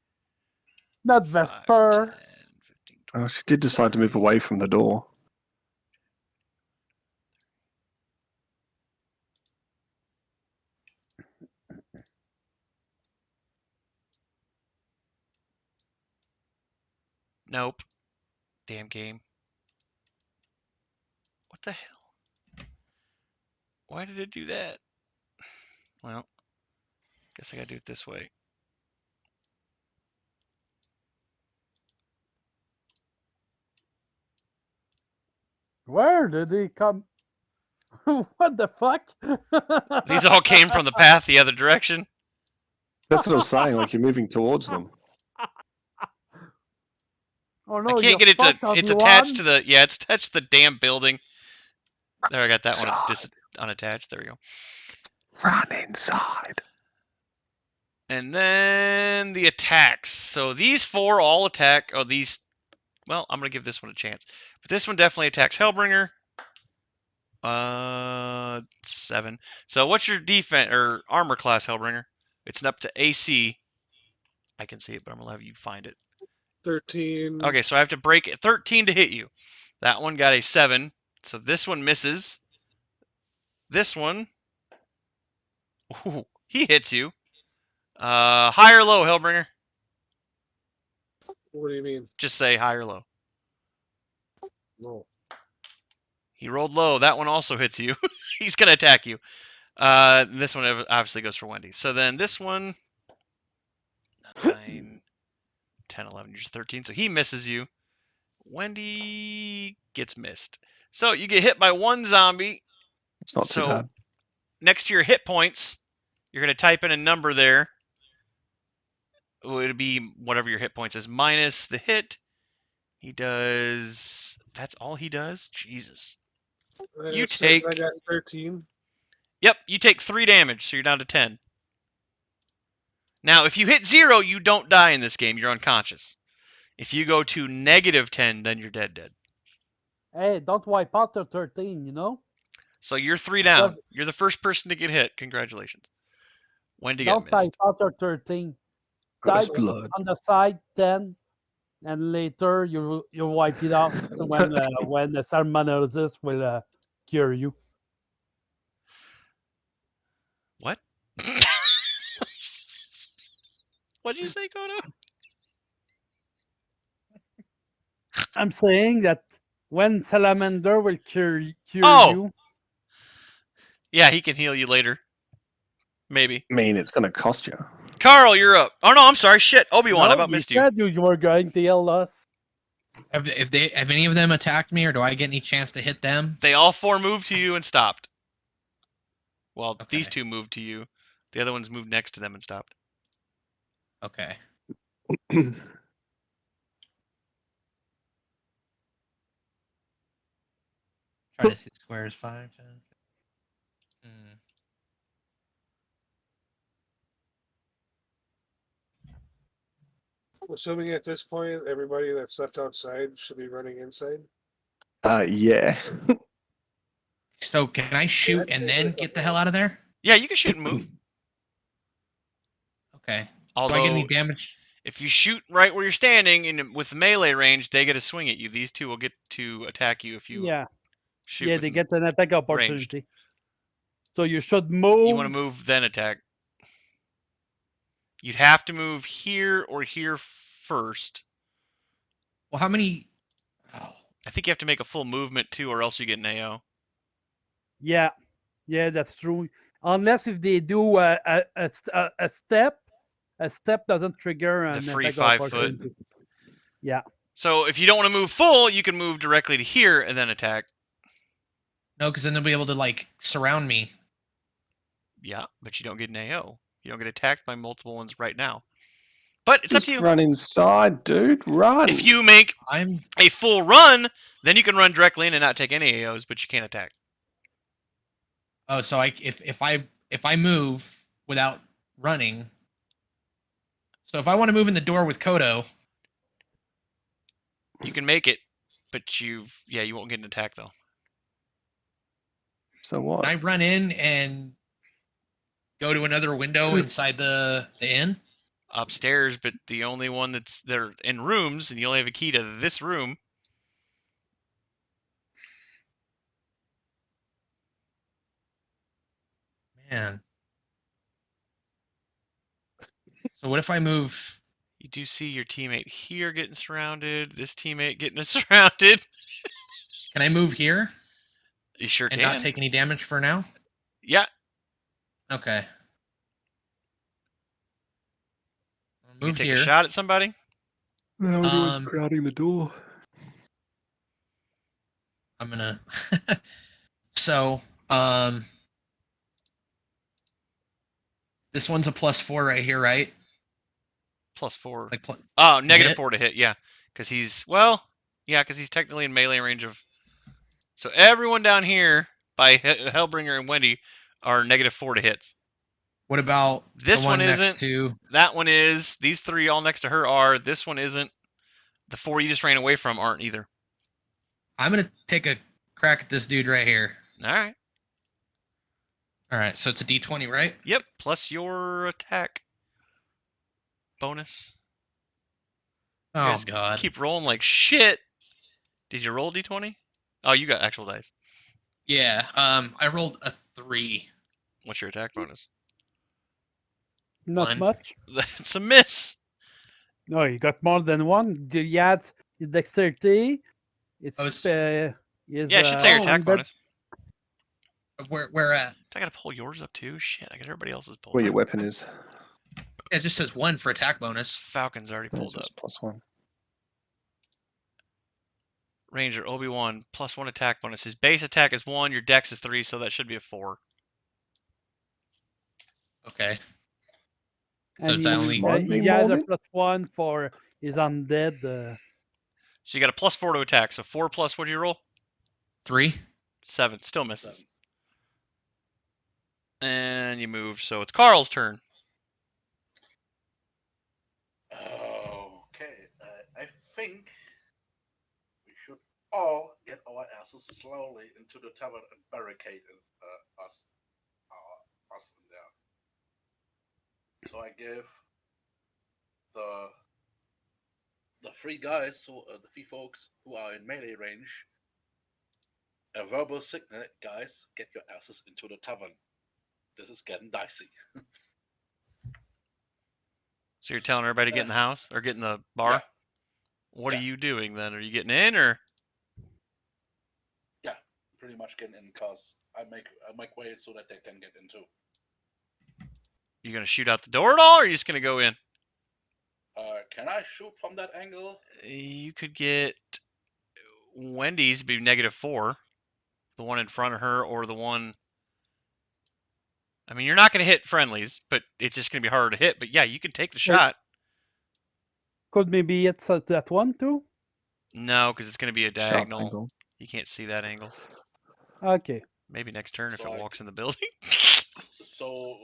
Not 5, Vesper. 10, 15, 20. Oh, she did decide to move away from the door. Nope. Damn game. What the hell? Why did it do that? Well, guess I gotta do it this way. Where did he come? What the fuck? These all came from the path the other direction. That's what I was saying. Like you're moving towards them. Oh no, I can't get it to. fucked, It's Obi-Wan. attached to the. Yeah, it's attached to the damn building. There, I got that one unattached. There we go. Run inside. And then the attacks. So these 4 all attack. Oh, these. Well, I'm gonna give this one a chance. But this one definitely attacks HellBringer. 7. So what's your defense or armor class, HellBringer? It's up to AC. I can see it, but I'm gonna have you find it. 13. Okay, so I have to break it. 13 to hit you. That one got a 7. So this one misses. This one. Ooh, he hits you. High or low, HellBringer? What do you mean? Just say high or low. No. He rolled low. That one also hits you. He's going to attack you. This one obviously goes for Wendy. So then this one. 9, 10, 11, you're 13. So he misses you. Wendy gets missed. So you get hit by 1 zombie. It's not too bad. Next to your hit points, you're going to type in a number there. It'll be whatever your hit points is minus the hit. He does. That's all he does? Jesus. You It says take. I got 13. Yep, you take 3 damage, so you're down to 10. Now, if you hit 0, you don't die in this game. You're unconscious. If you go to -10, then you're dead. Hey, don't wipe out the 13, you know? So you're 3 down. You're the first person to get hit. Congratulations. Wendy got Don't type missed. out the 13. First Type blood. on the side 10, and later you wipe it off when the salmonellosis will cure you. What? What'd you say, Kodo? I'm saying that when salamander will cure Oh! you. Yeah, he can heal you later. Maybe. I mean, it's going to cost you. Carl, you're up. Oh, no, I'm sorry. Shit. Obi-Wan, I about you missed you. said you were going to heal us. Have any of them attacked me, or do I get any chance to hit them? They all 4 moved to you and stopped. Well, these Okay. 2 moved to you. The other ones moved next to them and stopped. Okay. Try to see the squares. 5, 10. Assuming at this point, everybody that's left outside should be running inside. Yeah. So can I shoot and then get the hell out of there? Yeah, you can shoot and move. Okay. Although, Do I get any damage? if you shoot right where you're standing and with melee range, they get a swing at you. These 2 will get to attack you if you shoot. Yeah, with they get an attack ranged. opportunity. So you should move. You want to move, then attack. You'd have to move here or here first. Well, how many? Oh. I think you have to make a full movement too, or else you get an AO. Yeah, that's true. Unless if they do a step doesn't trigger The an free attack 5 foot. opportunity. Yeah. So if you don't want to move full, you can move directly to here and then attack. No, because then they'll be able to like surround me. Yeah, but you don't get an AO. You don't get attacked by multiple ones right now. But it's up Just to you. run inside, dude. Run. If you make I'm a full run, then you can run directly in and not take any AOs, but you can't attack. oh, so if I move without running, so if I want to move in the door with Kodo, You can make it, but you won't get an attack though. So what? can I run in and go to another window inside the inn? Upstairs, but the only one they're in rooms, and you only have a key to this room. Man. So what if I move? You do see your teammate here getting surrounded. This teammate getting surrounded. Can I move here You sure and can. not take any damage for now? Yeah. Okay. I'll You can move take here. a shot at somebody. No, everyone's crowding the door. I'm gonna. So, this one's a +4 right here, right? +4. Like, Oh, to negative hit? 4 to hit. Yeah, because he's because he's technically in melee range of. So everyone down here by HellBringer and Wendy are -4 to hits. What about This the one one next isn't. to? That one is. These three all next to her are. This one isn't. The 4 you just ran away from aren't either. I'm gonna take a crack at this dude right here. All right. All right, so it's a D20, right? Yep. Plus your attack bonus. You Oh guys God. keep rolling like shit. Did you roll D20? Oh, you got actual dice. Yeah. I rolled a 3. What's your attack bonus? Not One. much. That's a miss. No, you got more than one. You had his dexterity. It's Oh, it's- Yeah, I should say your attack bonus. Where at? I gotta pull yours up too. Shit, I got everybody else's pulled. Where your up. weapon is. Yeah, it just says 1 for attack bonus. Falcon's already pulled This up. is +1. Ranger Obi-Wan +1 attack bonus. His base attack is 1. Your dex is 3, so that should be a 4. Okay. So and it's he, only- Remind me he has more a then? +1 for his undead. So you got a +4 to attack. So 4 plus what'd you roll? 3. 7. Still misses. 7. And you move. So it's Carl's turn. Okay, I think we should all get our asses slowly into the tavern and barricade us in there. So I give the 3 guys, the 3 folks who are in melee range, a verbal signal. Guys, get your asses into the tavern. This is getting dicey. So you're telling everybody to get in the house or get in the bar? Yeah. What Yeah. are you doing then? Are you getting in or? Yeah, pretty much getting in because I make way so that they can get in too. You gonna shoot out the door at all, or are you just gonna go in? Can I shoot from that angle? You could get Wendy's be -4, the one in front of her, or the one. I mean, you're not gonna hit friendlies, but it's just gonna be harder to hit. But yeah, you can take the shot. Could maybe it's at that one too? No, because it's gonna be a Sharp diagonal. angle. You can't see that angle. Okay. Maybe next turn if So it I- walks in the building. So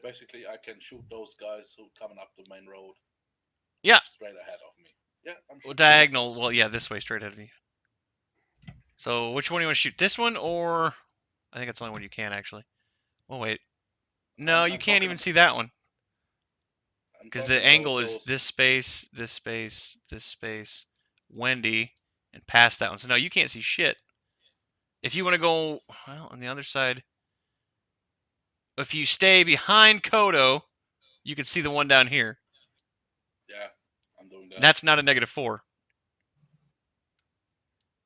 basically, I can shoot those guys who coming up the main road. Yeah. Straight ahead of me. Yeah, I'm Well, shooting diagonal. those Well, guys. yeah, this way, straight ahead of you. So which one do you want to shoot? This one, or I think that's the only one you can actually. Oh wait, no, I'm you can't talking even ab- see that one I'm because talking the about angle is those- this space, this space, this space, Wendy, and past that one. So no, you can't see shit. If you want to go, well, on the other side, if you stay behind Kodo, you can see the one down here. Yeah, I'm doing that. That's not a -4.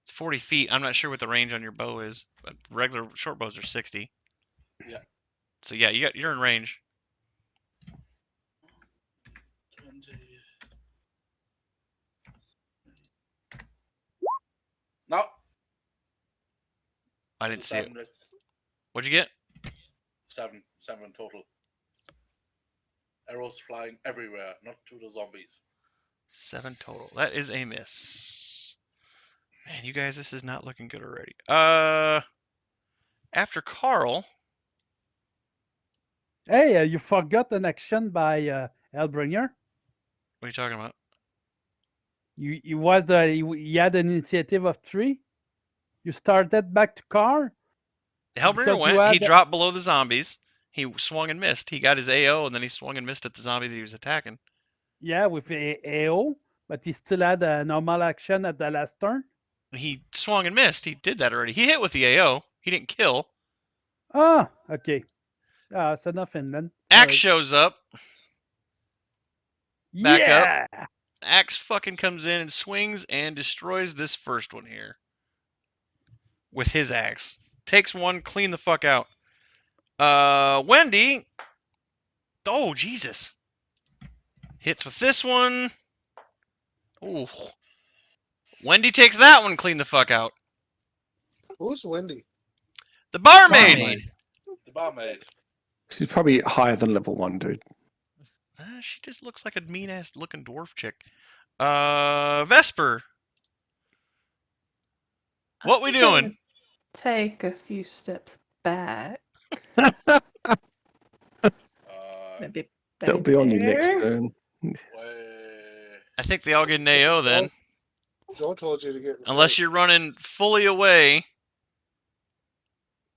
It's 40 feet. I'm not sure what the range on your bow is, but regular short bows are 60. Yeah. So yeah, you're in range. 20. No. I didn't see it. What'd you get? 7 total. Arrows flying everywhere, not to the zombies. 7 total. That is a miss. Man, you guys, this is not looking good already. After Carl. Hey, you forgot an action by HellBringer. What are you talking about? You had an initiative of 3. You started back to Carl. HellBringer Because you went. He had- dropped below the zombies. He swung and missed. He got his AO, and then he swung and missed at the zombie that he was attacking. Yeah, with AO, but he still had a normal action at the last turn. He swung and missed. He did that already. He hit with the AO. He didn't kill. Ah, okay. So nothing then. Axe Sorry. shows up. back up. Yeah. Axe fucking comes in and swings and destroys this first one here. With his axe. Takes one, clean the fuck out. Wendy. Oh, Jesus. Hits with this one. Ooh. Wendy takes that one, clean the fuck out. Who's Wendy? The barmaid. Barmaid. The barmaid. She's probably higher than level 1, dude. She just looks like a mean-ass looking dwarf chick. Vesper. What we doing? Take a few steps back. Maybe They'll be on you next there? turn. I think they all get an AO then. Joe told you to get. Unless you're running fully away.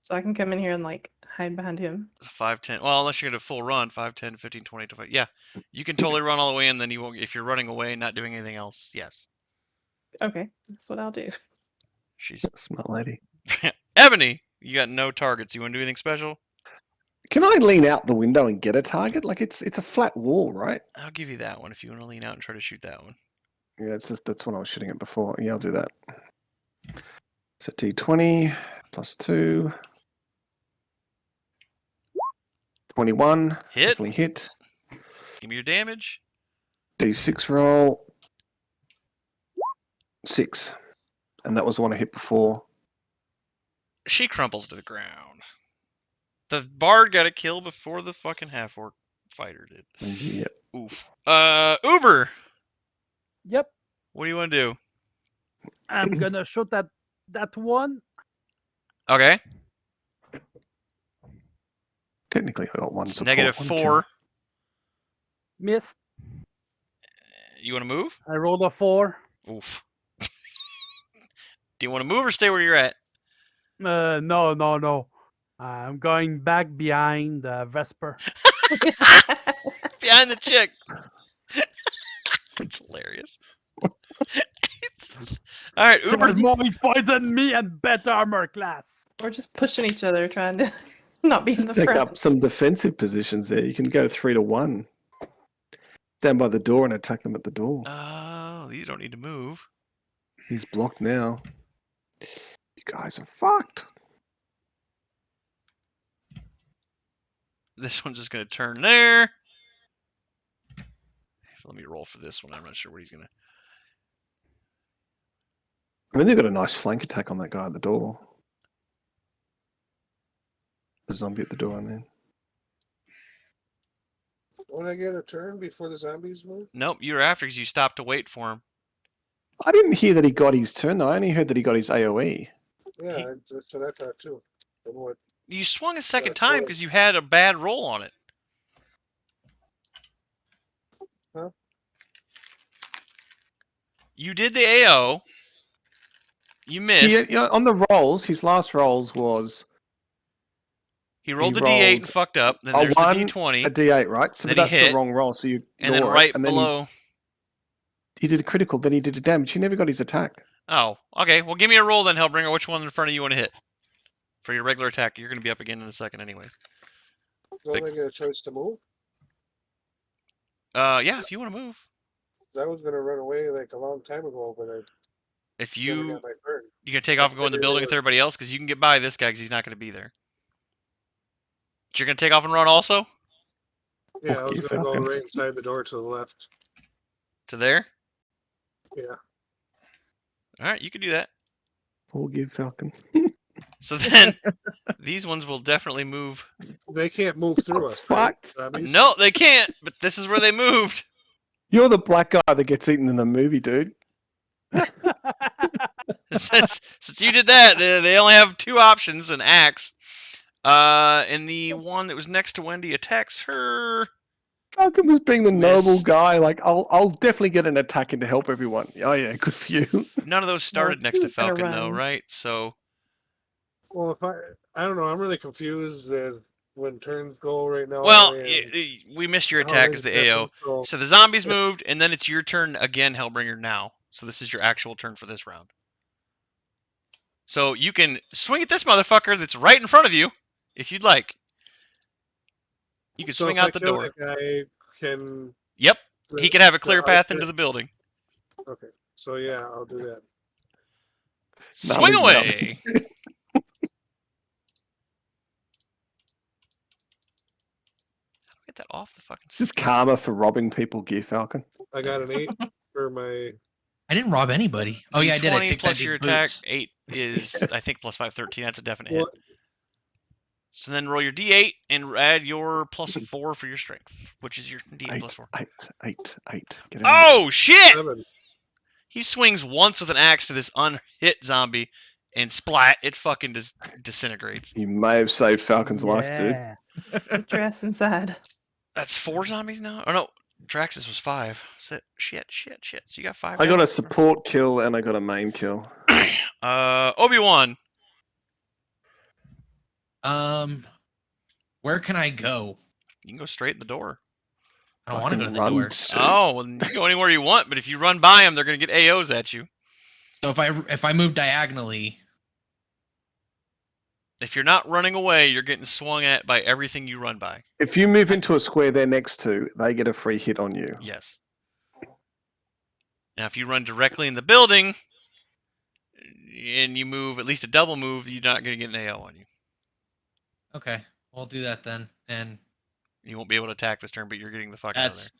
So I can come in here and like hide behind him. 5, 10. Well, unless you're going to full run. 5, 10, 15, 20, 25. Yeah. You can totally run all the way and then you won't. If you're running away and not doing anything else, yes. Okay, that's what I'll do. She's Smart lady. Ebony. You got no targets. You want to do anything special? Can I lean out the window and get a target? Like it's a flat wall, right? I'll give you that one if you want to lean out and try to shoot that one. Yeah, that's what I was shooting at before. Yeah, I'll do that. So D20 plus 2. 21. Hit. Definitely hit. Give me your damage. D6 roll. 6. And that was the one I hit before. She crumples to the ground. The bard got a kill before the fucking half-orc fighter did. Yep. Oof. Uber. Yep. What do you want to do? I'm gonna shoot that one. Okay. Technically, I got one It's support. negative one 4. kill. Missed. You want to move? I rolled a 4. Oof. Do you want to move or stay where you're at? No. I'm going back behind Vesper. Behind the chick. It's hilarious. All right, She Uber. has more points than me and better armor class. We're just pushing each other, trying to not be in Just the take front. up some defensive positions there. You can go 3 to 1. Stand by the door and attack them at the door. Oh, these don't need to move. He's blocked now. You guys are fucked. This one's just going to turn there. Let me roll for this one. I'm not sure what he's going to... I mean, they've got a nice flank attack on that guy at the door. The zombie at the door, I mean. Won't I get a turn before the zombies move? Nope, you were after because you stopped to wait for him. I didn't hear that he got his turn, though. I only heard that he got his AoE. Yeah, that's what I thought too. Don't know what. You swung a second That's time right. because you had a bad roll on it. Huh? You did the AO. You missed. Yeah, on the rolls, his last rolls was He rolled he the D8 and rolled fucked up. Then a there's 1, the D20. a D8, right? So Then that's he hit, the wrong roll, so you and then ignore right it. And then below... he did a critical, then he did a damage. He never got his attack. Oh, okay. Well, give me a roll then, HellBringer. Which one in front of you want to hit? For your regular attack. You're going to be up again in a second anyway. Don't I get a choice to move? Yeah, if you want to move. I was gonna run away like a long time ago, but I If never you... got my turn. You going to take off and go in the building with everybody else? Because you can get by this guy because he's not going to be there. But you're going to take off and run also? Yeah, I was Okay, gonna go Falcon. right inside the door to the left. To there? Yeah. Alright, you can do that. Poor Give Falcon. So then these ones will definitely move. They can't move through us, right? Fucked. Zombies? No, they can't. But this is where they moved. You're the black guy that gets eaten in the movie, dude. Since you did that, they only have 2 options: an axe. And the one that was next to Wendy attacks her. Falcon was being the noble Missed. guy. Like, I'll definitely get an attack in to help everyone. Oh yeah, good for you. None of those started next to who's gonna Falcon, though, run? right? So Well, if I don't know. I'm really confused as when turns go right now. well, and we missed your how attack things as the AO. happen, so So the zombies moved, and then it's your turn again, HellBringer, now. So this is your actual turn for this round. So you can swing at this motherfucker that's right in front of you, if you'd like. You can so swing if I out the kill door. that guy, can Yep, he can have a clear the path outfit- into the building. Okay, so yeah, I'll do that. Swing Gnarly, away! gnarly. Get that off the fucking... This is karma for robbing people, Gear Falcon. I got an 8 for my. I didn't rob anybody. Oh yeah, I did. I D20 took plus that your dude's attack. boots. 8 is, I think, plus 5, 13. That's a definite hit. Well, So then roll your D8 and add your plus 4 for your strength, which is your D8 plus 4. 8. Get an Oh, shit! 7. He swings once with an axe to this unhit zombie, and splat, it fucking disintegrates. You may have saved Falcon's life, dude. Yeah. Get your ass inside. That's 4 zombies now? Oh no, Drax's was 5. Shit. So you got 5 I got now? a support kill and I got a main kill. Obi-Wan. Where can I go? You can go straight in the door. I don't want to go to Fucking the run door. to- Oh, well, you can go anywhere you want, but if you run by them, they're going to get AOs at you. So if I move diagonally, If you're not running away, you're getting swung at by everything you run by. If you move into a square they're next to, they get a free hit on you. Yes. Now, if you run directly in the building and you move at least a double move, you're not going to get an AO on you. okay, we'll do that then. And You won't be able to attack this turn, but you're getting the fuck out of there. that's.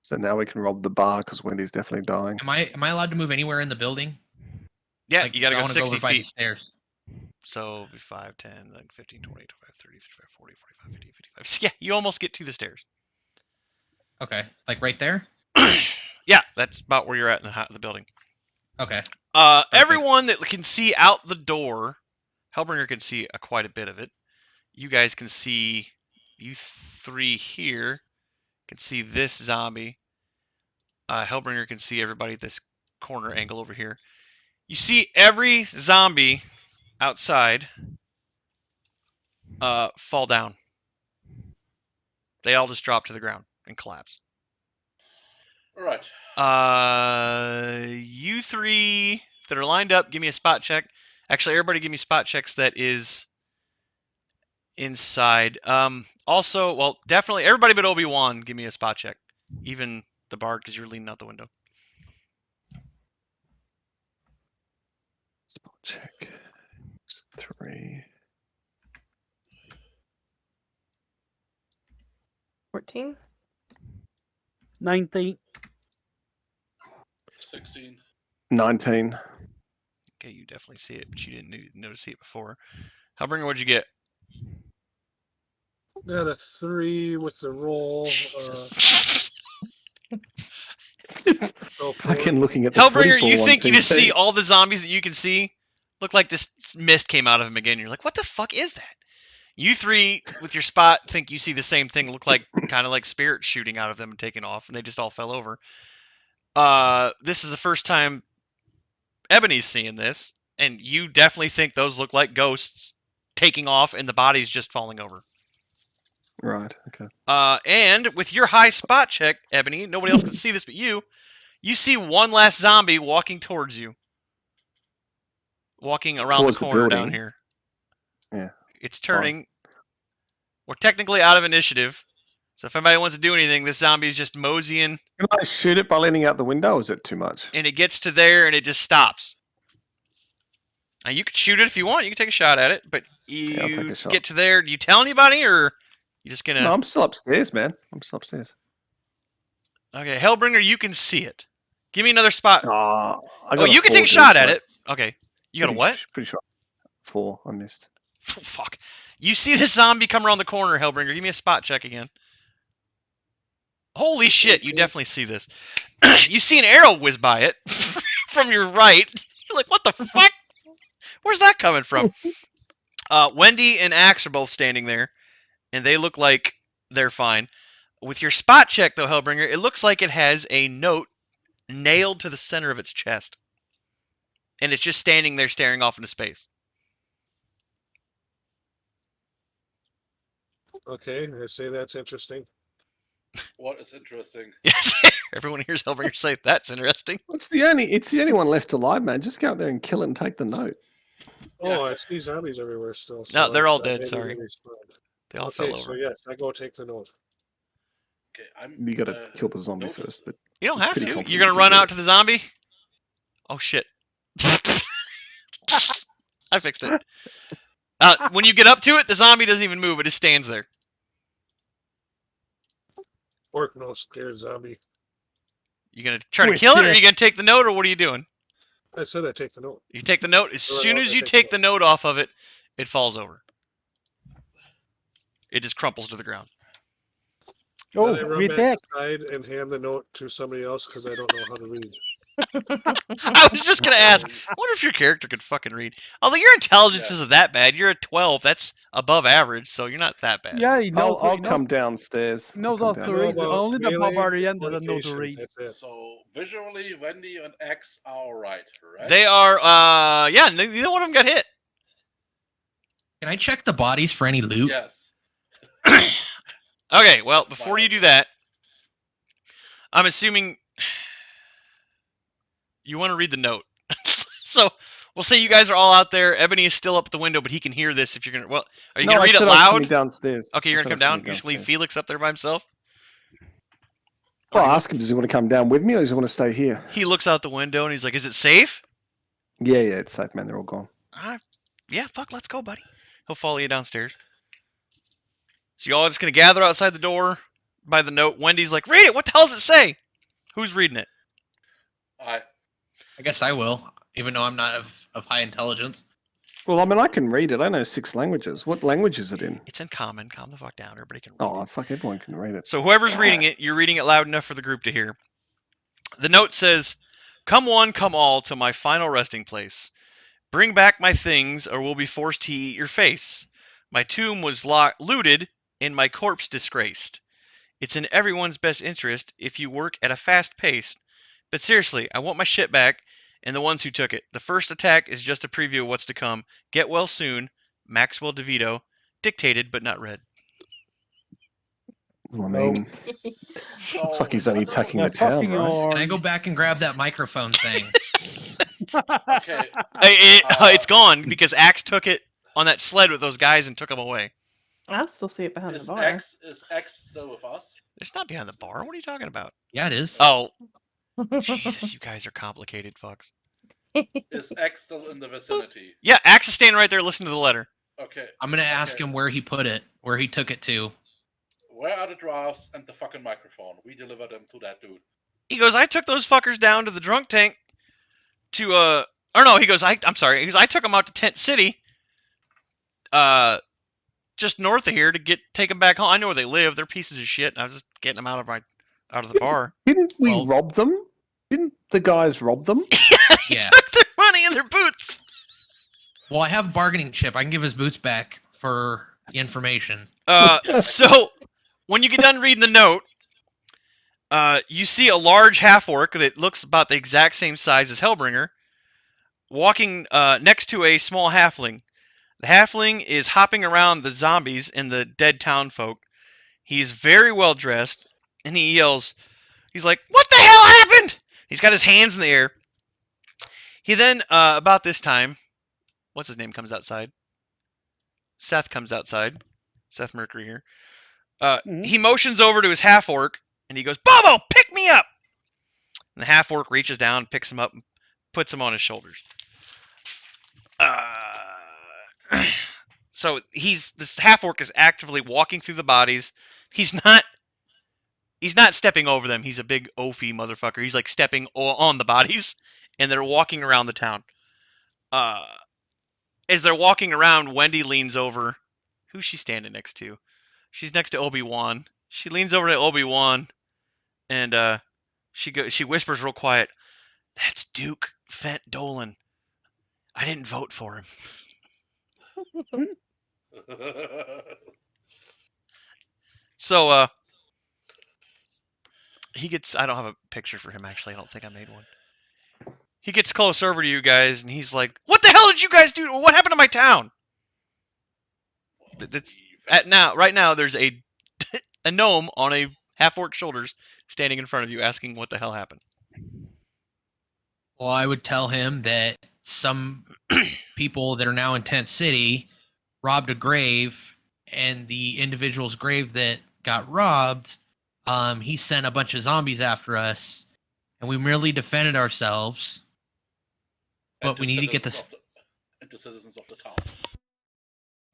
So now we can rob the bar because Wendy's definitely dying. Am I allowed to move anywhere in the building? Yeah, Like, you got to I go wanna 60 over by the feet. stairs. So 5, 10, like 15, 20, 25, 30, 35, 40, 45, 50, 55. So yeah, you almost get to the stairs. Okay, like right there. Yeah, that's about where you're at in the building. Okay. Everyone that can see out the door, HellBringer can see quite a bit of it. You guys can see, you 3 here can see this zombie. HellBringer can see everybody at this corner angle over here. You see every zombie outside fall down. They all just drop to the ground and collapse. All right. You 3 that are lined up, give me a spot check. Actually, everybody give me spot checks that is inside. Also, well, definitely everybody but Obi-Wan, give me a spot check. Even the bard, because you're leaning out the window. Spot check. It's 3. 14. 19. 16. 19. Okay, you definitely see it, but you didn't notice it before. HellBringer, what'd you get? Got a 3 with the roll. Jesus. Just So fucking looking at the HellBringer, footy you ball on think you just TV. see all the zombies that you can see? Look like this mist came out of him again. You're like, what the fuck is that? You 3 with your spot think you see the same thing. Look like kind of like spirits shooting out of them and taking off, and they just all fell over. This is the first time Ebony's seeing this, and you definitely think those look like ghosts taking off and the bodies just falling over. Right, okay. And with your high spot check, Ebony, nobody else can see this but you see one last zombie walking towards you. Walking around Towards the the corner down building? here. Yeah. It's turning. We're technically out of initiative. So if anybody wants to do anything, this zombie is just moseying, Can I shoot it by leaning out the window, or is it too much? and it gets to there, and it just stops. Now, you can shoot it if you want. You can take a shot at it, but Yeah, I'll take you a shot. get to there. Do you tell anybody, or you just gonna... No, I'm still upstairs, man. I'm still upstairs. Okay, HellBringer, you can see it. Give me another spot. Oh, I Oh, got you can take a 4, shot dude, at so it. Okay. You got a pretty what? Pretty sure. 4. I missed. Oh, fuck. You see the zombie come around the corner, Hellbringer. Give me a spot check again. Holy shit, you 18. definitely see this. You see an arrow whiz by it from your right. You're like, what the fuck? Where's that coming from? Wendy and Axe are both standing there, and they look like they're fine. With your spot check, though, Hellbringer, it looks like it has a note nailed to the center of its chest. And it's just standing there staring off into space. Okay, I say that's interesting. What is interesting? Yes, everyone hears Hellbringer say, that's interesting. It's the only one left alive, man. Just go out there and kill it and take the note. Oh, I see zombies everywhere still. No, so they're all I dead, maybe sorry. they respawned. They all Okay, fell so over. yes, I go take the note. Okay, I'm. You got to kill the zombie notice- first. But You don't have pretty to. confident You're going you to can run do out it. to the zombie? Oh, shit. I fixed it. When you get up to it, the zombie doesn't even move. It just stands there. Orc no scared zombie. You going to try to Wait, kill it, or are shit. you going to take the note, or what are you doing? I said I take the note. You take the note. As Run soon out as and you take the take the note off of it, it falls over. It just crumples to the ground. Oh, Then I run great back X. inside and hand the note to somebody else because I don't know how to read. I was just going to ask, I wonder if your character could fucking read. Although your intelligence Yes. isn't that bad. You're a 12. That's above average, so you're not that bad. Yeah, he knows. I'll he come knows, downstairs. he I'll knows come how to downstairs. read. About Only the melee barbarian or doesn't know to fornication, read. That's it. So visually, Wendy and X are alright, right? They are, yeah, neither one of them got hit. Can I check the bodies for any loot? Yes. Okay, well, That's before my you do idea. that, I'm assuming you want to read the note. So we'll say you guys are all out there. Ebony is still up at the window, but he can hear this if you're going to. Well, are you No, going to I read it said I was coming loud? downstairs. Okay, you're I going to said I come was down. coming You just leave downstairs. Felix up there by himself? Well, I'll ask him, does he want to come down with me or does he want to stay here? He looks out the window and he's like, is it safe? Yeah, it's safe, man. They're all gone. Yeah, fuck, let's go, buddy. He'll follow you downstairs. So you all just going to gather outside the door by the note. Wendy's like, read it. What the hell does it say? Who's reading it? I. I guess I will, even though I'm not of high intelligence. Well, I mean, I can read it. I know 6 languages. What language is it in? It's in common. Calm the fuck down. Everybody can read Oh, it. fuck, everyone can read it. So whoever's reading it, you're reading it loud enough for the group to hear. The note says, come one, come all to my final resting place. Bring back my things or we'll be forced to eat your face. My tomb was looted and my corpse disgraced. It's in everyone's best interest if you work at a fast pace. But seriously, I want my shit back and the ones who took it. The first attack is just a preview of what's to come. Get well soon. Maxwell DeVito. Dictated but not read. Well, I mean, So, looks like he's only whether- attacking Yeah, the town, fucking right? Can I orange. go back and grab that microphone thing? Okay. It's gone because Axe took it on that sled with those guys and took them away. I still see it behind Is the bar. X still with us? It's not behind the bar. What are you talking about? Yeah, it is. Oh, Jesus, you guys are complicated fucks. Is X still in the vicinity? Yeah, Axe is standing right there listening to the letter. Okay. I'm gonna ask Okay. him where he put it, where he took it to. Where are the drafts and the fucking microphone? We deliver them to that dude. He goes, I took those fuckers down to the drunk tank to, or no, he goes, I'm sorry. He goes, I took them out to Tent City, just north of here to take them back home. I know where they live. They're pieces of shit. And I was just getting them out of the bar. Didn't we Well- rob them? Didn't the guys rob them? He Yeah. took their money and their boots. Well, I have bargaining chip. I can give his boots back for the information. So when you get done reading the note, you see a large half-orc that looks about the exact same size as HellBringer walking next to a small halfling. The halfling is hopping around the zombies and the dead town folk. He's very well dressed, and he yells, he's like, what the hell happened? He's got his hands in the air. He then, about this time, what's his name comes outside? Seth comes outside. Seth Mercury here. He motions over to his half-orc, and he goes, Bobo, pick me up! And the half-orc reaches down, picks him up, and puts him on his shoulders. So this half-orc is actively walking through the bodies. He's not stepping over them. He's a big oafy motherfucker. He's like stepping on the bodies, and they're walking around the town. as they're walking around, Wendy leans over. Who's she standing next to? She's next to Obi-Wan. She leans over to Obi-Wan, and she whispers real quiet, "That's Duke Fent Dolan. I didn't vote for him." So he gets. I don't have a picture for him actually. I don't think I made one. He gets close over to you guys, and he's like, "What the hell did you guys do? What happened to my town?" That's right now. There's a a gnome on a half-orc shoulders standing in front of you, asking what the hell happened. Well, I would tell him that some people that are now in Tent City robbed a grave, and the individual's grave that got robbed, he sent a bunch of zombies after us, and we merely defended ourselves. But we need to get this. The citizens of the town.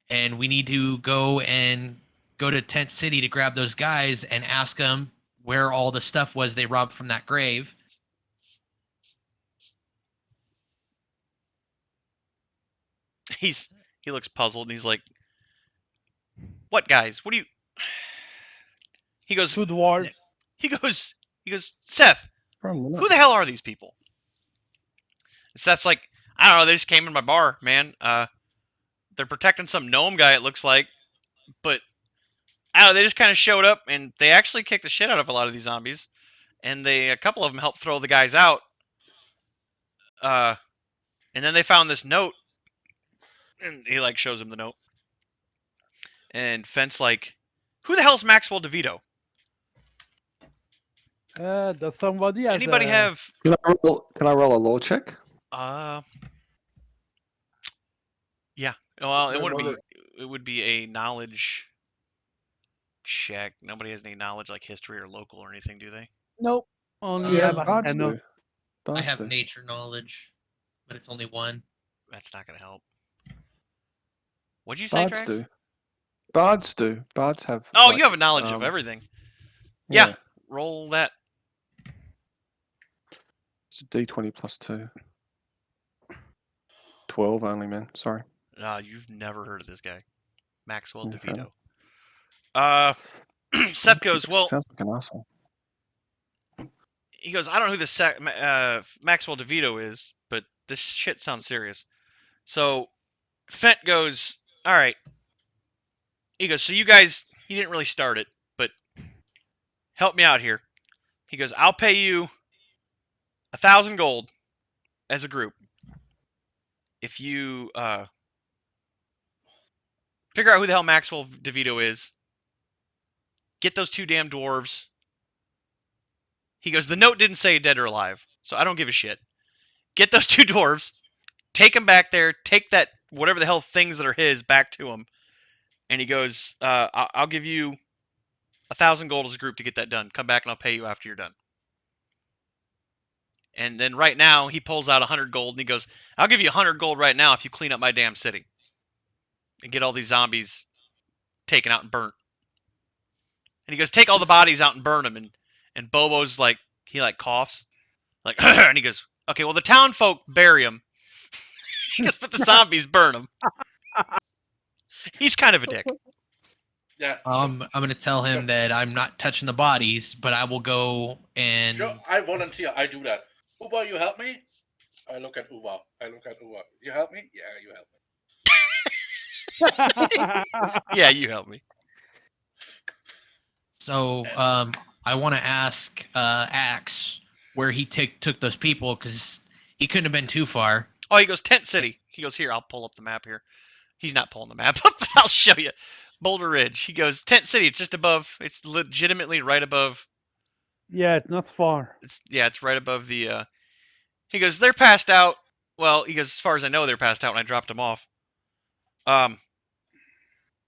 And we need to go to Tent City to grab those guys and ask them where all the stuff was they robbed from that grave. He looks puzzled, and he's like, "What guys? What do you?" He goes, Two dwarves. He goes, "Seth, who the hell are these people?" And Seth's like, "I don't know. They just came in my bar, man. They're protecting some gnome guy, it looks like. But I don't know. They just kind of showed up, and they actually kicked the shit out of a lot of these zombies. And a couple of them helped throw the guys out. And then they found this note, and he like shows him the note. And Fent's like, "Who the hell's Maxwell DeVito? Does somebody has Anybody have?" Can I roll a law check? Yeah. Well, My mother- it would be a knowledge check. Nobody has any knowledge like history or local or anything, do they? Nope. Only Yeah, have a Bards hand. do. Bards I have do. nature knowledge, but it's only one. That's not going to help. What'd you say, Bards Drax? do. Bards do. Bards have. Oh, like, you have a knowledge of everything. Yeah. Yeah. Roll that. It's a D20 plus 2. 12 only, man. Sorry. You've never heard of this guy. Maxwell Yeah, fair DeVito. Seth goes, "Well," Sounds like an asshole. he goes, "I don't know who this Maxwell DeVito is, but this shit sounds serious." So Fent goes, "All right." He goes, "So you guys, he didn't really start it, but help me out here." He goes, "I'll pay you 1,000 gold as a group if you figure out who the hell Maxwell DeVito is. Get those two damn dwarves." He goes, "The note didn't say dead or alive, so I don't give a shit. Get those two dwarves, take them back there, take that whatever the hell things that are his back to him." And he goes, "I'll give you 1,000 gold as a group to get that done. Come back and I'll pay you after you're done." And then right now he pulls out 100 gold and he goes, "I'll give you 100 gold right now if you clean up my damn city and get all these zombies taken out and burnt." And he goes, "Take all the bodies out and burn them." And Bobo's like, he like coughs, like, and he goes, "Okay, well the town folk bury him." He goes, "But the zombies burn them." He's kind of a dick. Yeah. I'm going to tell him that I'm not touching the bodies, but I will go and. Sure, I volunteer. I do that. Uba, you help me? I look at Uba. You help me? Yeah, you help me. Yeah, you help me. So I want to ask Axe where he took those people, because he couldn't have been too far. Oh, he goes, "Tent City." He goes, "Here, I'll pull up the map here." He's not pulling the map up, but I'll show you. Boulder Ridge. He goes, "Tent City." It's just above. It's legitimately right above. Yeah, it's not far. It's right above the. He goes, "They're passed out." Well, he goes, "As far as I know, they're passed out when I dropped them off."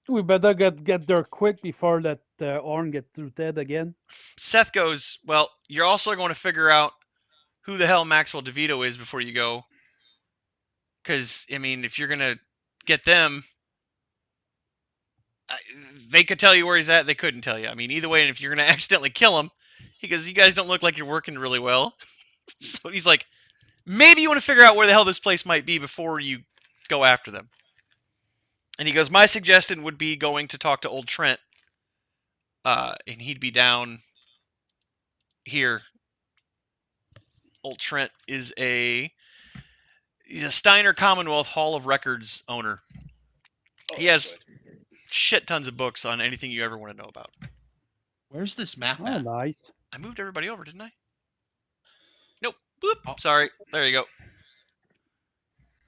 We better get there quick before that Orn gets through dead again. Seth goes, "Well, you're also going to figure out who the hell Maxwell DeVito is before you go. Because, I mean, if you're going to get them, they could tell you where he's at. They couldn't tell you. I mean, either way, and if you're going to accidentally kill him," he goes, "you guys don't look like you're working really well." So he's like, "Maybe you want to figure out where the hell this place might be before you go after them." And he goes, my suggestion would be going to talk to old Trent. And he'd be down here. Old Trent is he's a Steiner Commonwealth Hall of Records owner. Oh, He has shit tons of books on anything you ever want to know about. Where's this map Oh, at? nice. I moved everybody over, didn't I? Nope. Boop. Oh. Sorry. There you go.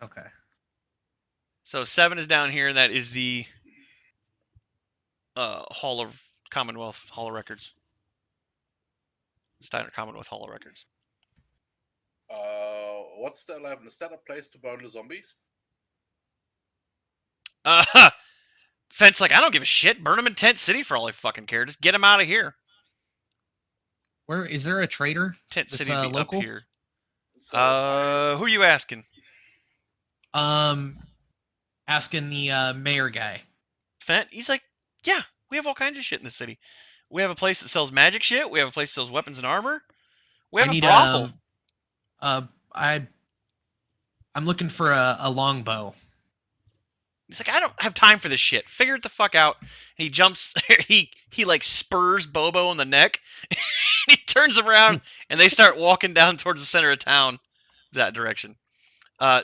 Okay. So 7 is down here, and that is the Hall of Commonwealth Hall of Records. Steiner Commonwealth Hall of Records. What's the 11? Is that a place to burn the zombies? Fence like, I don't give a shit. Burn them in Tent City for all I fucking care. Just get them out of here. Where is there a trader? Tent That's, City would be local? up here. So Who are you asking? Asking the mayor guy. Fent? He's like, yeah, we have all kinds of shit in the city. We have a place that sells magic shit. We have a place that sells weapons and armor. We have a brothel. I'm looking for a longbow. He's like, I don't have time for this shit. Figure it the fuck out. And he jumps. He like spurs Bobo in the neck. He turns around and they start walking down towards the center of town, that direction.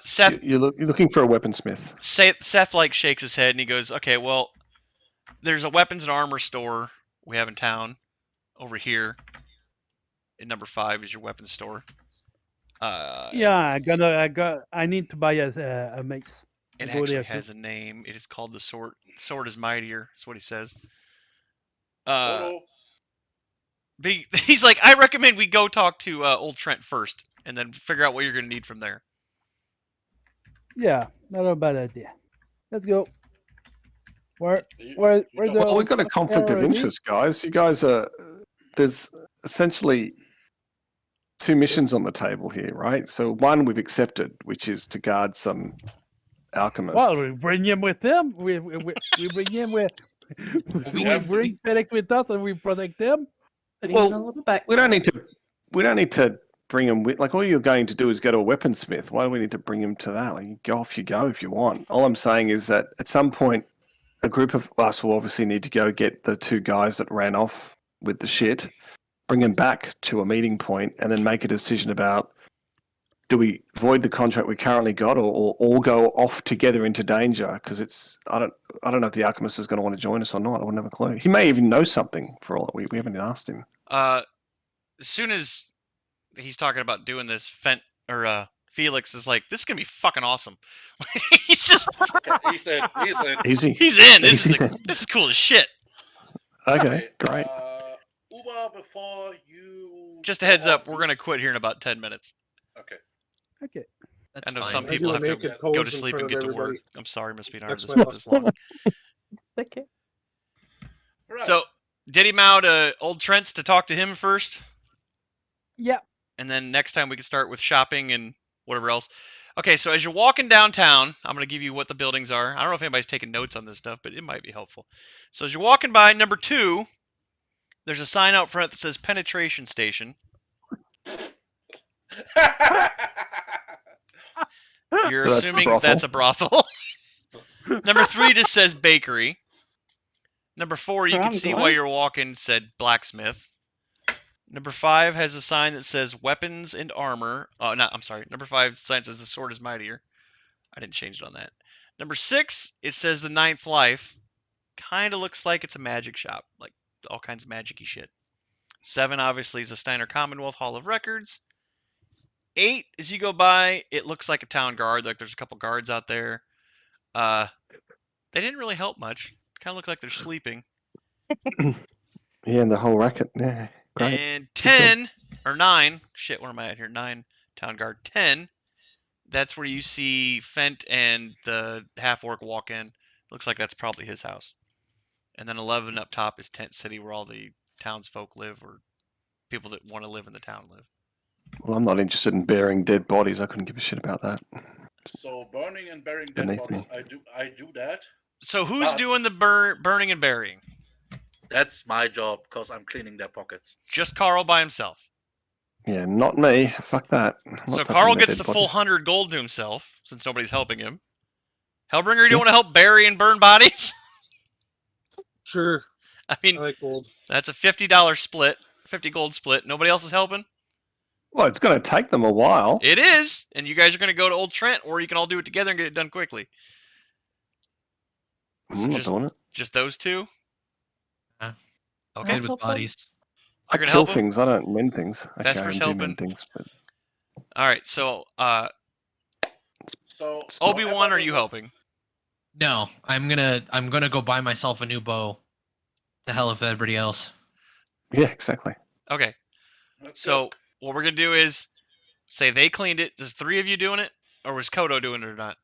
Seth, You're looking for a weaponsmith. Seth like shakes his head and he goes, okay, well, there's a weapons and armor store we have in town over here. In number 5 is your weapons store. Yeah, I need to buy a mace. It Go actually there too. has a name. It is called the Sword. Sword is mightier. That's what he says. Photo. But he's like, I recommend we go talk to old Trent first, and then figure out what you're gonna need from there. Yeah, not a bad idea. Let's go. Where You- the Well, we've got a old conflict of already? interest, guys. You guys are there's essentially 2 missions on the table here, right? So one we've accepted, which is to guard some alchemists. Well, we bring him with him. We bring him with. We have- bring Felix with us, and we protect him. But Well, even a little back. we don't need to bring him with. Like, all you're going to do is go to a weaponsmith. Why do we need to bring him to that? Like, you go off you go if you want. All I'm saying is that at some point, a group of us will obviously need to go get the 2 guys that ran off with the shit, bring them back to a meeting point, and then make a decision about, do we void the contract we currently got, or all go off together into danger? Because I don't know if the alchemist is going to want to join us or not. I wouldn't have a clue. He may even know something for all that we haven't even asked him. As soon as he's talking about doing this, Felix is like, this is gonna be fucking awesome. He's just Okay, he's in. Easy. he's in. Easy This then. is cool as shit. Okay, great. Uber, before you. Just a go heads off, up, we're gonna please- quit here in about 10 minutes. Okay. Okay. That's I know fine. some I'm people gonna have to make it go to pose in sleep front and of get to work. everybody. I'm sorry, Miss Beanard, That's this my went this long. Okay. Right. So, did him out old Trent's to talk to him first, Yeah. and then next time we can start with shopping and whatever else. Okay, so as you're walking downtown, I'm going to give you what the buildings are. I don't know if anybody's taking notes on this stuff, but it might be helpful. So as you're walking by number 2, there's a sign out front that says Penetration Station. You're So that's the assuming brothel? that's a brothel. Number 3 just says bakery. Number 4, you Where can I'm see going? while you're walking, said blacksmith. Number 5 has a sign that says weapons and armor. Oh, no, I'm sorry. Number 5 sign says the sword is mightier. I didn't change it on that. Number 6, it says the Ninth Life. Kind of looks like it's a magic shop, like all kinds of magic-y shit. 7 obviously is a Steiner Commonwealth Hall of Records. 8, as you go by, it looks like a town guard. Like there's a couple guards out there. They didn't really help much. Kind of look like they're sleeping. Yeah, and the whole racket. Yeah, great. And Good job. 10 or 9. Shit, where am I at here? 9 town guard. 10. That's where you see Fent and the half orc walk in. Looks like that's probably his house. And then 11 up top is Tent City, where all the townsfolk live, or people that want to live in the town live. Well, I'm not interested in burying dead bodies. I couldn't give a shit about that. So burning and burying dead Beneath bodies, I do that. So who's But- doing the burning and burying? That's my job because I'm cleaning their pockets. Just Carl by himself. Yeah, not me. Fuck that. I'm not So touching Carl their gets dead the full bodies. 100 gold to himself, since nobody's helping him. Hellbringer, you don't want to help bury and burn bodies? Sure. I mean, I like gold. that's a $50 split, 50 gold split. Nobody else is helping? Well, it's going to take them a while. It is, and you guys are going to go to Old Trent, or you can all do it together and get it done quickly. I'm not doing it. Just those two? Yeah. Okay. Good with bodies. I You're gonna kill help him? things. I don't mend things. Actually, I Vesper's can do helping. mend things, but All right, so So It's not- Obi-Wan, are you helping? No, I'm gonna go buy myself a new bow. To hell with everybody else. yeah, exactly. Okay, That's so what we're going to do is say they cleaned it. There's 3 of you doing it, or was Kodo doing it or not?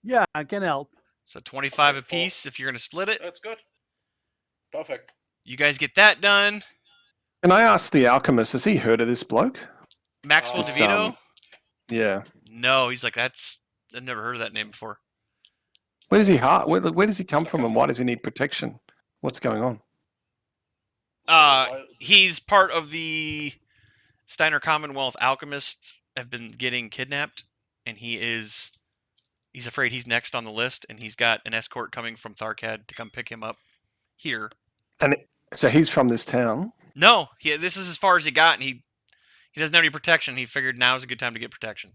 Yeah, I can help. So 25 Okay, apiece if you're going to split it. That's good. Perfect. You guys get that done. Can I ask the alchemist? Has he heard of this bloke? Maxwell This, DeVito? Yeah. No, he's like, I've never heard of that name before. Where does he where does he come from, and why does he need protection? What's going on? He's part of the Steiner Commonwealth alchemists have been getting kidnapped, and he's afraid he's next on the list, and he's got an escort coming from Tharkad to come pick him up here. And so he's from this town. No, this is as far as he got, and he doesn't have any protection. He figured now is a good time to get protection.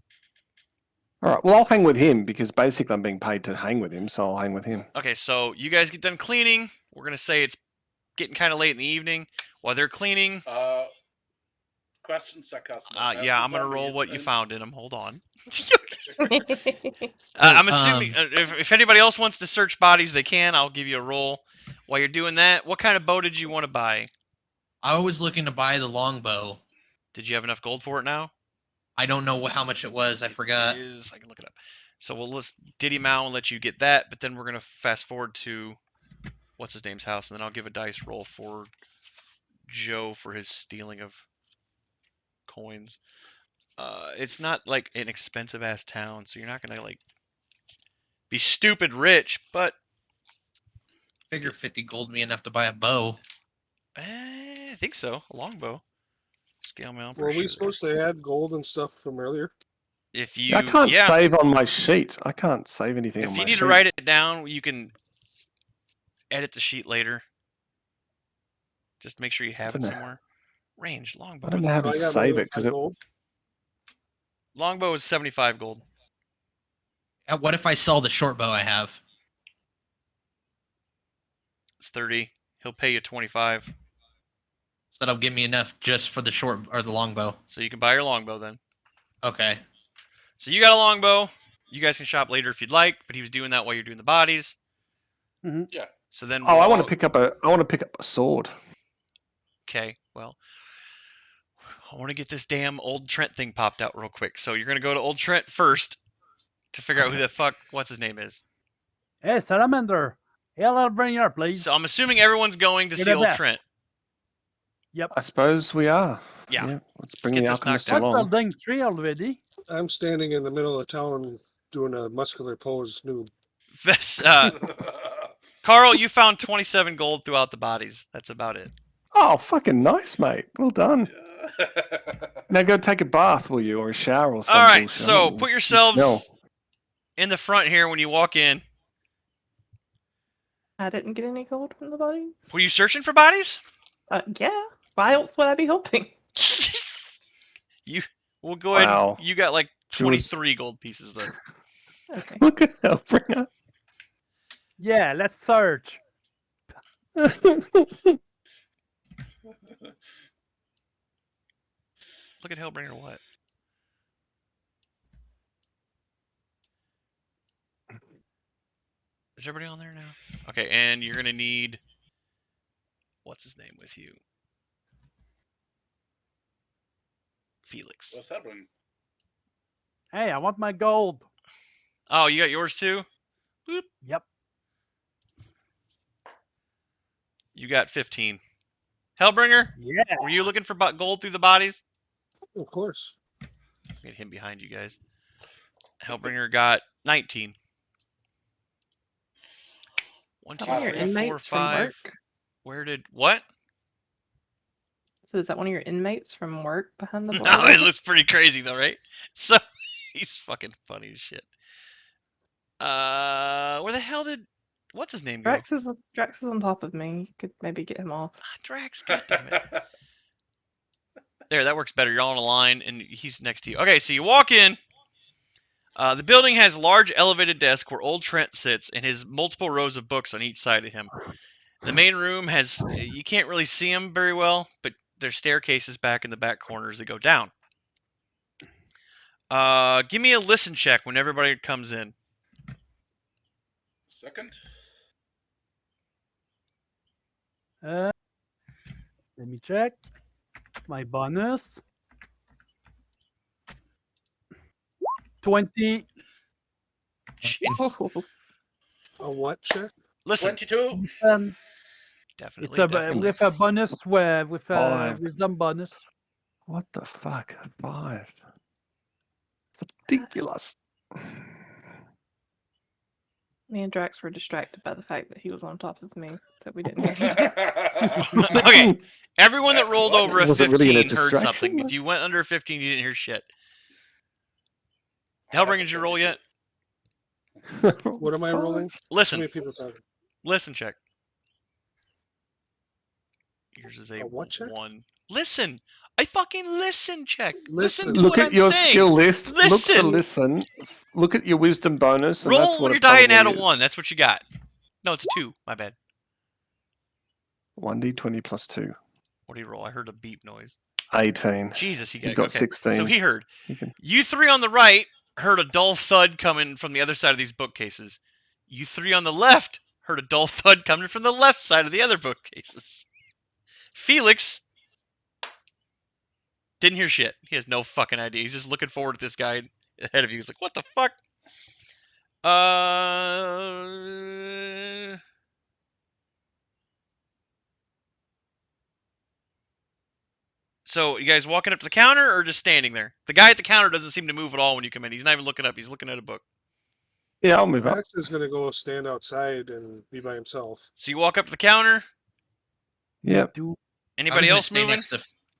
All right. Well, I'll hang with him because basically I'm being paid to hang with him, so I'll hang with him. Okay, so you guys get done cleaning. We're gonna say it's getting kind of late in the evening. While they're cleaning, Question, Sarcasmo. yeah, I'm gonna roll what you found in them. Hold on. Okay. I'm assuming if anybody else wants to search bodies, they can. I'll give you a roll. While you're doing that, what kind of bow did you want to buy? I was looking to buy the longbow. Did you have enough gold for it now? I don't know how much it was. I forgot. I can look it up. So we'll list Diddy Mao and let you get that, but then we're gonna fast forward to what's his name's house, and then I'll give a dice roll for Joe for his stealing of coins. It's not like an expensive ass town, so you're not gonna like be stupid rich, but Figure 50 gold me enough to buy a bow. I think so. A longbow. Scale mail. Were we supposed to add gold and stuff from earlier? If you, I can't save on my sheet. I can't save anything on if my you need sheet. to write it down, you can edit the sheet later. Just make sure you have it somewhere. Range longbow. I don't know how to save it because longbow is 75 gold. What if I sell the short bow I have? It's 30. He'll pay you 25. So that'll give me enough just for the short or the longbow. So you can buy your longbow then. Okay. So you got a longbow. You guys can shop later if you'd like, but he was doing that while you're doing the bodies. Mm-hmm. Yeah. So then. I want to pick up a sword. Okay. Well, I want to get this damn Old Trent thing popped out real quick. So you're gonna go to Old Trent first to figure out who the fuck what's his name is. Hey, Salamander. HellBringer, please. So I'm assuming everyone's going to see Old Trent. Yep. I suppose we are. Yeah. Let's bring Get the this alchemist knocked out. What's along. building 3 already? I'm standing in the middle of town doing a muscular pose nude. Carl, you found 27 gold throughout the bodies. That's about it. Oh, fucking nice, mate. Well done. Now go take a bath, will you, or a shower or something. All right, so put yourselves in the front here when you walk in. I didn't get any gold from the bodies. Were you searching for bodies? Yeah. Why else would I be hoping? We'll go ahead. Wow. You got like She was- 23 gold pieces then. Okay. Look at HellBringer. Yeah, let's search. Look at HellBringer what? Is everybody on there now? Okay, and you're gonna need what's his name with you? Felix. What's happening? Hey, I want my gold. Oh, you got yours too? Boop. Yep. You got 15. HellBringer, Yeah. were you looking for gold through the bodies? Of course. Get him behind you guys. HellBringer got 19. 1, 2, One of your 3, 4, inmates from 5. work? Where did what? So is that one of your inmates from work behind the bar? No, it looks pretty crazy though, right? So He's fucking funny as shit. Where the hell did what's his name go? Dracks is on top of me. You could maybe get him off. Dracks, goddammit. There, that works better. You're all on a line, and he's next to you. Okay, so you walk in. The building has a large elevated desk where old Trent sits and his multiple rows of books on each side of him. The main room has, you can't really see him very well, but there's staircases back in the back corners that go down. Give me a listen check when everybody comes in. Second. Let me check my bonus. 20. Oh, A what check? Listen, 22. definitely. It's a definitely. with a bonus with a Five. wisdom bonus. What the fuck? 5. It's ridiculous. me and Drax were distracted by the fact that he was on top of me, so we didn't hear him. Okay, everyone that rolled over a Was it 15 really a heard distraction? something. If you went under a 15, you didn't hear shit. HellBringer, did you roll yet? What am I rolling? How Listen, many people talking? listen check. Yours is a what check? 1. Listen, I fucking listen check. Listen. to Look what at I'm your saying. skill list. Look for Listen. listen. Look at your wisdom bonus, and that's Roll what your it die and add a probably 1. is. That's what you got. No, it's a 2. My bad. 1d20 plus 2. What do you roll? I heard a beep noise. 18. Jesus, He's got okay. 16. So he heard. He can... You 3 on the right heard a dull thud coming from the other side of these bookcases. You 3 on the left heard a dull thud coming from the left side of the other bookcases. Felix didn't hear shit. He has no fucking idea. He's just looking forward to this guy ahead of you. He's like, what the fuck? So, you guys walking up to the counter or just standing there? The guy at the counter doesn't seem to move at all when you come in. He's not even looking up. He's looking at a book. Yeah, I'll move up. Max is going to go stand outside and be by himself. So you walk up to the counter. Yep. Anybody else moving?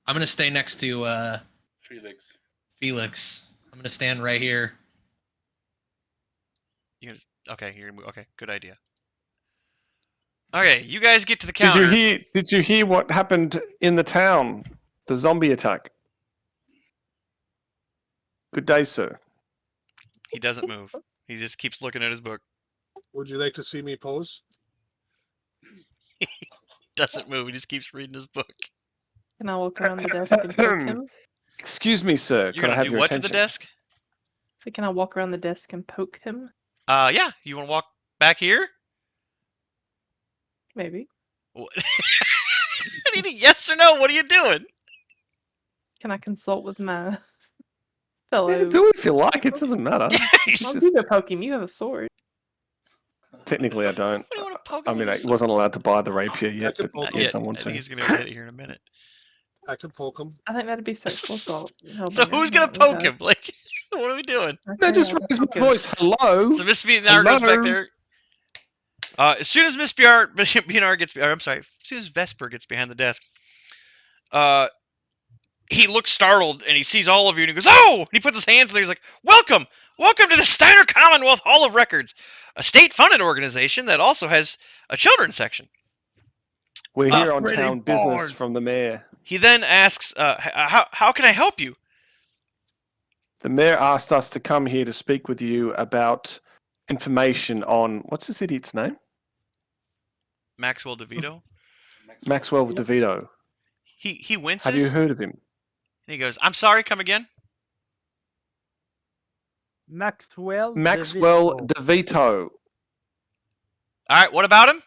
I'm gonna stay next to Felix. Felix. I'm gonna stand right here. Okay, you're gonna move. Okay, good idea. Okay, you guys get to the counter. Did you hear what happened in the town? The zombie attack. Good day, sir. He doesn't move. He just keeps looking at his book. Would you like to see me pose? Doesn't move. He just keeps reading his book. Can I walk around the desk and poke him? Excuse me, sir. You're Could I gonna have do your what attention? to the desk? So can I walk around the desk and poke him? Yeah. You want to walk back here? Maybe. Anything? Yes or no? What are you doing? Can I consult with my fellow? Yeah, do it if you like. It doesn't matter. It's I'll just- do the poke him. You have a sword. Technically, I don't. What do you want to poke I him mean, with I a sword? wasn't allowed to buy the rapier yet, could but poke yes, Yeah, I want I think to. he's gonna get it here in a minute. I could poke him. I think that'd be sexual assault. So who's gonna poke him? Like, what are we doing? No, just raise my voice. Hello. So Miss BNR goes back Hello? there. As soon as Miss BNR gets, or I'm sorry, as soon as Vesper gets behind the desk, he looks startled and he sees all of you and he goes, "Oh!" And he puts his hands there. He's like, "Welcome, welcome to the Steiner Commonwealth Hall of Records, a state-funded organization that also has a children's section." We're here on pretty town business bored. from the mayor. He then asks, "How can I help you?" The mayor asked us to come here to speak with you about information on what's this idiot's name? Maxwell DeVito. Maxwell DeVito. He winces. Have you heard of him? And he goes, "I'm sorry. Come again." Maxwell. Maxwell DeVito. DeVito. All right. What about him?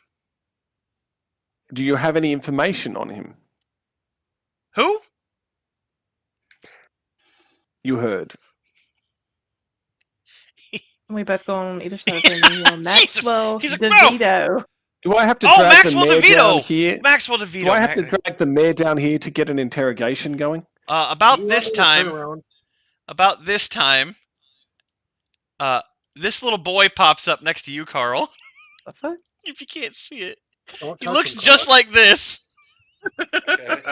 Do you have any information on him? Who? You heard. We both go on either side of him. And yell, Maxwell He's like, DeVito. Do I have to Oh, drag Maxwell the mayor DeVito. down here? Maxwell DeVito. Do I have to drag the mayor down here to get an interrogation going? About You this want me to time, turn around? this little boy pops up next to you, Carl. The fuck? If you can't see it, Don't he touch looks him, just Carl. like this. Okay.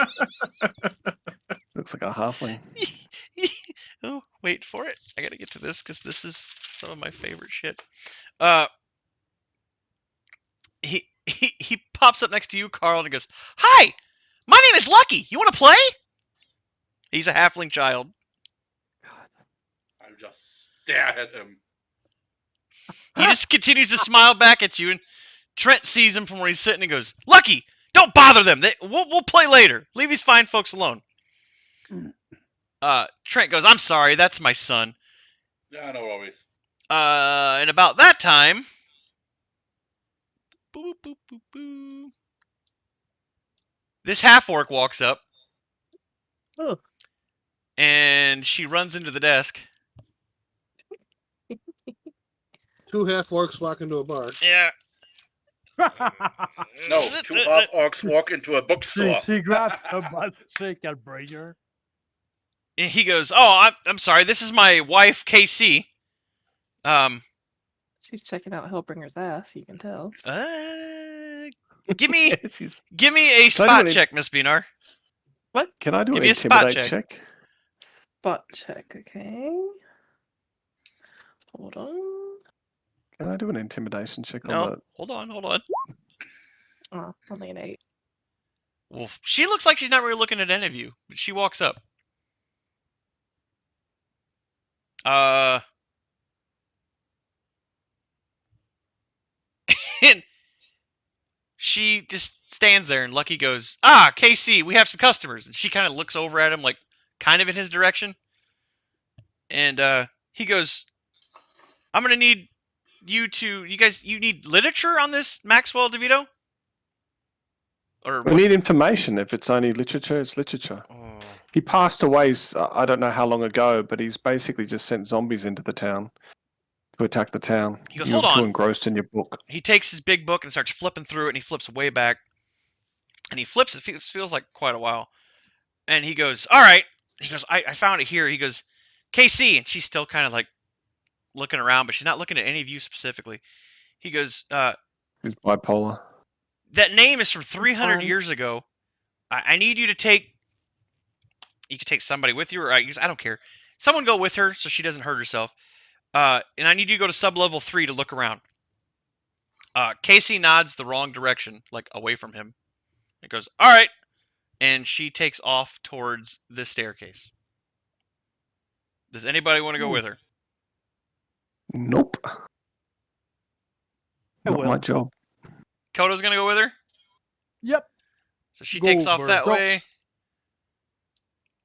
Looks like a halfling. Oh, wait for it. I gotta get to this because this is some of my favorite shit. He pops up next to you, Carl, and he goes, "Hi, my name is Lucky. You want to play?" He's a halfling child. I just stare at him. He just continues to smile back at you, and Trent sees him from where he's sitting and goes, "Lucky, don't bother them. We'll play later. Leave these fine folks alone." Trent goes, "I'm sorry, that's my son." Yeah, no worries. And about that time, boop, boop, boop, boop, this half-orc walks up, Oh. and she runs into the desk. 2 half orcs walk into a bar. Yeah. No, 2 half orcs walk into a bookstore. she grabs her butt cheek and bring her. And he goes, "Oh, I'm sorry. This is my wife, KC. She's checking out Hellbringer's ass, you can tell. Give me Yeah, give me a spot check, Miss Beanar. Can I do Give an me a spot intimidate check? Spot check, okay. Hold on. Can I do an intimidation check on No, that? hold on. Oh, only an 8. Well, she looks like she's not really looking at any of you, but she walks up. And she just stands there, and Lucky goes, "Ah, KC, we have some customers." And she kind of looks over at him, like, kind of in his direction. And he goes, "I'm going to need you need literature on this Maxwell DeVito?" Or We need information. If it's only literature, it's literature. Oh. He passed away, I don't know how long ago, but he's basically just sent zombies into the town to attack the town. He goes, You "Hold were too on." engrossed in your book. He takes his big book and starts flipping through it, and he flips way back. And he flips it, feels like quite a while. And he goes, "All right." He goes, I found it here. He goes, "KC," and she's still kind of like looking around, but she's not looking at any of you specifically. He goes, He's bipolar. "That name is from 300 years ago. I need you to take, you can take somebody with you, or I don't care. Someone go with her so she doesn't hurt herself. And I need you to go to sub-level 3 to look around." Casey nods the wrong direction, like away from him. It goes, "All right." And she takes off towards the staircase. Does anybody want to go with her? Nope. I Not will. my job. Koto's going to go with her? Yep. So she Go takes off for it. that Go. way.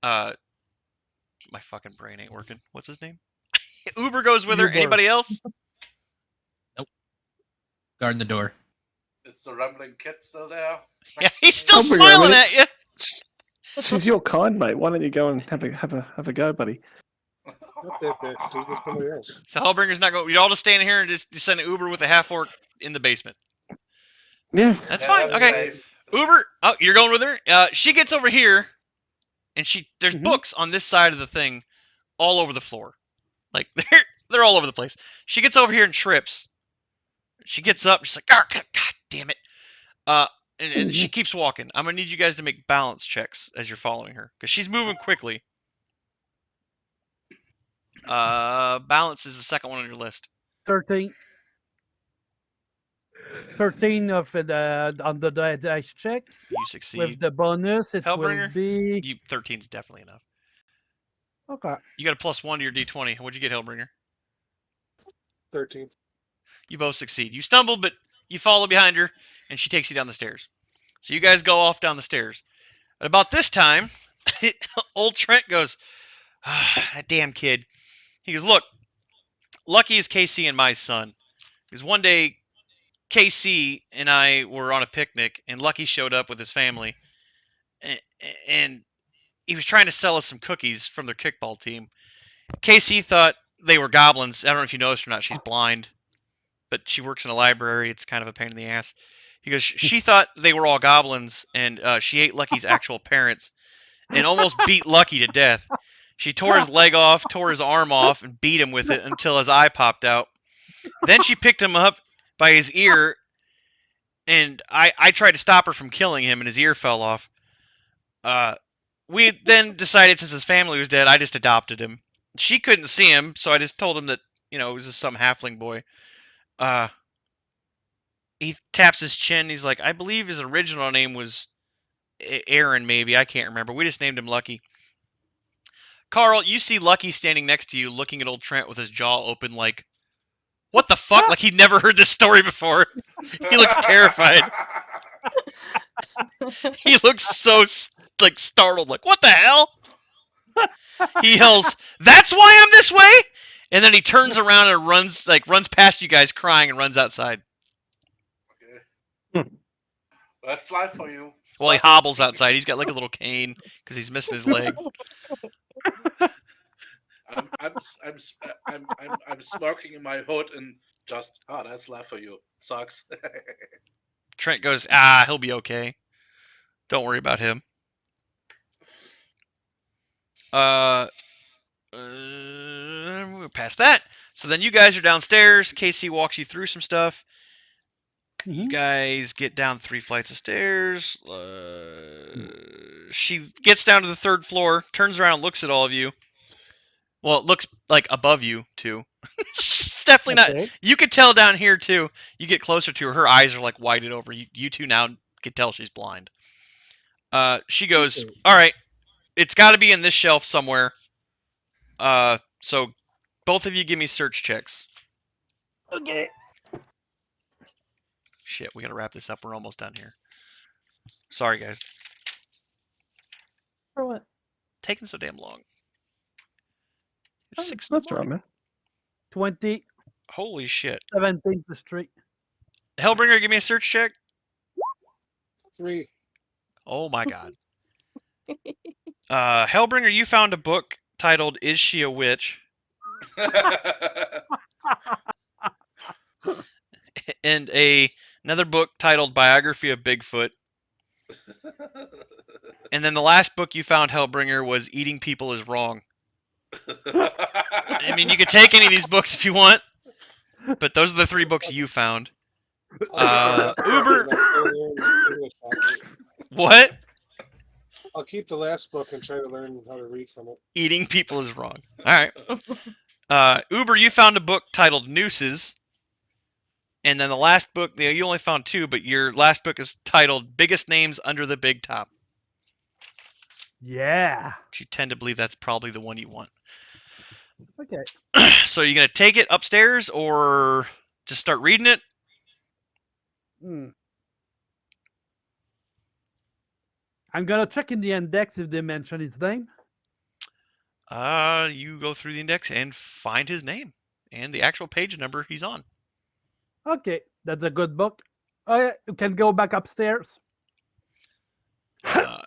My fucking brain ain't working. What's his name? Uber goes with her. Uber. Anybody else? Guarding the door. Is the rambling kid still there? Yeah, he's still Hellbringer, smiling at you. She's your kind, mate. Why don't you go and have a go, buddy? Not that, she's just somebody else. So Hellbringer's not going. You all just stand here and just send an Uber with a half orc in the basement. Yeah. That's Yeah, fine. that's Okay. safe. Uber. Oh, you're going with her. She gets over here, and there's Mhm. books on this side of the thing, all over the floor. Like they're all over the place. She gets over here and trips. She gets up. She's like, "Oh, God damn it!" And she keeps walking. I'm gonna need you guys to make balance checks as you're following her, because she's moving quickly. Balance is the second one on your list. 13. 13 of the on the dice check. You succeed. With the bonus, it will Hellbringer? be 13's definitely enough. okay. You got a +1 to your D20. What'd you get, Hellbringer? 13. You both succeed. You stumble, but you follow behind her, and she takes you down the stairs. So you guys go off down the stairs. At about this time, old Trent goes, "That damn kid." He goes, "Look, Lucky is KC and my son." Because one day, KC and I were on a picnic, and Lucky showed up with his family, and he was trying to sell us some cookies from their kickball team. KC thought they were goblins. I don't know if you noticed or not. She's blind, but she works in a library. It's kind of a pain in the ass. He goes, she thought they were all goblins, and she ate Lucky's actual parents and almost beat Lucky to death. She tore his leg off, tore his arm off, and beat him with it until his eye popped out. Then she picked him up by his ear, and I tried to stop her from killing him, and his ear fell off. We then decided, since his family was dead, I just adopted him. she couldn't see him, so I just told him that, you know, it was just some halfling boy. He taps his chin. He's like, I believe his original name was Aaron, maybe. I can't remember. We just named him Lucky. Carl, you see Lucky standing next to you, looking at old Trent with his jaw open, like, what the fuck? Like he'd never heard this story before. He looks terrified. He looks so like startled, like, what the hell? He yells, "That's why I'm this way!" And then he turns around and runs past you guys crying and runs outside. Okay. That's life for you. Well, he hobbles outside. He's got like a little cane because he's missing his legs. I'm smoking in my hood and just that's life for you. Sucks. Trent goes, he'll be okay. Don't worry about him. We're past that. So then you guys are downstairs. Casey walks you through some stuff. You guys get down 3 flights of stairs. She gets down to the 3rd floor, turns around, looks at all of you. Well, it looks like above you, too. She's definitely not. You could tell down here, too. You get closer to her. Her eyes are like widened over. You two now can tell she's blind. She goes, all right, it's got to be in this shelf somewhere. So both of you give me search checks. Okay. Shit, we got to wrap this up. We're almost done here. Sorry, guys. For what? Taking so damn long. Oh, 6 That's right, man. 20, Holy shit. 17th Street. HellBringer, give me a search check. 3. Oh my god. HellBringer, you found a book titled "Is She a Witch?" and another book titled "Biography of Bigfoot." And then the last book you found, HellBringer, was "Eating People is Wrong." I mean, you could take any of these books if you want, but those are the 3 books you found. Uber. What? I'll keep the last book and try to learn how to read from it. Eating people is wrong. All right. Uber, you found a book titled Nooses. And then the last book, you only found 2, but your last book is titled Biggest Names Under the Big Top. Yeah. You tend to believe that's probably the one you want. Okay. So you're going to take it upstairs or just start reading it? I'm going to check in the index if they mention his name. You go through the index and find his name and the actual page number he's on. Okay, that's a good book. You can go back upstairs.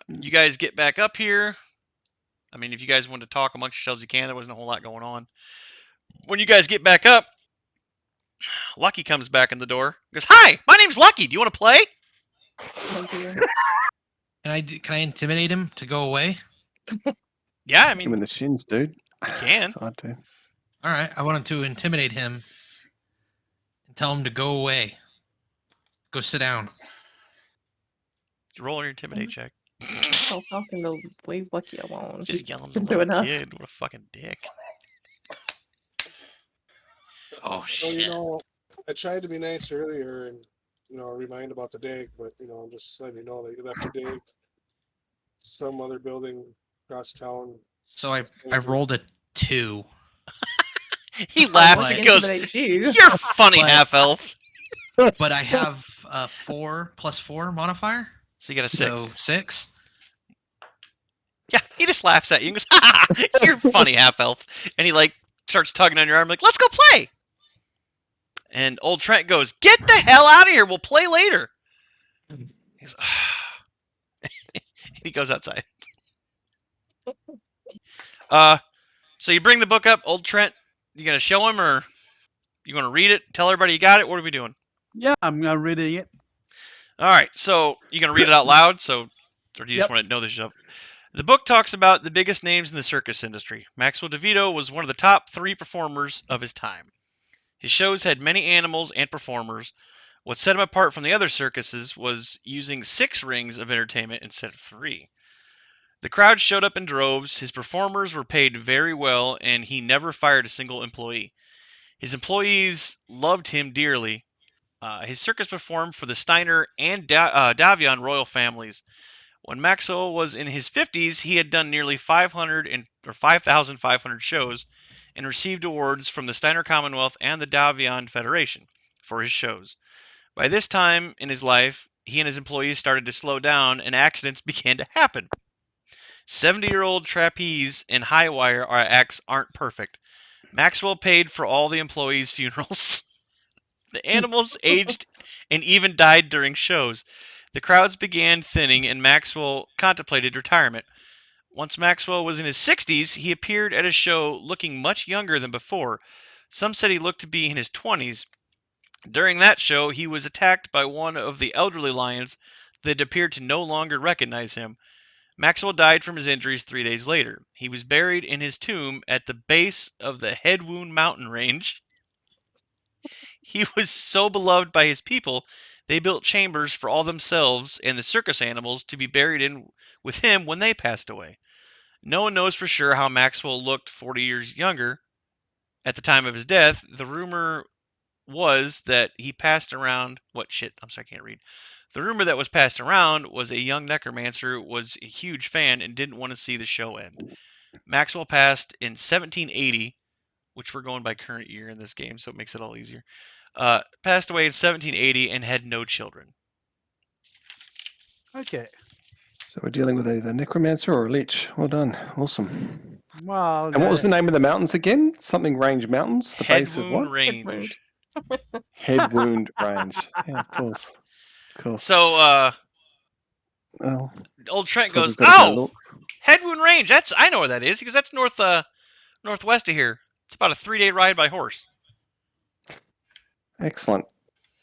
You guys get back up here. I mean, if you guys want to talk amongst yourselves, you can. There wasn't a whole lot going on. When you guys get back up, Lucky comes back in the door. He goes, "Hi, my name's Lucky. Do you want to play?" Oh dear. Can I intimidate him to go away? Yeah, I Him in mean, the shins, dude. you can. It's hard to. All right, I wanted to intimidate him and tell him to go away. Go sit down. Roll your intimidate check. Tell Falcon to leave Lucky alone. Just He's yelling at been the through little enough. kid. What a fucking dick. Oh Well, shit! I tried to be nice earlier and, remind about the dig, but, I'm just letting you know that you left your dig. Some other building across town. So I rolled a 2. He laughs But- and goes, Intimidate you. "You're funny, But- half-elf." But I have a 4 + 4 modifier, So you got a 6. so 6. Yeah, he just laughs at you and goes, "Ha! You're funny, half-elf." And he, starts tugging on your arm, like, "Let's go play!" And old Trent goes, "Get the hell out of here. We'll play later." He goes, he goes outside. So you bring the book up, old Trent. You gonna show him, or you gonna read it? Tell everybody you got it. What are we doing? Yeah, I'm reading it. All right. So you gonna read it out loud? Or do you just want to know this stuff? The book talks about the biggest names in the circus industry. Maxwell DeVito was one of the top 3 performers of his time. His shows had many animals and performers. What set him apart from the other circuses was using 6 rings of entertainment instead of 3. The crowd showed up in droves, his performers were paid very well, and he never fired a single employee. His employees loved him dearly. His circus performed for the Steiner and Davion royal families. When Maxwell was in his 50s, he had done nearly 5,500 shows and received awards from the Steiner Commonwealth and the Davion Federation for his shows. By this time in his life, he and his employees started to slow down and accidents began to happen. 70-year-old trapeze and high wire acts aren't perfect. Maxwell paid for all the employees' funerals. The animals aged and even died during shows. The crowds began thinning and Maxwell contemplated retirement. Once Maxwell was in his 60s, he appeared at a show looking much younger than before. Some said he looked to be in his 20s. During that show, he was attacked by one of the elderly lions that appeared to no longer recognize him. Maxwell died from his injuries 3 days later. He was buried in his tomb at the base of the Headwound Mountain Range. He was so beloved by his people, they built chambers for all themselves and the circus animals to be buried in with him when they passed away. No one knows for sure how Maxwell looked 40 years younger at the time of his death. The rumor was that he passed around... The rumor that was passed around was a young necromancer was a huge fan and didn't want to see the show end. Maxwell passed in 1780, which we're going by current year in this game, so it makes it all easier. Passed away in 1780 and had no children. Okay. So we're dealing with either necromancer or a lich. Well done. Awesome. Well, And what was the name of the mountains again? Something Range Mountains? The base of Headwound what? Range. Headwound Range. Yeah, of course. Of course. So, Oh, old Trent that's what goes, we've got to go "Oh, look. Headwound Range. I know where that is." He goes, "That's northwest of here. It's about a 3-day ride by horse." Excellent.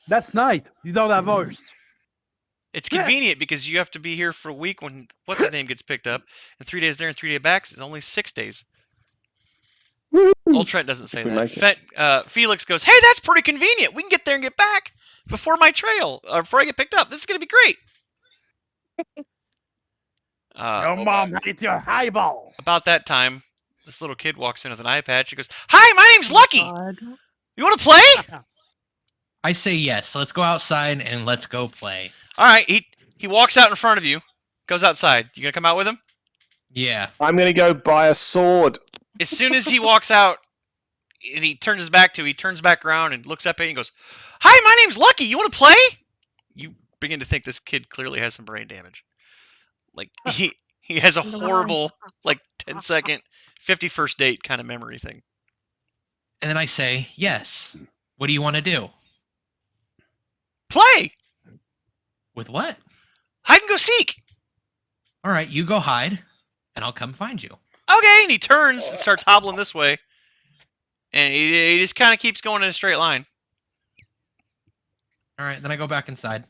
That's nice. You don't have horse. It's Yeah. convenient because you have to be here for a week when what's his name gets picked up, and 3 days there and 3 days back is only 6 days. Woo! Old Trent doesn't say we make that. Felix goes, "Hey, that's pretty convenient. We can get there and get back before my trail, or before I get picked up. This is gonna be great." Your mom hates your highball. About that time, this little kid walks in with an eye patch. She goes, "Hi, my name's Lucky. God. You want to play?" I say yes. Let's go outside and let's go play. All right. He walks out in front of you, goes outside. You gonna come out with him? Yeah. I'm going to go buy a sword. As soon as he walks out and he turns back around and looks up at you and goes, "Hi, my name's Lucky. You want to play?" You begin to think this kid clearly has some brain damage. Like he has a horrible 10-second 51st date kind of memory thing. And then I say yes. What do you want to do? Play. With what? Hide and go seek. All right, you go hide, and I'll come find you. Okay, and he turns and starts hobbling this way. And he just kind of keeps going in a straight line. All right, then I go back inside.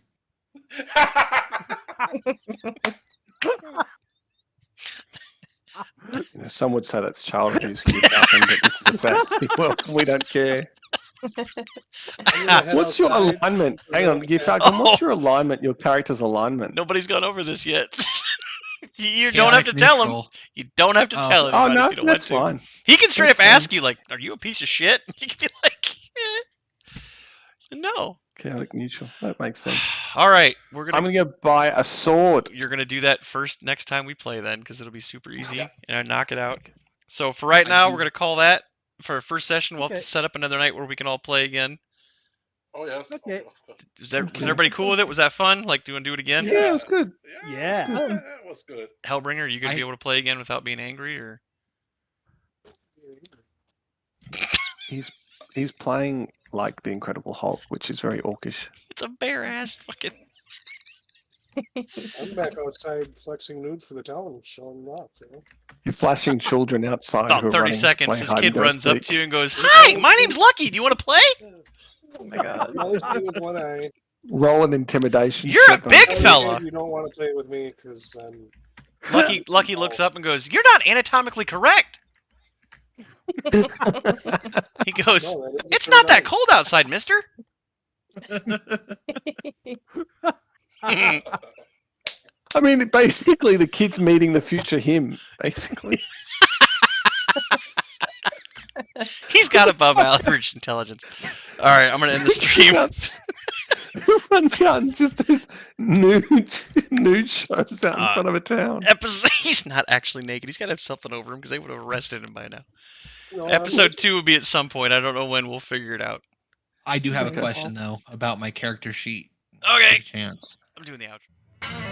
Some would say that's child abuse, but this is a fantasy world. We don't care. What's your alignment? Hang on, Gryfalcon, what's your alignment, your character's alignment? Nobody's gone over this yet. You Chaotic don't have to tell him. neutral. You don't have to tell him. Oh, no, if you don't that's want to. fine. He can straight That's up fine. ask you, like, "Are you a piece of shit?" You can be like, "No." Chaotic neutral. That makes sense. All right, I'm going to go buy a sword. You're gonna do that first next time we play, then, because it'll be super easy and I knock it out. So for right now, we're gonna call that for our first session. We'll have to set up another night where we can all play again. Oh yes. Okay. Was everybody cool with it? Was that fun? Like, do you want to do it again? Yeah, it was good. Yeah. It was good. Hellbringer, are you gonna be able to play again without being angry, or? He's playing like the Incredible Hulk, which is very orcish. It's a bare ass fucking. I'm back outside flexing nude for the talent, showing them off. You know? You're flashing children outside who About are 30 running to seconds, play this hide kid and go runs up seek. to you and goes, "Hi, my name's Lucky. Do you want to play?" Oh my god. I always see with one eye. Roll an intimidation. You're a check on big stage. fella. You don't want to play with me because I'm. Lucky looks up and goes, "You're not anatomically correct." He goes, No, that isn't "It's true not that at all. cold outside, mister." I mean, basically, the kid's meeting the future him. Basically, He's got above average intelligence. All right, I'm gonna end the stream. Who runs out and just does nude shows out in front of a town? He's not actually naked. He's got to have something over him because they would have arrested him by now. No, Episode 2 will be at some point. I don't know when. We'll figure it out. I do have Okay. a question though about my character sheet. Okay. Chance. I'm doing the outro.